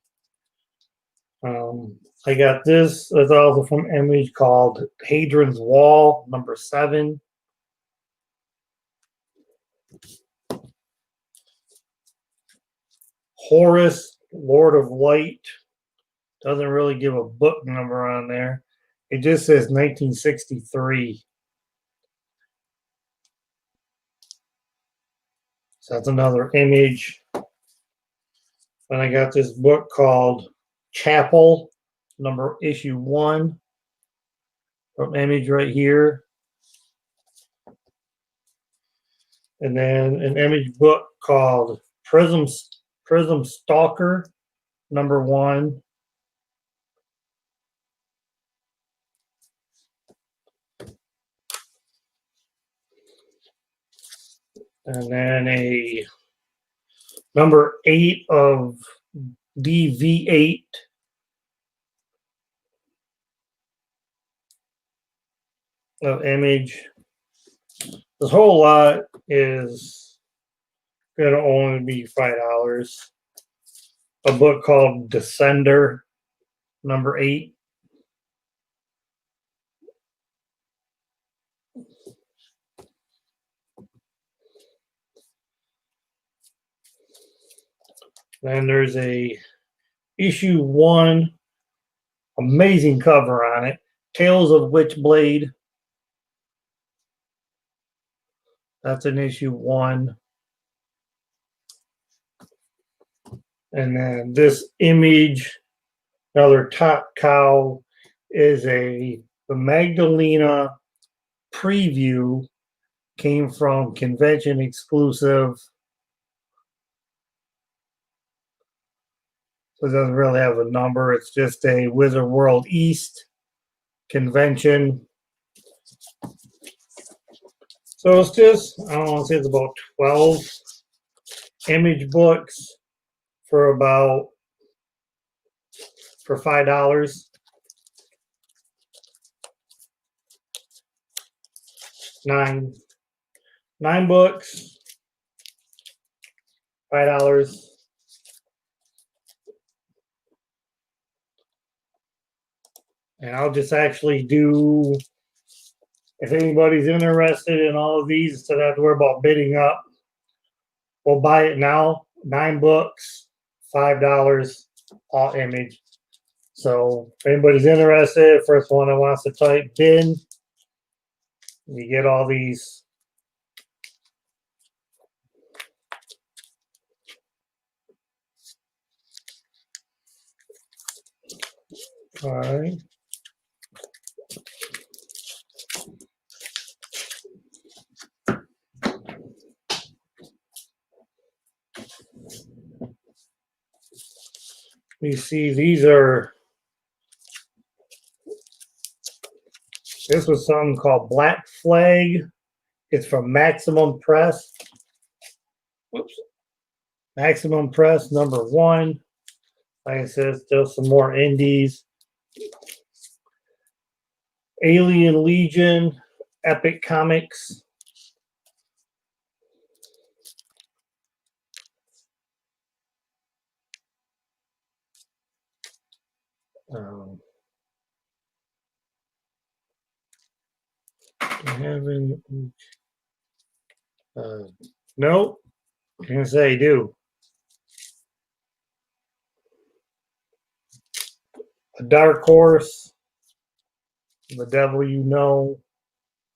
I got this. It's also from Image called Hadrian's Wall, number 7. Horus, Lord of Light. Doesn't really give a book number on there. It just says 1963. So that's another Image. Then I got this book called Chapel, issue 1 from Image right here. And then an Image book called Prism Stalker, number 1. And then a number 8 of DV8. Of Image. This whole lot is going to only be $5. A book called Descender, number 8. Then there's a issue 1, amazing cover on it, Tales of Witchblade. That's an issue 1. And then this Image, another Top Cow, is the Magdalena preview, came from convention exclusive. So it doesn't really have a number. It's just a Wizard World East convention. So it's just, I don't want to say it's about 12 Image books for $5. 9 books, $5. And I'll just actually do, if anybody's interested in all of these, instead of have to worry about bidding up, we'll buy it now. 9 books, $5, all Image. So if anybody's interested, first one that wants to type in, you get all these. All right. You see, these are This was something called Black Flag. It's from Maximum Press. Whoops. Maximum Press #1. Like I said, still some more indies. Alien Legion, Epic Comics. I haven't. Nope. I can say do. A Dark Horse, The Devil You Know.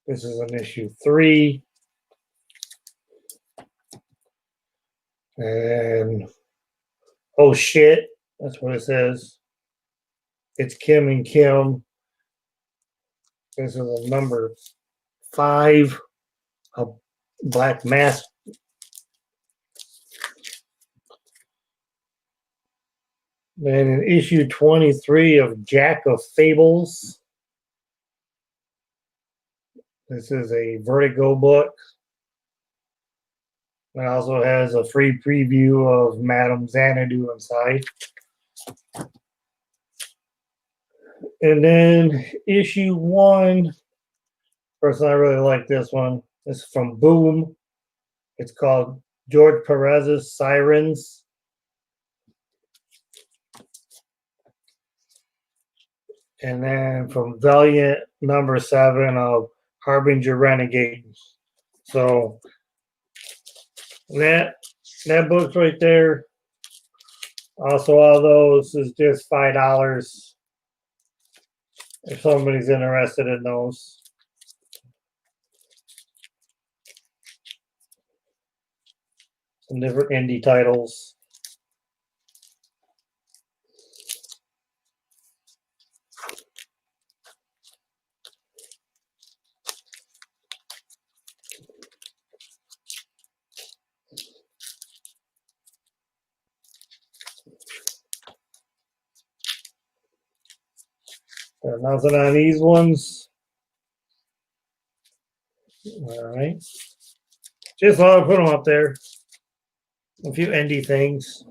This is an issue 3. And oh shit, that's what it says. It's Kim and Kim. This is a number 5. A Black Mask. Then in issue 23 of Jack of Fables. This is a Vertigo book. It also has a free preview of Madame Xanadu inside. And then issue 1. Personally, I really like this one. It's from Boom. It's called George Perez's Sirens. And then from Valiant #7 of Harbinger Renegades. So that book's right there. Also, all those is just $5 if somebody's interested in those. Some different indie titles. Got nothing on these ones. All right. Just thought I'd put them up there. A few indie things.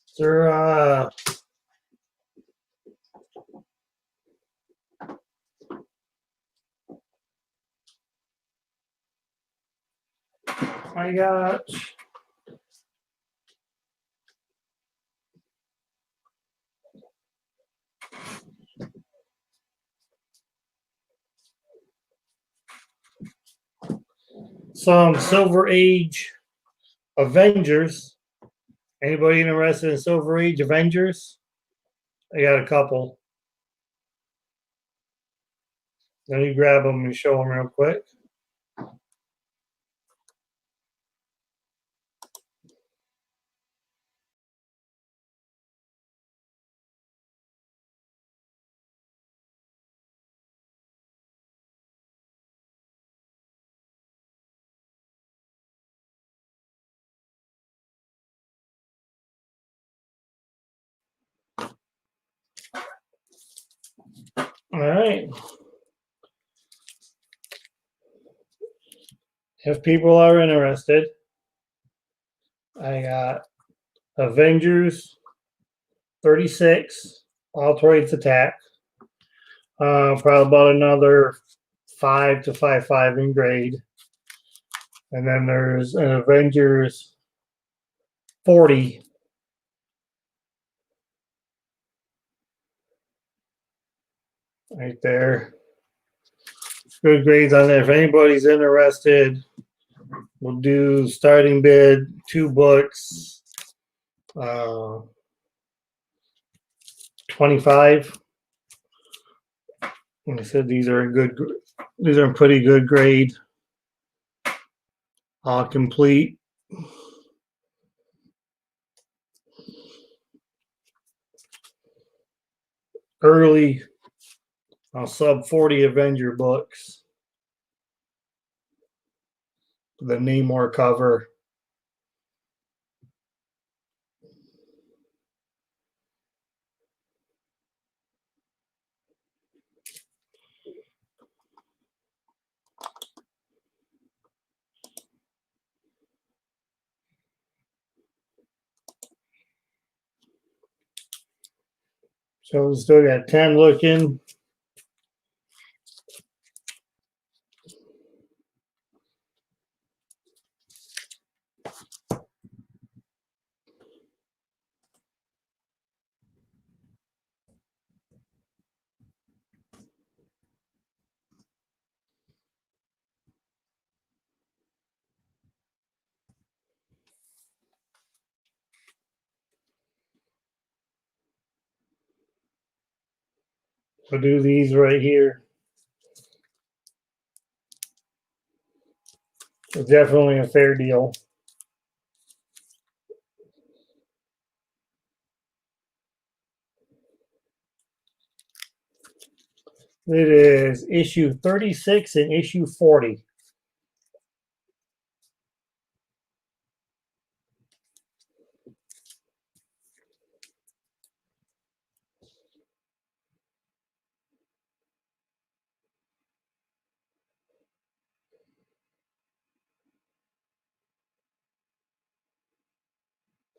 Sir, I got some Silver Age Avengers. Anybody interested in Silver Age Avengers? I got a couple. Let me grab them and show them real quick. All right. If people are interested, I got Avengers 36, All-Trades Attack. Probably about another 5 to 5.5 in grade. And then there's an Avengers 40. Right there. Good grades on there. If anybody's interested, we'll do starting bid, 2 books, 25. Like I said, these are in pretty good grade. All complete. Early sub 40 Avenger books. The Namor cover. So we still got 10 looking. We'll do these right here. It's definitely a fair deal. It is issue 36 and issue 40.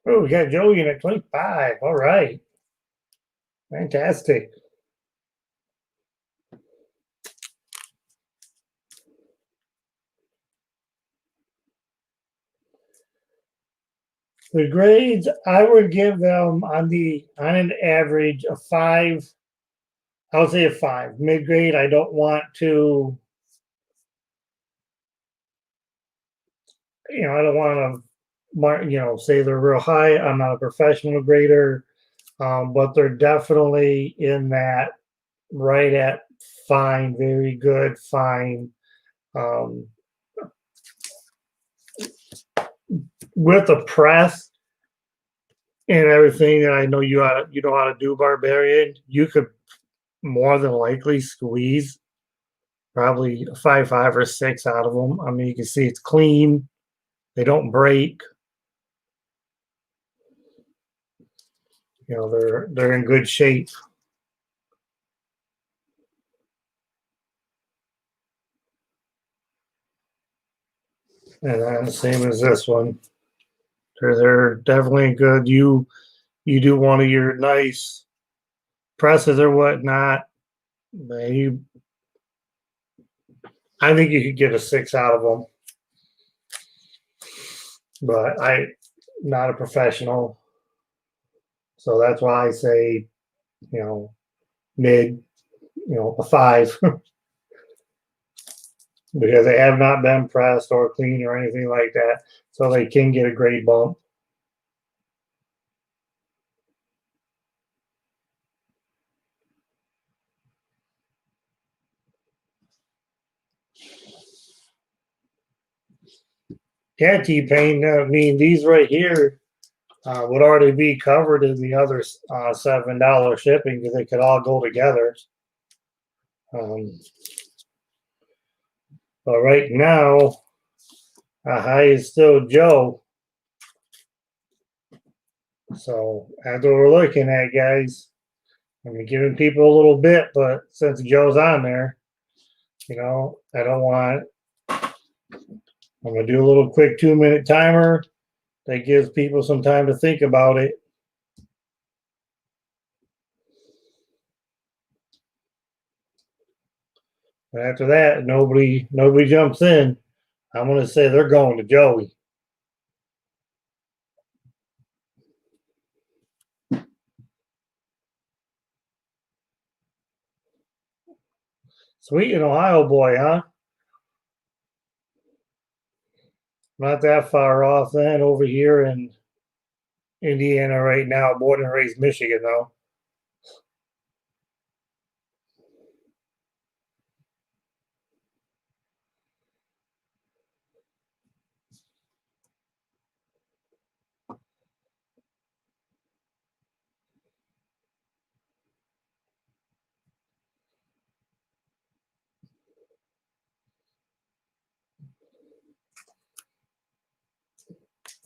Oh, we got Joey in at 25. All right. Fantastic. The grades, I would give them on an average a 5. I would say a 5. Mid grade, I don't want to, I don't want to, say they're real high. I'm not a professional grader, but they're definitely in that right at fine, very good, fine. Um, with the press and everything that I know you know how to do, Barbarian, you could more than likely squeeze probably a 5.5 or 6 out of them. I mean, you can see it's clean; they don't break. They're in good shape. And then same as this one. They're definitely good. You do one of your nice presses or whatnot. I think you could get a 6 out of them. But I'm not a professional. So that's why I say, mid, a 5. Because they have not been pressed or cleaned or anything like that. So they can get a grade bump. Yeah, T-Pain, I mean, these right here would already be covered in the other $7 shipping because they could all go together. But right now, high is still Joe. So that's what we're looking at, guys. I'm giving people a little bit, but since Joe's on there, I don't want. I'm gonna do a little quick 2-minute timer that gives people some time to think about it. And after that, nobody jumps in. I'm gonna say they're going to Joey. Sweet in Ohio boy, huh? Not that far off then over here in Indiana right now, born and raised Michigan though.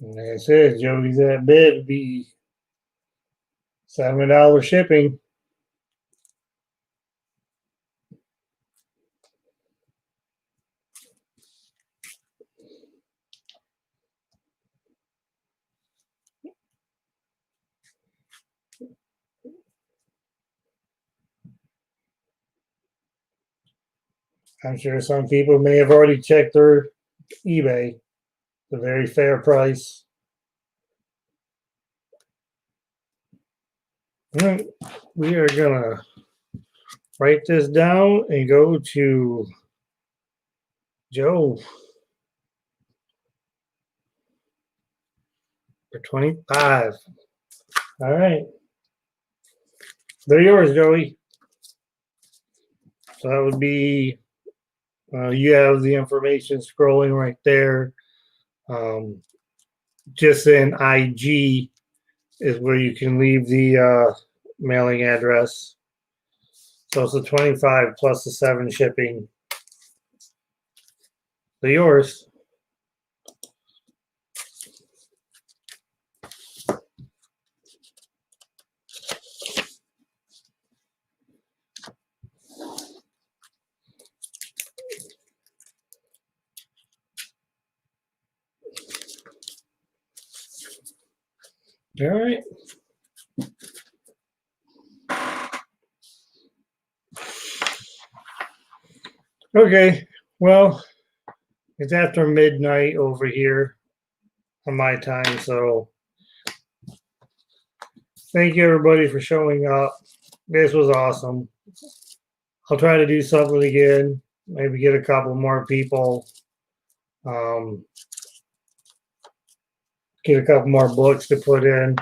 And like I said, Joey's that bid would be $7 shipping. I'm sure some people may have already checked their eBay. It's a very fair price. All right, we are gonna write this down and go to Joe for 25. All right. They're yours, Joey. So that would be, you have the information scrolling right there. Just in IG is where you can leave the mailing address. So it's a 25 plus the 7 shipping. They're yours. All right. Okay. Well, it's after midnight over here on my time, so thank you everybody for showing up. This was awesome. I'll try to do something again. Maybe get a couple more people. Get a couple more books to put in.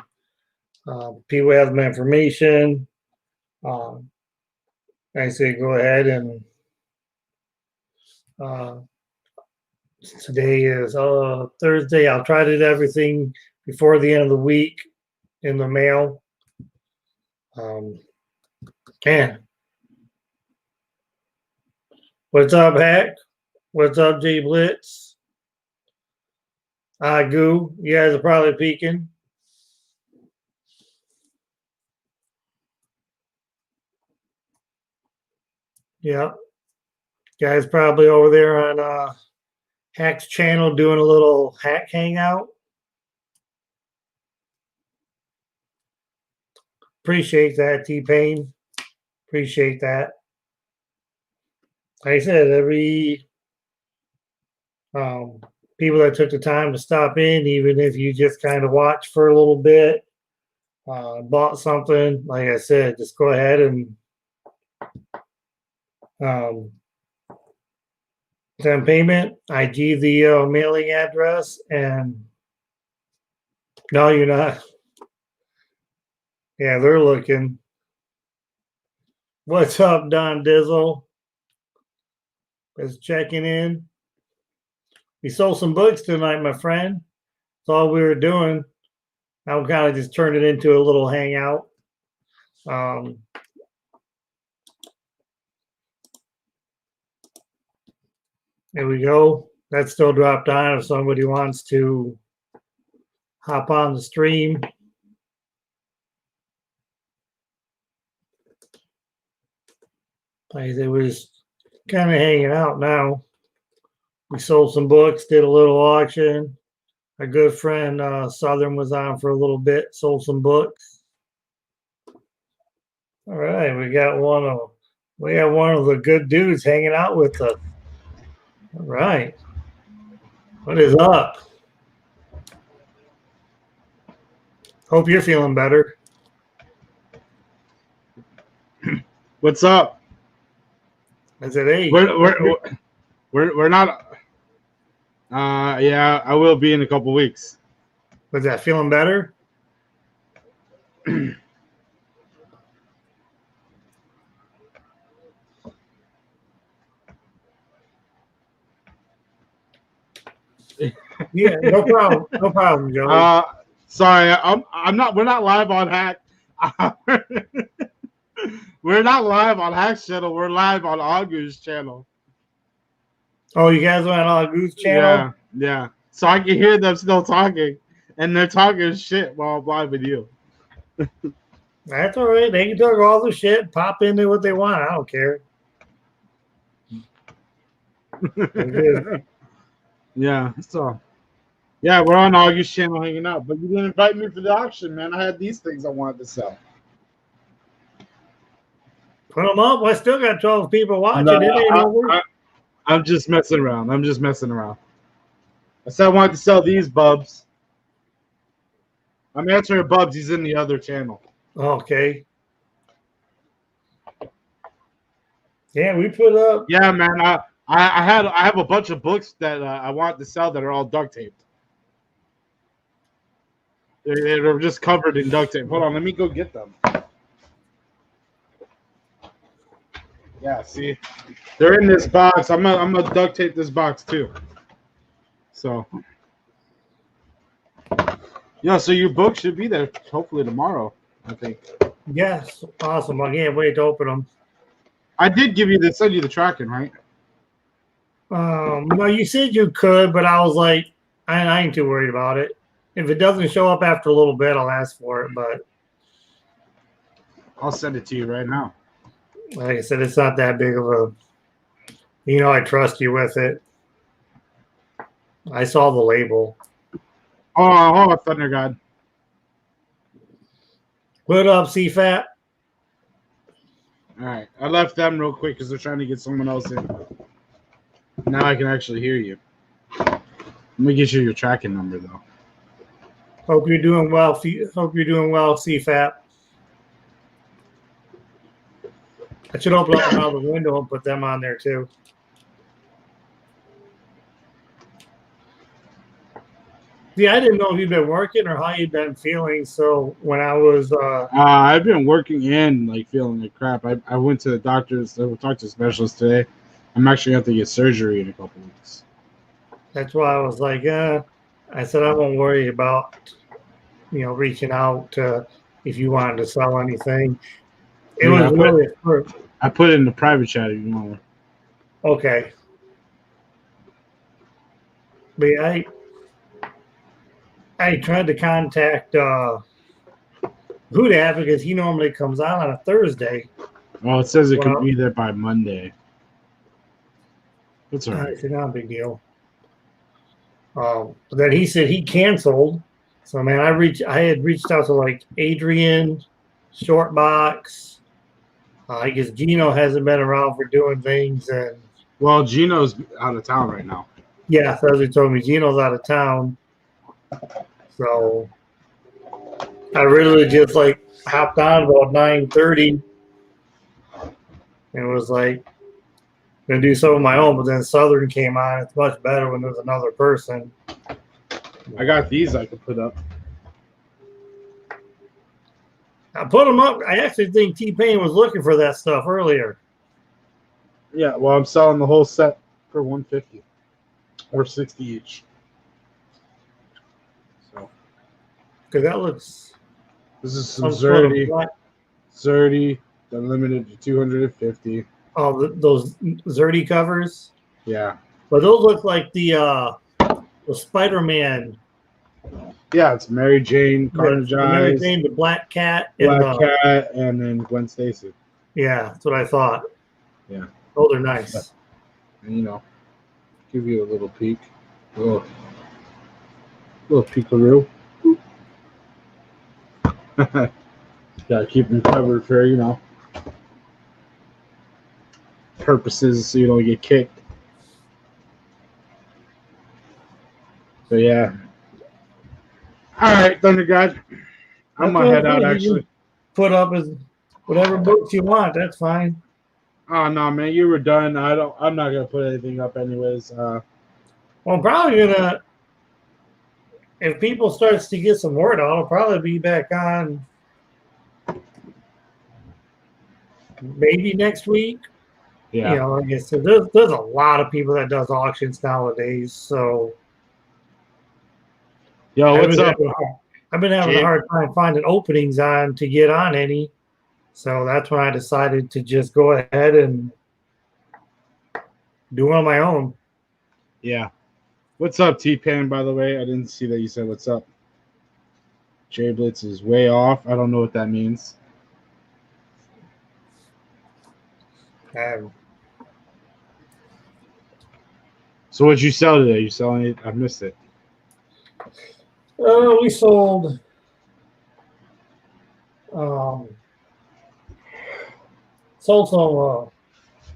People have my information. I say go ahead and today is Thursday. I'll try to do everything before the end of the week in the mail. Man. What's up, Hack? What's up, JBlitz? Goo. You guys are probably peeking. Yeah. Guys probably over there on Hack's channel doing a little Hack hangout. Appreciate that, T-Pain. Appreciate that. Like I said, every people that took the time to stop in, even if you just kind of watch for a little bit, bought something, like I said, just go ahead and send payment. I give the mailing address, and no, you're not. Yeah, they're looking. What's up, Don Dizzle? Just checking in. We sold some books tonight, my friend. That's all we were doing. I'll kind of just turn it into a little hangout. There we go. That still dropped on if somebody wants to hop on the stream. It was kind of hanging out now. We sold some books, did a little auction. Our good friend Southern was on for a little bit, sold some books. All right, we got one of the good dudes hanging out with us. All right. What is up? Hope you're feeling better. What's up? I said, hey. We're not. Yeah, I will be in a couple weeks. Was that feeling better? Yeah, no problem. No problem, Joey. Sorry, I'm not. We're not live on Hack. We're not live on Hack's channel. We're live on Agu's channel. Oh, you guys are on Agu's channel? Yeah. So I can hear them still talking. and they're talking shit while I'm live with you. That's all right. They can talk all the shit, pop into what they want. I don't care. I'm good. Yeah, so yeah, we're on August channel hanging out, but you didn't invite me for the auction, man. I had these things I wanted to sell. Put them up. I still got 12 people watching. No, It ain't over. I'm just messing around. I said I wanted to sell these bubs. I'm answering Bubs. He's in the other channel. Okay. Yeah, we put up. Yeah, man. I have a bunch of books that I want to sell that are all duct taped. They're just covered in duct tape. Hold on, let me go get them. Yeah, see, they're in this box. I'm gonna duct tape this box too. So, yeah, so your book should be there hopefully tomorrow, I think. Yes, awesome. I can't wait to open them. I did send you the tracking, right? No, you said you could, but I was like, I ain't too worried about it. If it doesn't show up after a little bit, I'll ask for it. But I'll send it to you right now. like I said, it's not that big of a. I trust you with it. I saw the label. Oh, Thunder God. Put up, CFAT. All right, I left them real quick because they're trying to get someone else in. Now I can actually hear you. Let me get you your tracking number though. Hope you're doing well. Hope you're doing well, CFAT. I should open up another window and put them on there too. Yeah, I didn't know if you'd been working or how you'd been feeling. So when I was, I've been working and like feeling like crap. I went to the doctor's. I talked to a specialist today. I'm actually going to have to get surgery in a couple weeks. that's why I was like, I said I won't worry about, reaching out to if you wanted to sell anything. It was really I put it in the private chat if you want. Okay. But yeah, I tried to contact Huda because he normally comes out on a Thursday. Well, it says it could be there by Monday. That's all right. It's not a big deal. But then he said he canceled. So man, I had reached out to like Adrian, Shortbox. I guess Gino hasn't been around for doing things, and well, Gino's out of town right now. Yeah, so as he told me, Gino's out of town. So I really just like hopped on about 9:30 and was like gonna do some of my own, but then Southern came on. It's much better when there's another person. I got these I could put up. I put them up. I actually think T-Pain was looking for that stuff earlier. Yeah, well, I'm selling the whole set for $150 or $60 each. So, because that looks. This is some Zerdy. Zerdy, then limited to 250. Oh, those Zerdy covers. Yeah, but those look like the Spider-Man. Yeah, it's Mary Jane, Carnage Mary Jane, the Black Cat, and then Gwen Stacy. Yeah, that's what I thought. Yeah, those are nice. And, give you a little peek, little peekaroo. Gotta keep them covered for purposes so you don't get kicked. So yeah. All right, Thunder God. I'm gonna head out. Actually, put up as whatever books you want. That's fine. Oh no, man, you were done. I'm not gonna put anything up, anyways. Well, I'm probably gonna. If people starts to get some word out, I'll probably be back on. Maybe next week. Yeah. Like I said, there's a lot of people that does auctions nowadays. So. Yo, what's up? I've been having a hard time finding openings to get on any. So that's when I decided to just go ahead and do it on my own. Yeah. What's up, T-Pan, by the way? I didn't see that you said what's up. JBlitz is way off. I don't know what that means. Um, So what'd you sell today? You selling it? I missed it. we sold some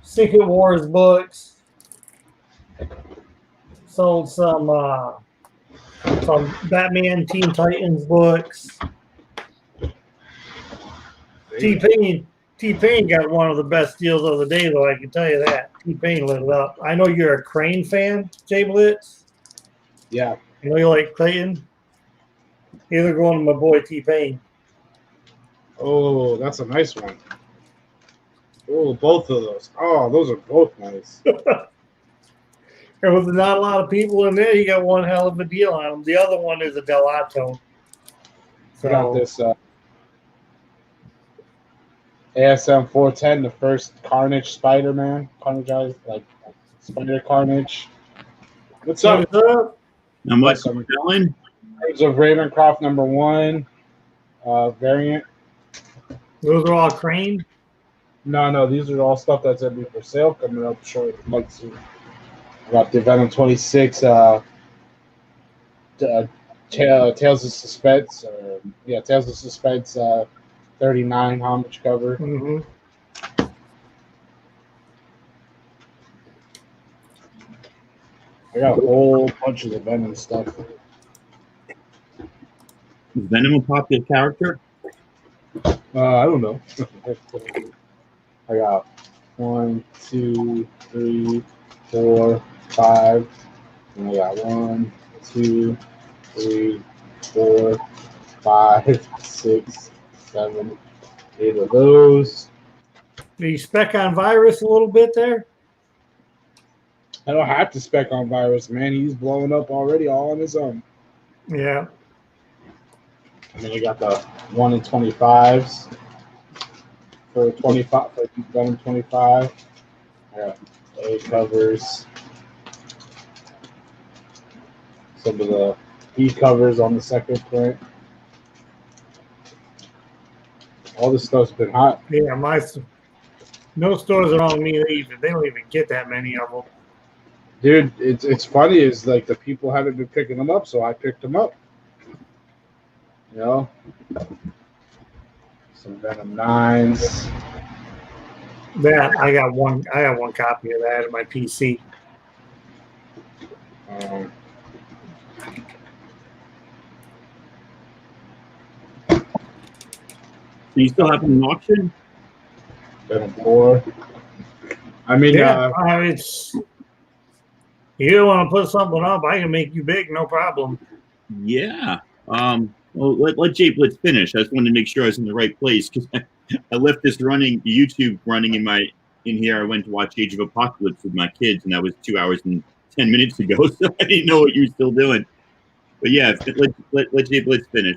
Secret Wars books. Sold some Batman Teen Titans books. T-Pain got one of the best deals of the day, though, I can tell you that. T-Pain lit it up. I know you're a Crane fan, JBlitz. Yeah. I know you like Clayton. Either going to my boy T-Pain. Oh, that's a nice one. Oh, both of those. Oh, those are both nice. And with not a lot of people in there, you got one hell of a deal on them. The other one is a Delato. I got this ASM 410, the first Carnage Spider-Man. Carnage, like Spider Carnage. What's up? What's up? How much are we selling? Birds of Ravencroft #1 variant. Those are all Crane? No, these are all stuff that's gonna be for sale coming up short. Like soon. I got the Venom 26 Tales of Suspense, Tales of Suspense 39 homage cover. Mm-hmm. I got a whole bunch of the Venom stuff. Is Venom a popular character? I don't know. I got 1, 2, 3, 4, 5. And I got 1, 2, 3, 4, 5, 6, 7, 8 of those. Do you spec on Virus a little bit there? I don't have to spec on Virus, man. He's blowing up already all on his own. Yeah. And then I got the 1 in 25s for 25 for Venom 25. I got A covers. Some of the E covers on the second print. All this stuff's been hot. Yeah, no stores around me, they don't even get that many of them. Dude, it's funny is like the people haven't been picking them up, so I picked them up. You know? Some Venom 9s. That I got one copy of that in my PC. Do you still have an auction? Venom 4. I mean, It's you don't want to put something up, I can make you big, no problem. Yeah. Well, let JBlitz finish. I just wanted to make sure I was in the right place because I left this YouTube running in here. I went to watch Age of Apocalypse with my kids, and that was 2 hours and 10 minutes ago, so I didn't know what you were still doing. But yeah, let JBlitz finish.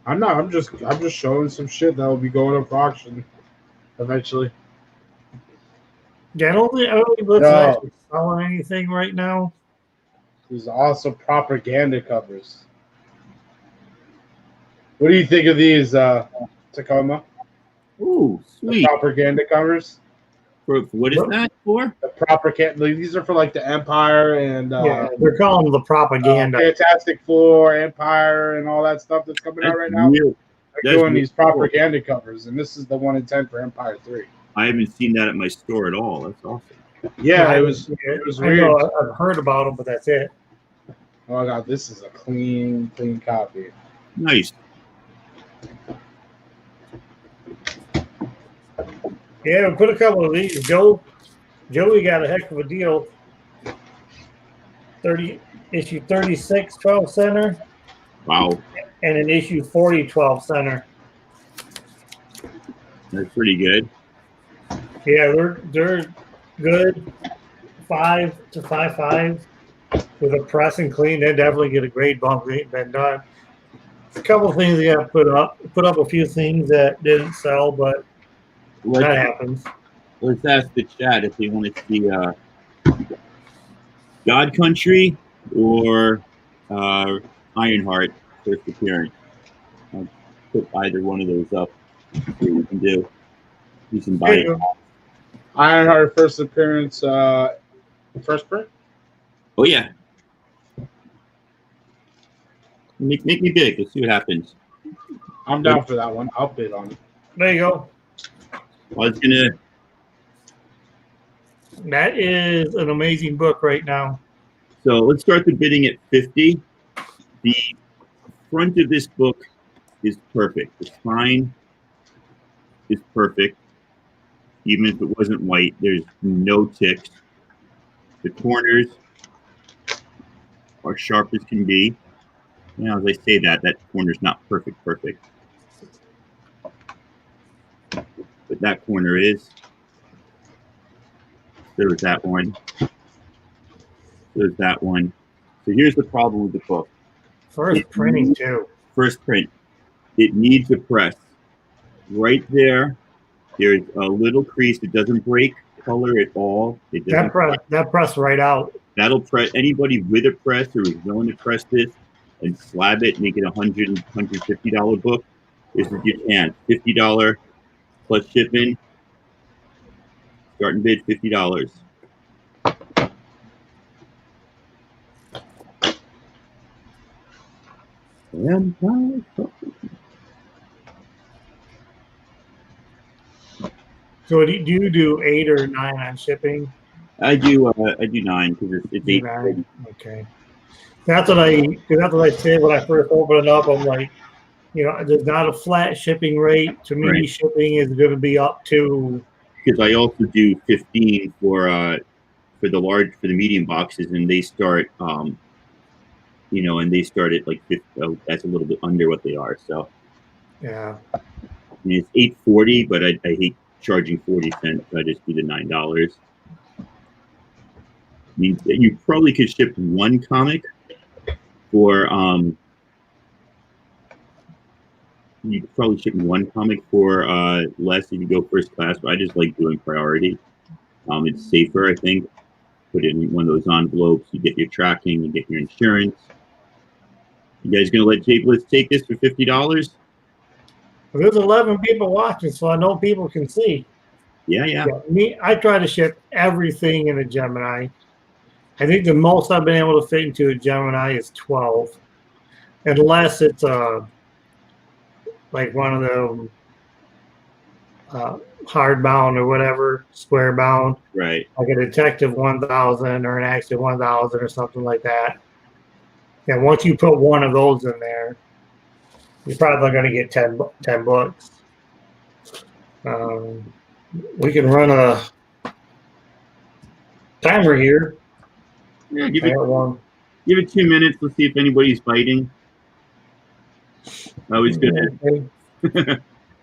I'm just showing some shit that will be going up for auction eventually. Yeah, I don't think let's No. actually selling anything right now. There's also propaganda covers. What do you think of these, Tacoma? Ooh, The sweet. propaganda covers? What is that for? The propaganda. These are for like the Empire and Yeah, they're calling them the propaganda. Fantastic Four, Empire, and all that stuff that's coming out right now. Real. They're doing these propaganda covers, and this is the 1 in 10 for Empire 3. I haven't seen that at my store at all. That's awesome. Yeah, it was I weird. know, I've heard about them, but that's it. Oh god, this is a clean copy. Nice. Yeah, we put a couple of these. Joey got a heck of a deal. Issue 36 12 center Wow. and an issue 40 12 center. That's pretty good. Yeah, they're good. 5 to 5.5 with a press and clean. They definitely get a grade bump. They ain't been done. A couple of things they got put up a few things that didn't sell, but that happens. Let's ask the chat if they want to see God Country or Ironheart first appearance. I'll put either one of those up. See what we can do. You can buy There it. you go. Ironheart first appearance, first print. Oh yeah. Make me big. Let's see what happens. I'm down for that one. I'll bid on it. There you go. I was gonna. That is an amazing book right now. So let's start the bidding at 50. The front of this book is perfect. The spine is perfect. Even if it wasn't white, there's no ticks. The corners are sharp as can be. Now, as I say that corner's not perfect. But that corner is. There was that one. There's that one. So here's the problem with the book. First printing too. First print. It needs a press. Right there, there's a little crease. It doesn't break color at all. It doesn't That press right out. That'll press anybody with a press or is willing to press this and slab it, make it $100, $150 book. This is your chance. $50 plus shipping. Starting bid $50. So do you do 8 or 9 on shipping? I do 9 because it's 8. 9. Okay. That's what I said when I first opened it up. I'm like, there's not a flat shipping rate. To me, Right. shipping is going to be up to. Because I also do 15 for the medium boxes, and they start and they start at like 50. Oh, that's a little bit under what they are. So Yeah. I mean, it's $8.40, but I hate charging 40 cents. So I just do the $9. I mean, you probably could ship one comic for you could probably ship one comic for less if you go first class, but I just like doing priority. It's safer, I think. Put it in one of those envelopes. You get your tracking, you get your insurance. You guys gonna let JBlitz take this for $50? There's 11 people watching, so I know people can see. Yeah. I try to ship everything in a Gemini. I think the most I've been able to fit into a Gemini is 12, unless it's like one of the hardbound or whatever, square bound, Right. like a Detective 1000 or an Action 1000 or something like that. And once you put one of those in there, you're probably going to get 10 books. We can run a timer here. Yeah, give it 2 minutes. Let's see if anybody's biting. I was gonna.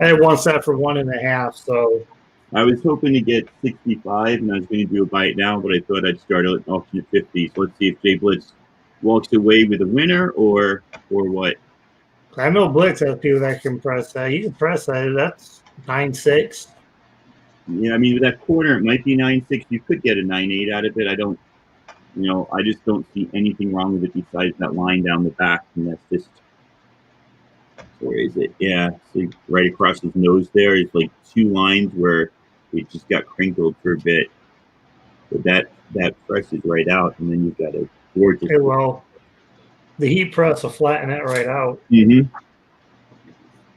I had one set for 1.5, so I was hoping to get 65, and I was going to do a bite now, but I thought I'd start at alternate 50. So let's see if JBlitz walks away with a winner or what. I know Blitz has people that can press that. You can press that. That's 9.6. Yeah, I mean, with that corner, it might be 9.6. You could get a 9.8 out of it. I just don't see anything wrong with it besides that line down the back, and that's just. Where is it? Yeah, see right across his nose there is like 2 lines where it just got crinkled for a bit. But that presses right out, and then you've got a gorgeous. Okay, well, the heat press will flatten that right out. Mm-hmm.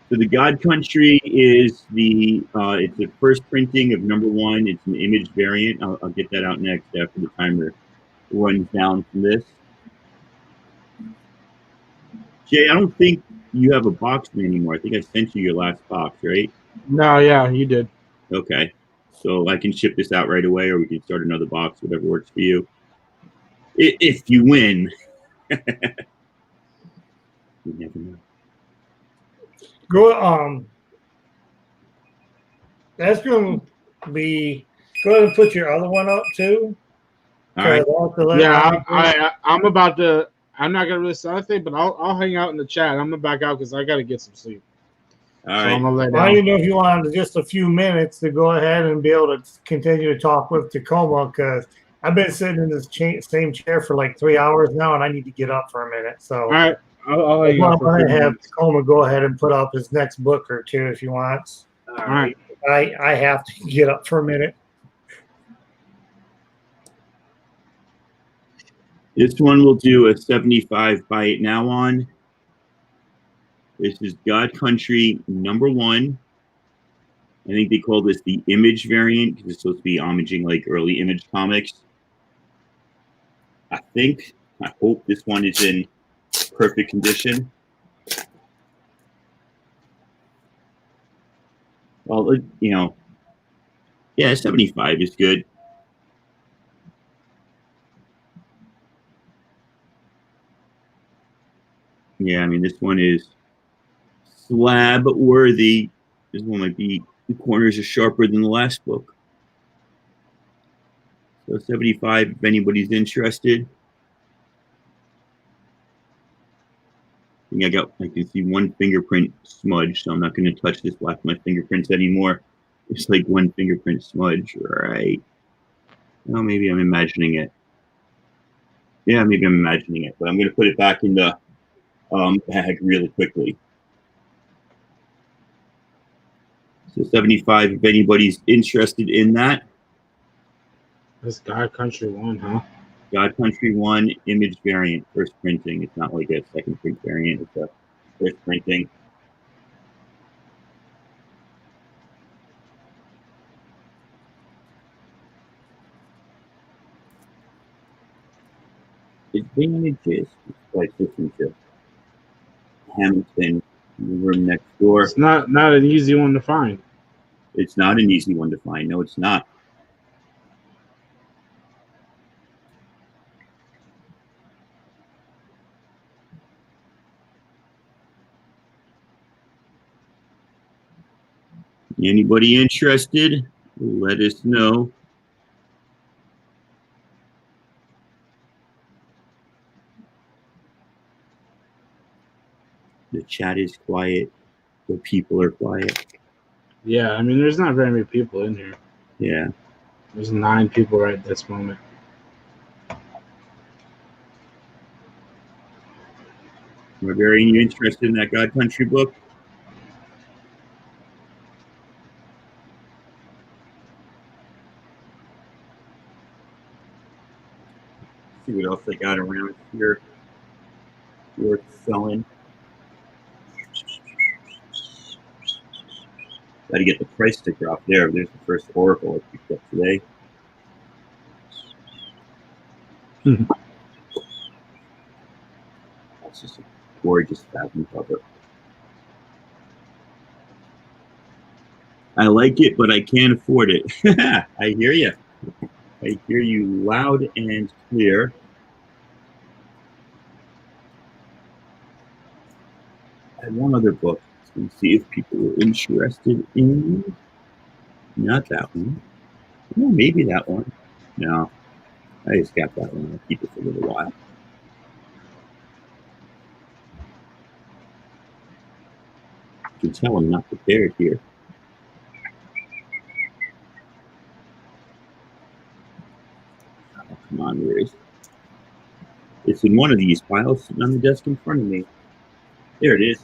So the God Country is it's the first printing of #1. It's an image variant. I'll get that out next after the timer runs down from this. Jay, I don't think you have a box anymore. I think I sent you your last box, right? No, yeah, you did. Okay. So I can ship this out right away, or we can start another box, whatever works for you. If you win. You never know. Go. That's going to be. Go ahead and put your other one up too. All right. Yeah, I'm about to. I'm not gonna really say anything, but I'll hang out in the chat. I'm gonna back out because I got to get some sleep. All So right. I'm gonna lay I down. didn't know if you wanted just a few minutes to go ahead and be able to continue to talk with Tacoma, because I've been sitting in this same chair for like 3 hours now, and I need to get up for a minute. So All right, I'll let you I'm go for a going few to have minutes. Tacoma go ahead and put up his next book or two if he wants. All right. I have to get up for a minute. This one will do a 75 buy it now on. This is God Country #1. I think they call this the Image variant because it's supposed to be homaging like early Image comics. I hope this one is in perfect condition. Well, you know, yeah, 75 is good. Yeah, I mean, this one is slab worthy. This one might be, the corners are sharper than the last book. So 75, if anybody's interested. I can see one fingerprint smudge, so I'm not going to touch this black my fingerprints anymore. It's like one fingerprint smudge, right? Well, maybe I'm imagining it. Yeah, maybe I'm imagining it, but I'm going to put it back in the bag really quickly. So 75, if anybody's interested in that. This God Country 1, huh? God Country 1 Image variant, first printing. It's not like a second print variant, it's a first printing. Advantages. Like listening to Hamilton in the room next door. It's not an easy one to find. It's not an easy one to find. No, it's not. Anybody interested? Let us know. The chat is quiet. The people are quiet. Yeah, I mean, there's not very many people in here. Yeah. There's 9 people right at this moment. Are very interested in that God Country book? See what else I got around here worth selling. Got to get the price sticker off there. There's the first Oracle I picked up today. That's just a gorgeous fabric cover. I like it, but I can't afford it. I hear you. I hear you loud and clear. I had one other book. Let's see if people were interested in. Not that one. No, maybe that one. No, I just got that one. I'll keep it for a little while. You can tell I'm not prepared here. Oh, come on, where is it? It's in one of these piles sitting on the desk in front of me. There it is.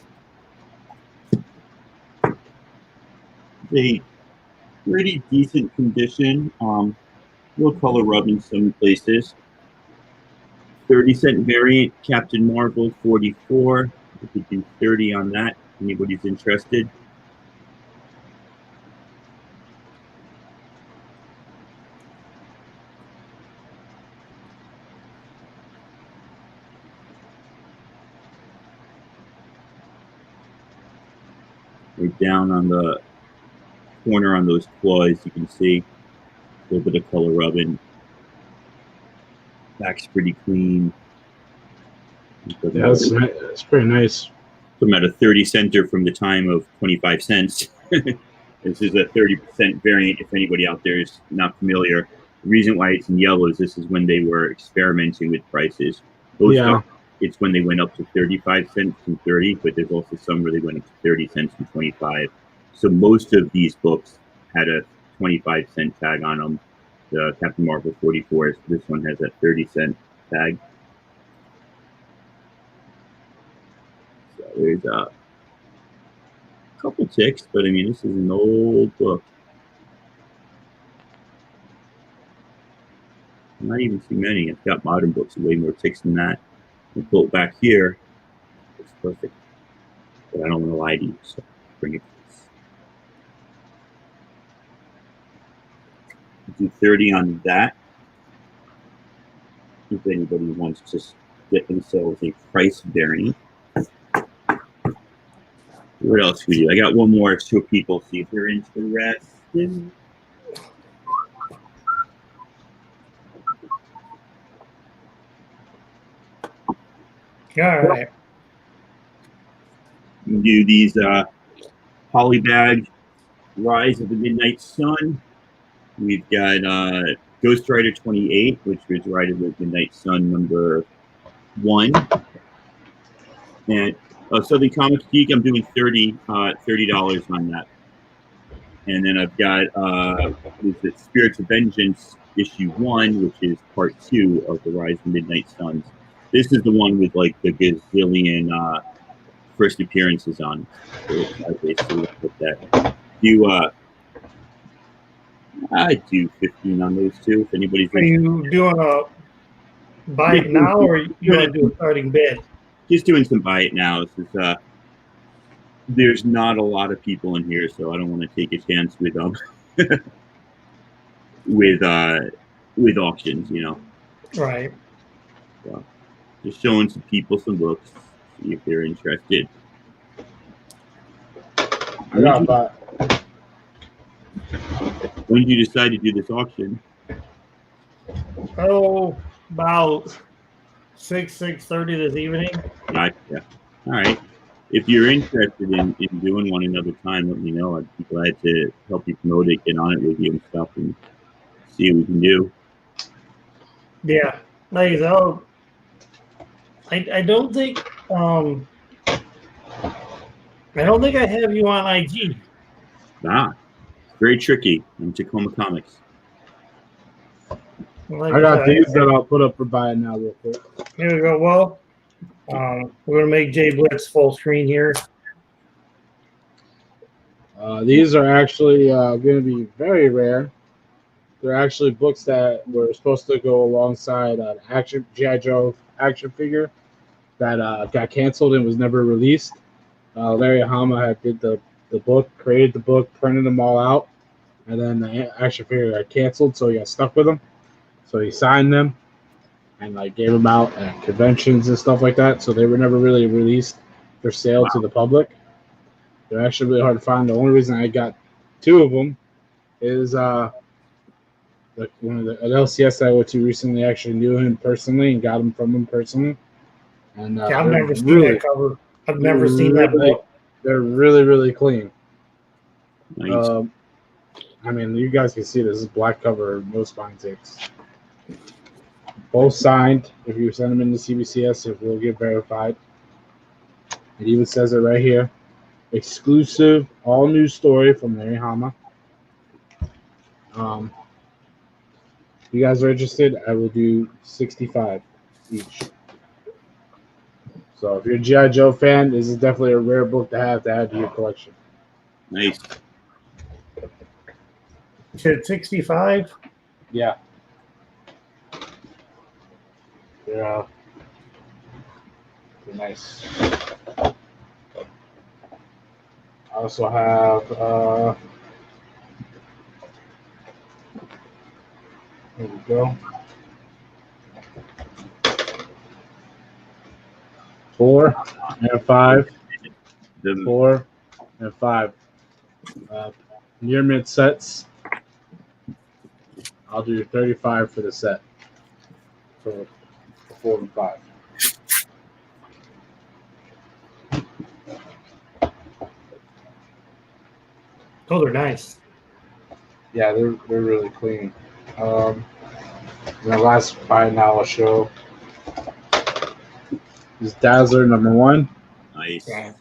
A pretty decent condition. Little color rub in some places. 30-cent variant, Captain Marvel 44. We could do 30 on that. Anybody's interested? Right down on the corner on those claws, you can see a little bit of color rubbing. Back's pretty clean. Yeah, that's pretty nice. I'm at a 30 center from the time of 25 cents. This is a 30% variant if anybody out there is not familiar. The reason why it's in yellow is this is when they were experimenting with prices. It's when they went up to 35 cents and 30, but there's also some where they went up to 30 cents and 25. So most of these books had a 25-cent tag on them. Captain Marvel 44s. This one has that 30-cent tag. So there's a couple ticks, but I mean, this is an old book. Not even too many. I've got modern books with way more ticks than that. And pull it back here. It's perfect. But I don't want to lie to you, so bring it to this. Do 30 on that. If anybody wants to get themselves a price variant. What else we do? I got one more so people see if they're interested. All right. We do these polybag Rise of the Midnight Sun. We've got Ghost Rider 28, which was Rise of the Midnight Sun number 1. And Southern Comics Geek, I'm doing $30 on that. And then I've got Spirits of Vengeance issue 1, which is part 2 of the Rise of the Midnight Suns. This is the one with like the gazillion first appearances on. So I basically put that. I do 15 on those two. If anybody's Are you doing a buy it now, or you going to do a starting bid? Just doing some buy it now. This is, there's not a lot of people in here, so I don't want to take a chance with with auctions, you know. Right. So, just showing some people some books, see if they're interested. When did you decide to do this auction? Oh, about 6:30 this evening. Gotcha. All right. If you're interested in doing one another time, let me know. I'd be glad to help you promote it, get on it with you and stuff, and see what we can do. Yeah. Like, oh, I don't think I have you on IG. Nah, it's very tricky in Tacoma Comics. Like I got said, these that I'll put up for buy now real quick. Here we go. Well, we're gonna make JBlitz full screen here. These are actually going to be very rare. They're actually books that were supposed to go alongside an action G.I. Joe action figure that got canceled and was never released. Larry Hama had did the book, created the book, printed them all out, and then the action figure got canceled, so he got stuck with them. So he signed them and like gave them out at conventions and stuff like that. So they were never really released for sale to the public. They're actually really hard to find. The only reason I got 2 of them is like one of an LCS I went to recently actually knew him personally and got him from him personally. And Yeah, I've never seen that cover. I've never seen that book. They're really, really clean. Nice. I mean, you guys can see this is black cover, no spine ticks. Both signed. If you send them into CBCS, it will get verified. It even says it right here. Exclusive, all new story from Larry Hama. If you guys are interested, I will do 65 each. So if you're a G.I. Joe fan, this is definitely a rare book to add to your collection. Nice. Shit, 65. Yeah. Yeah. They're nice. I also have here we go. 4 and 5. 4 and 5. Near mid sets. I'll do 35 for the set. For 4 and 5. Those are nice. Yeah, they're really clean. And the last buy now I'll show is Dazzler #1. Nice. It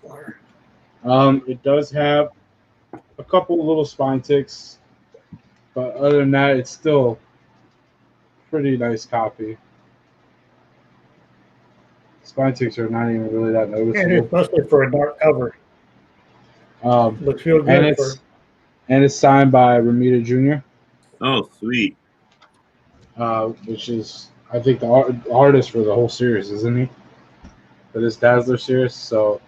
does have a couple of little spine ticks, but other than that, it's still pretty nice copy. Spine ticks are not even really that And noticeable. especially for a dark cover. Looks real And good for. it's signed by Ramita Jr., Oh, sweet. which is I think the artist for the whole series, isn't he? For this Dazzler series. So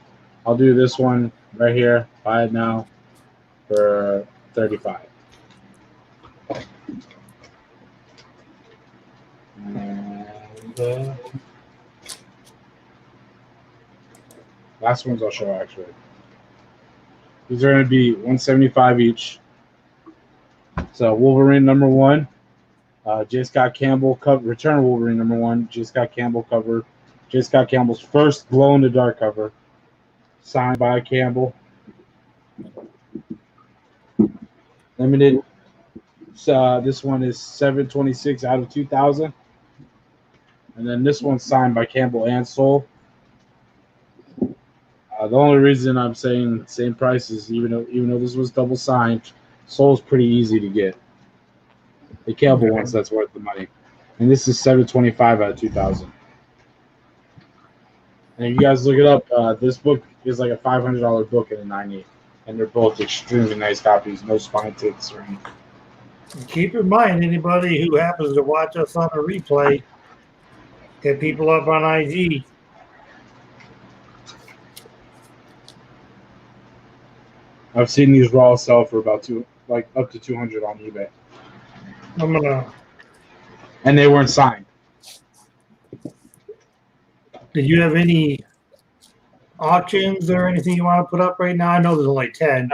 I'll do this one right here. Buy it now for $35. And last ones I'll show actually. These are going to be $175 each. So Wolverine #1, J. Scott Campbell cover, Return of Wolverine #1, J. Scott Campbell cover, J. Scott Campbell's first glow in the dark cover, signed by Campbell. Limited. This one is 726 out of 2000, and then this one's signed by Campbell and Soul. The only reason I'm saying same price is even though this was double signed, Soul's pretty easy to get. The Campbell ones, that's worth the money, and this is 725 out of 2000. And if you guys look it up, this book is like a $500 book in a 90, and they're both extremely nice copies. No spine ticks or anything. Keep in mind, anybody who happens to watch us on a replay, hit people up on IG. I've seen these raw sell for about up to 200 on eBay, I'm gonna. and they weren't signed. Did you have any auctions or anything you want to put up right now? I know there's only 10.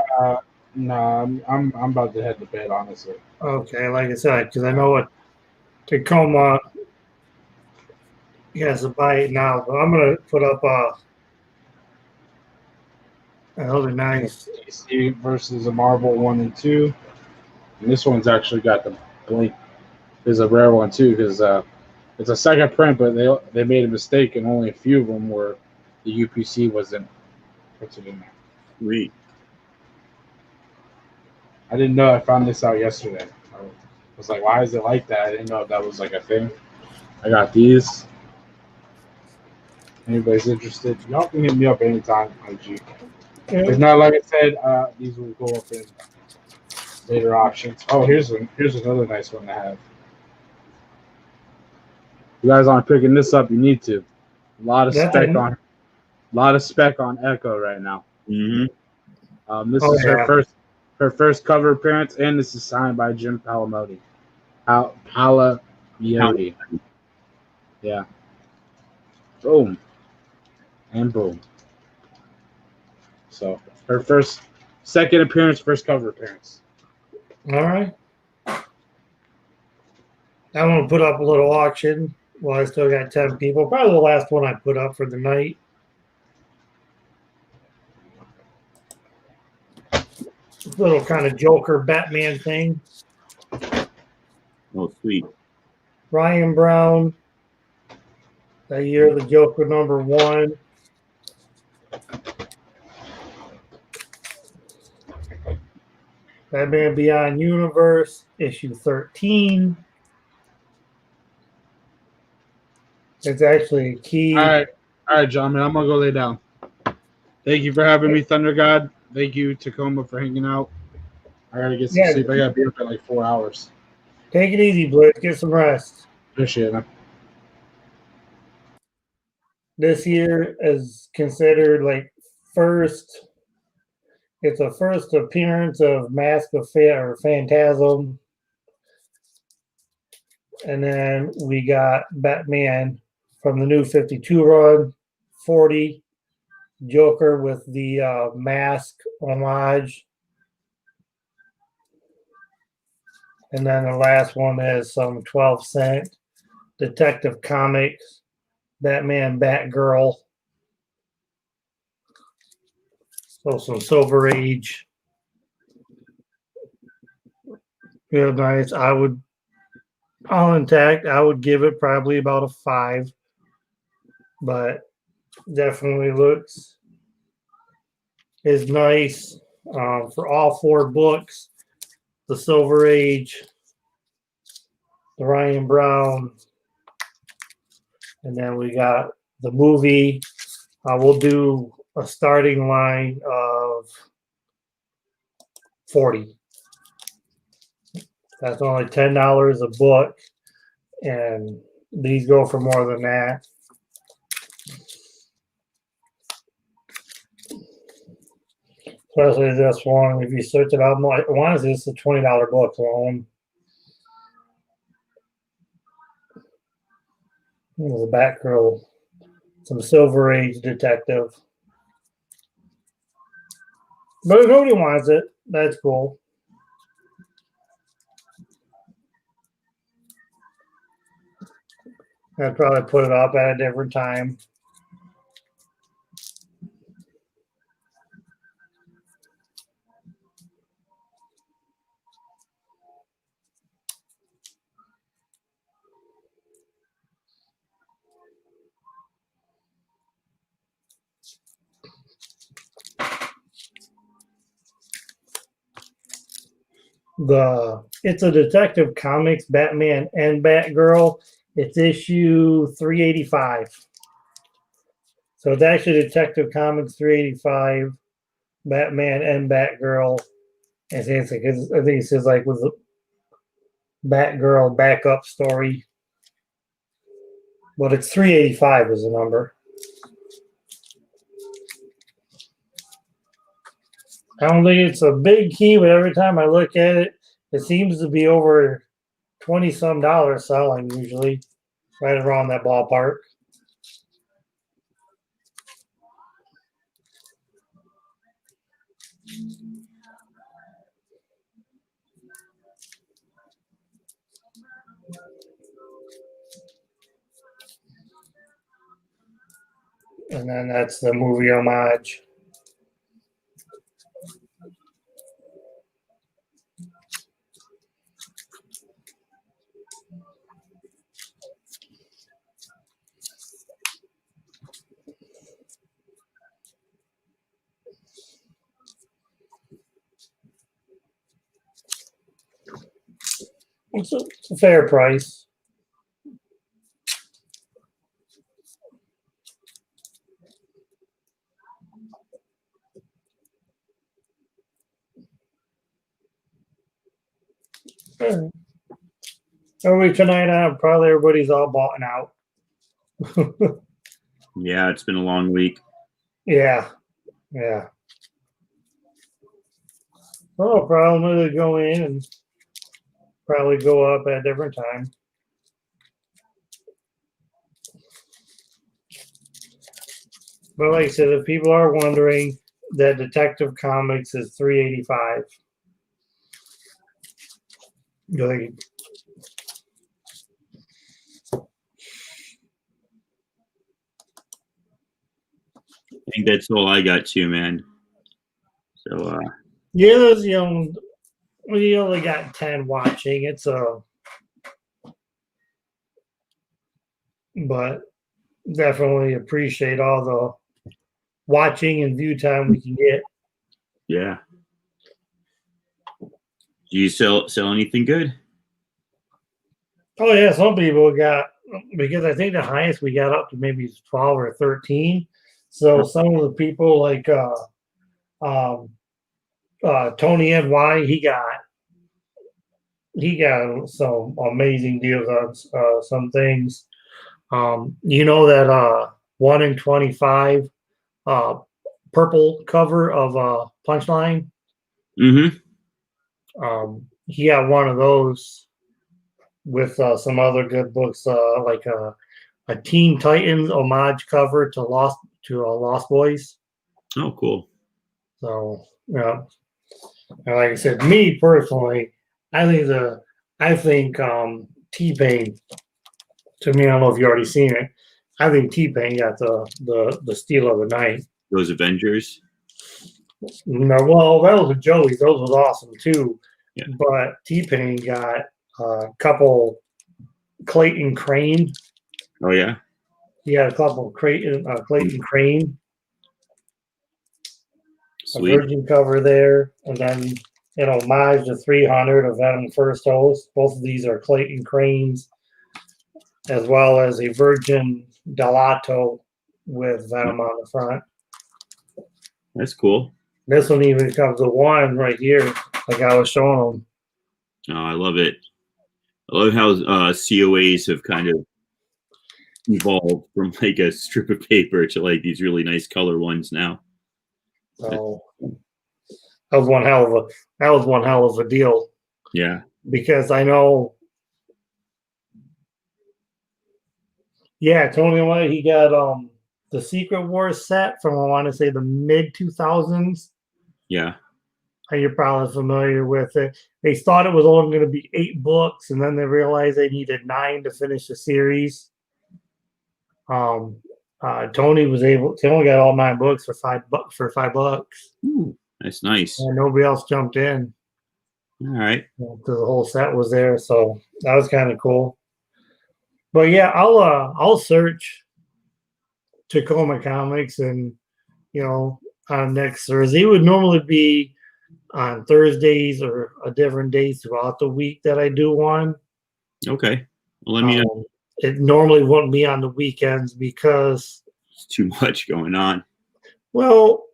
No, I'm about to head to bed, honestly. Okay, like I said, because I know what Tacoma has to buy it now, but I'm gonna put up another nice. DC versus a Marvel 1 and 2, and this one's actually got the blink. Is a rare one too because it's a second print, but they made a mistake, and only a few of them were the UPC wasn't printed in there. Sweet. I didn't know. I found this out yesterday. I was like, why is it like that? I didn't know if that was like a thing. I got these. Anybody's interested, y'all can hit me up anytime, IG. If not, like I said, these will go up in later options. Oh, here's another nice one to have. You guys aren't picking this up, you need to. A lot of spec on Echo right now. Mm-hmm. This is her first cover appearance, and this is signed by Jim Palmiotti. Palmiotti. Yeah. Boom. And boom. So her second appearance, first cover appearance. All right. I'm gonna put up a little auction. Well, I still got 10 people. Probably the last one I put up for the night. Little kind of Joker Batman thing. Oh, sweet. Ryan Brown. That year, the Joker #1. Batman Beyond Universe, issue 13. It's actually a key. All right, gentlemen, I'm gonna go lay down. Thank you for having me, Thunder God. Thank you, Tacoma, for hanging out. I gotta get some sleep. I gotta be up in like 4 hours. Take it easy, Blitz. Get some rest. Appreciate it, man. This year is considered like first. It's a first appearance of Mask of Phantasm. And then we got Batman from the new 52 run, 40. Joker with the mask homage. And then the last one is some 12-cent Detective Comics, Batman, Batgirl. So some Silver Age. Real nice. All intact. I would give it probably about a 5. But definitely looks is nice for all 4 books. The Silver Age, the Ryan Brown, and then we got the movie. We'll do a starting line of 40. That's only $10 a book, and these go for more than that. Especially this one, if you search it up, one is just a $20 book alone. There's a Batgirl, some Silver Age detective. But if nobody wants it, that's cool. I'd probably put it up at a different time. It's a Detective Comics Batman and Batgirl. It's issue 385. So it's actually Detective Comics 385, Batman and Batgirl. And I think it says like with the Batgirl backup story. But it's 385 is the number. I don't think it's a big key, but every time I look at it, it seems to be over 20 some dollars selling usually, right around that ballpark. And then that's the movie homage. It's a fair price. Every tonight, probably everybody's all bought and out. Yeah, it's been a long week. Yeah. No problem with it. Go in and probably go up at a different time. But like I said, if people are wondering, that Detective Comics is $385. Like, I think that's all I got too, man. So yeah, there's we only got 10 watching. But definitely appreciate all the watching and view time we can get. yeah. Do you sell anything good? Oh yeah, some people got, because I think the highest we got up to maybe 12 or 13. So some of the people like Tony NY, he got some amazing deals on some things. That 1 in 25 purple cover of Punchline. Mm-hmm. He got one of those with some other good books, like a Teen Titans homage cover to Lost Boys. Oh, cool. So yeah, and like I said, me personally, I think T-Pain. To me, I don't know if you already seen it. I think T-Pain got the steal of the night. Those Avengers. No, well, that was a Joey's. Those was awesome too. Yeah. But T-Pain got a couple Clayton Crane. Oh yeah. He had a couple Clayton Crane. Sweet. A Virgin cover there, and then in homage to 300 of Venom First Host. Both of these are Clayton Cranes, as well as a Virgin Delato with Venom on the front. That's cool. This one even comes with one right here, like I was showing them. Oh, I love it. I love how COAs have kind of evolved from like a strip of paper to like these really nice color ones now. So that was one hell of a deal. Yeah. Because I know, yeah, Tony White, he got the Secret Wars set from, I want to say, the mid 2000s. Yeah. And you're probably familiar with it. They thought it was only going to be 8 books, and then they realized they needed 9 to finish the series. Tony was able. He only got all 9 books for $5. Ooh, that's nice. And nobody else jumped in. All right. Because the whole set was there, so that was kind of cool. But yeah, I'll search Tacoma Comics, and on next Thursday. It would normally be on Thursdays or a different days throughout the week that I do one. Okay. Well, let me know. It normally wouldn't be on the weekends because It's too much going on. well,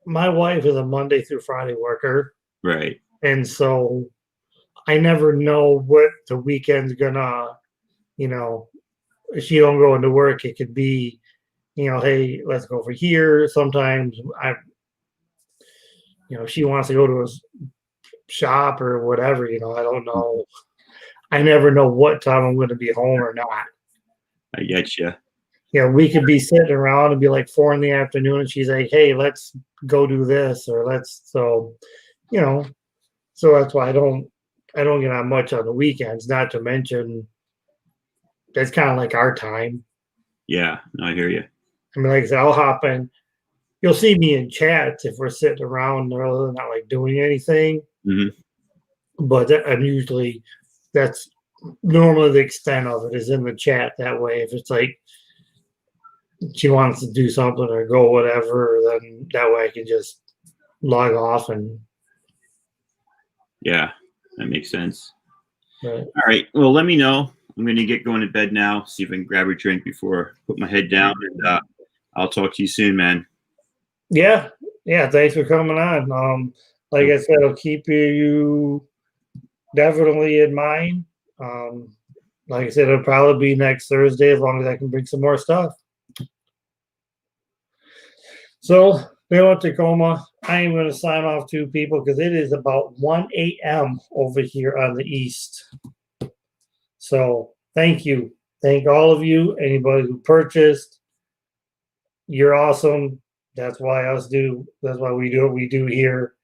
my wife is a Monday through Friday worker, Right. and so I never know what the weekend's gonna, if she don't go into work, it could be, hey, let's go over here. Sometimes she wants to go to a shop or whatever, I don't know. I never know what time I'm going to be home or not. I get you. We could be sitting around and be like 4 in the afternoon, and she's like, "Hey, let's go do this," or so that's why I don't get on much on the weekends. Not to mention, that's kind of like our time. Yeah, no, I hear you. I mean, like I said, I'll hop in. You'll see me in chats if we're sitting around rather than not like doing anything. Mm-hmm. But that's normally the extent of it is in the chat. That way, if it's like she wants to do something or go whatever, then that way I can just log off and. Yeah, that makes sense. Right. All right. Well, let me know. I'm going to get going to bed now. See if I can grab a drink before I put my head down, and I'll talk to you soon, man. Yeah. Thanks for coming on. Like I said, I'll keep you definitely in mind. Like I said, it'll probably be next Thursday as long as I can bring some more stuff. So, Bill at Tacoma, I am going to sign off to people because it is about 1 a.m. over here on the east. So, thank you. Thank all of you, anybody who purchased. You're awesome. That's why we do what we do here.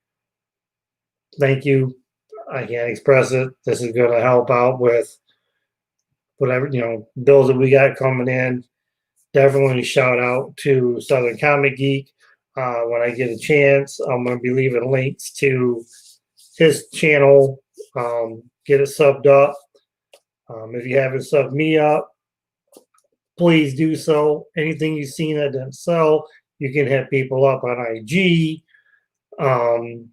Thank you. I can't express it. This is going to help out with whatever, bills that we got coming in. Definitely shout out to Southern Comic Geek. When I get a chance, I'm going to be leaving links to his channel. Get it subbed up. If you haven't subbed me up, please do so. Anything you've seen that didn't sell, you can hit people up on IG. I'm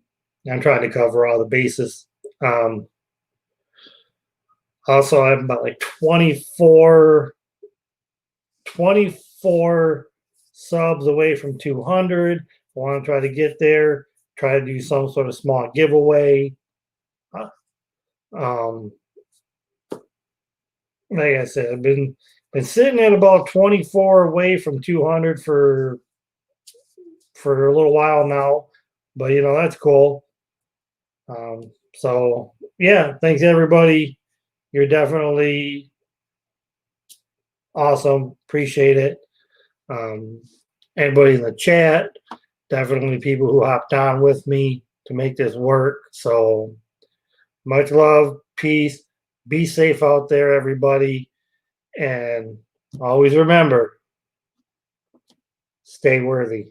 trying to cover all the bases. Also, I'm about like 24 subs away from 200. I want to try to get there. Try to do some sort of small giveaway. Like I said, I've been sitting at about 24 away from 200 for a little while now, but that's cool. So yeah, thanks everybody. You're definitely awesome. Appreciate it. Everybody in the chat, definitely people who hopped on with me to make this work. So much love, peace. Be safe out there, everybody. And always remember, stay worthy.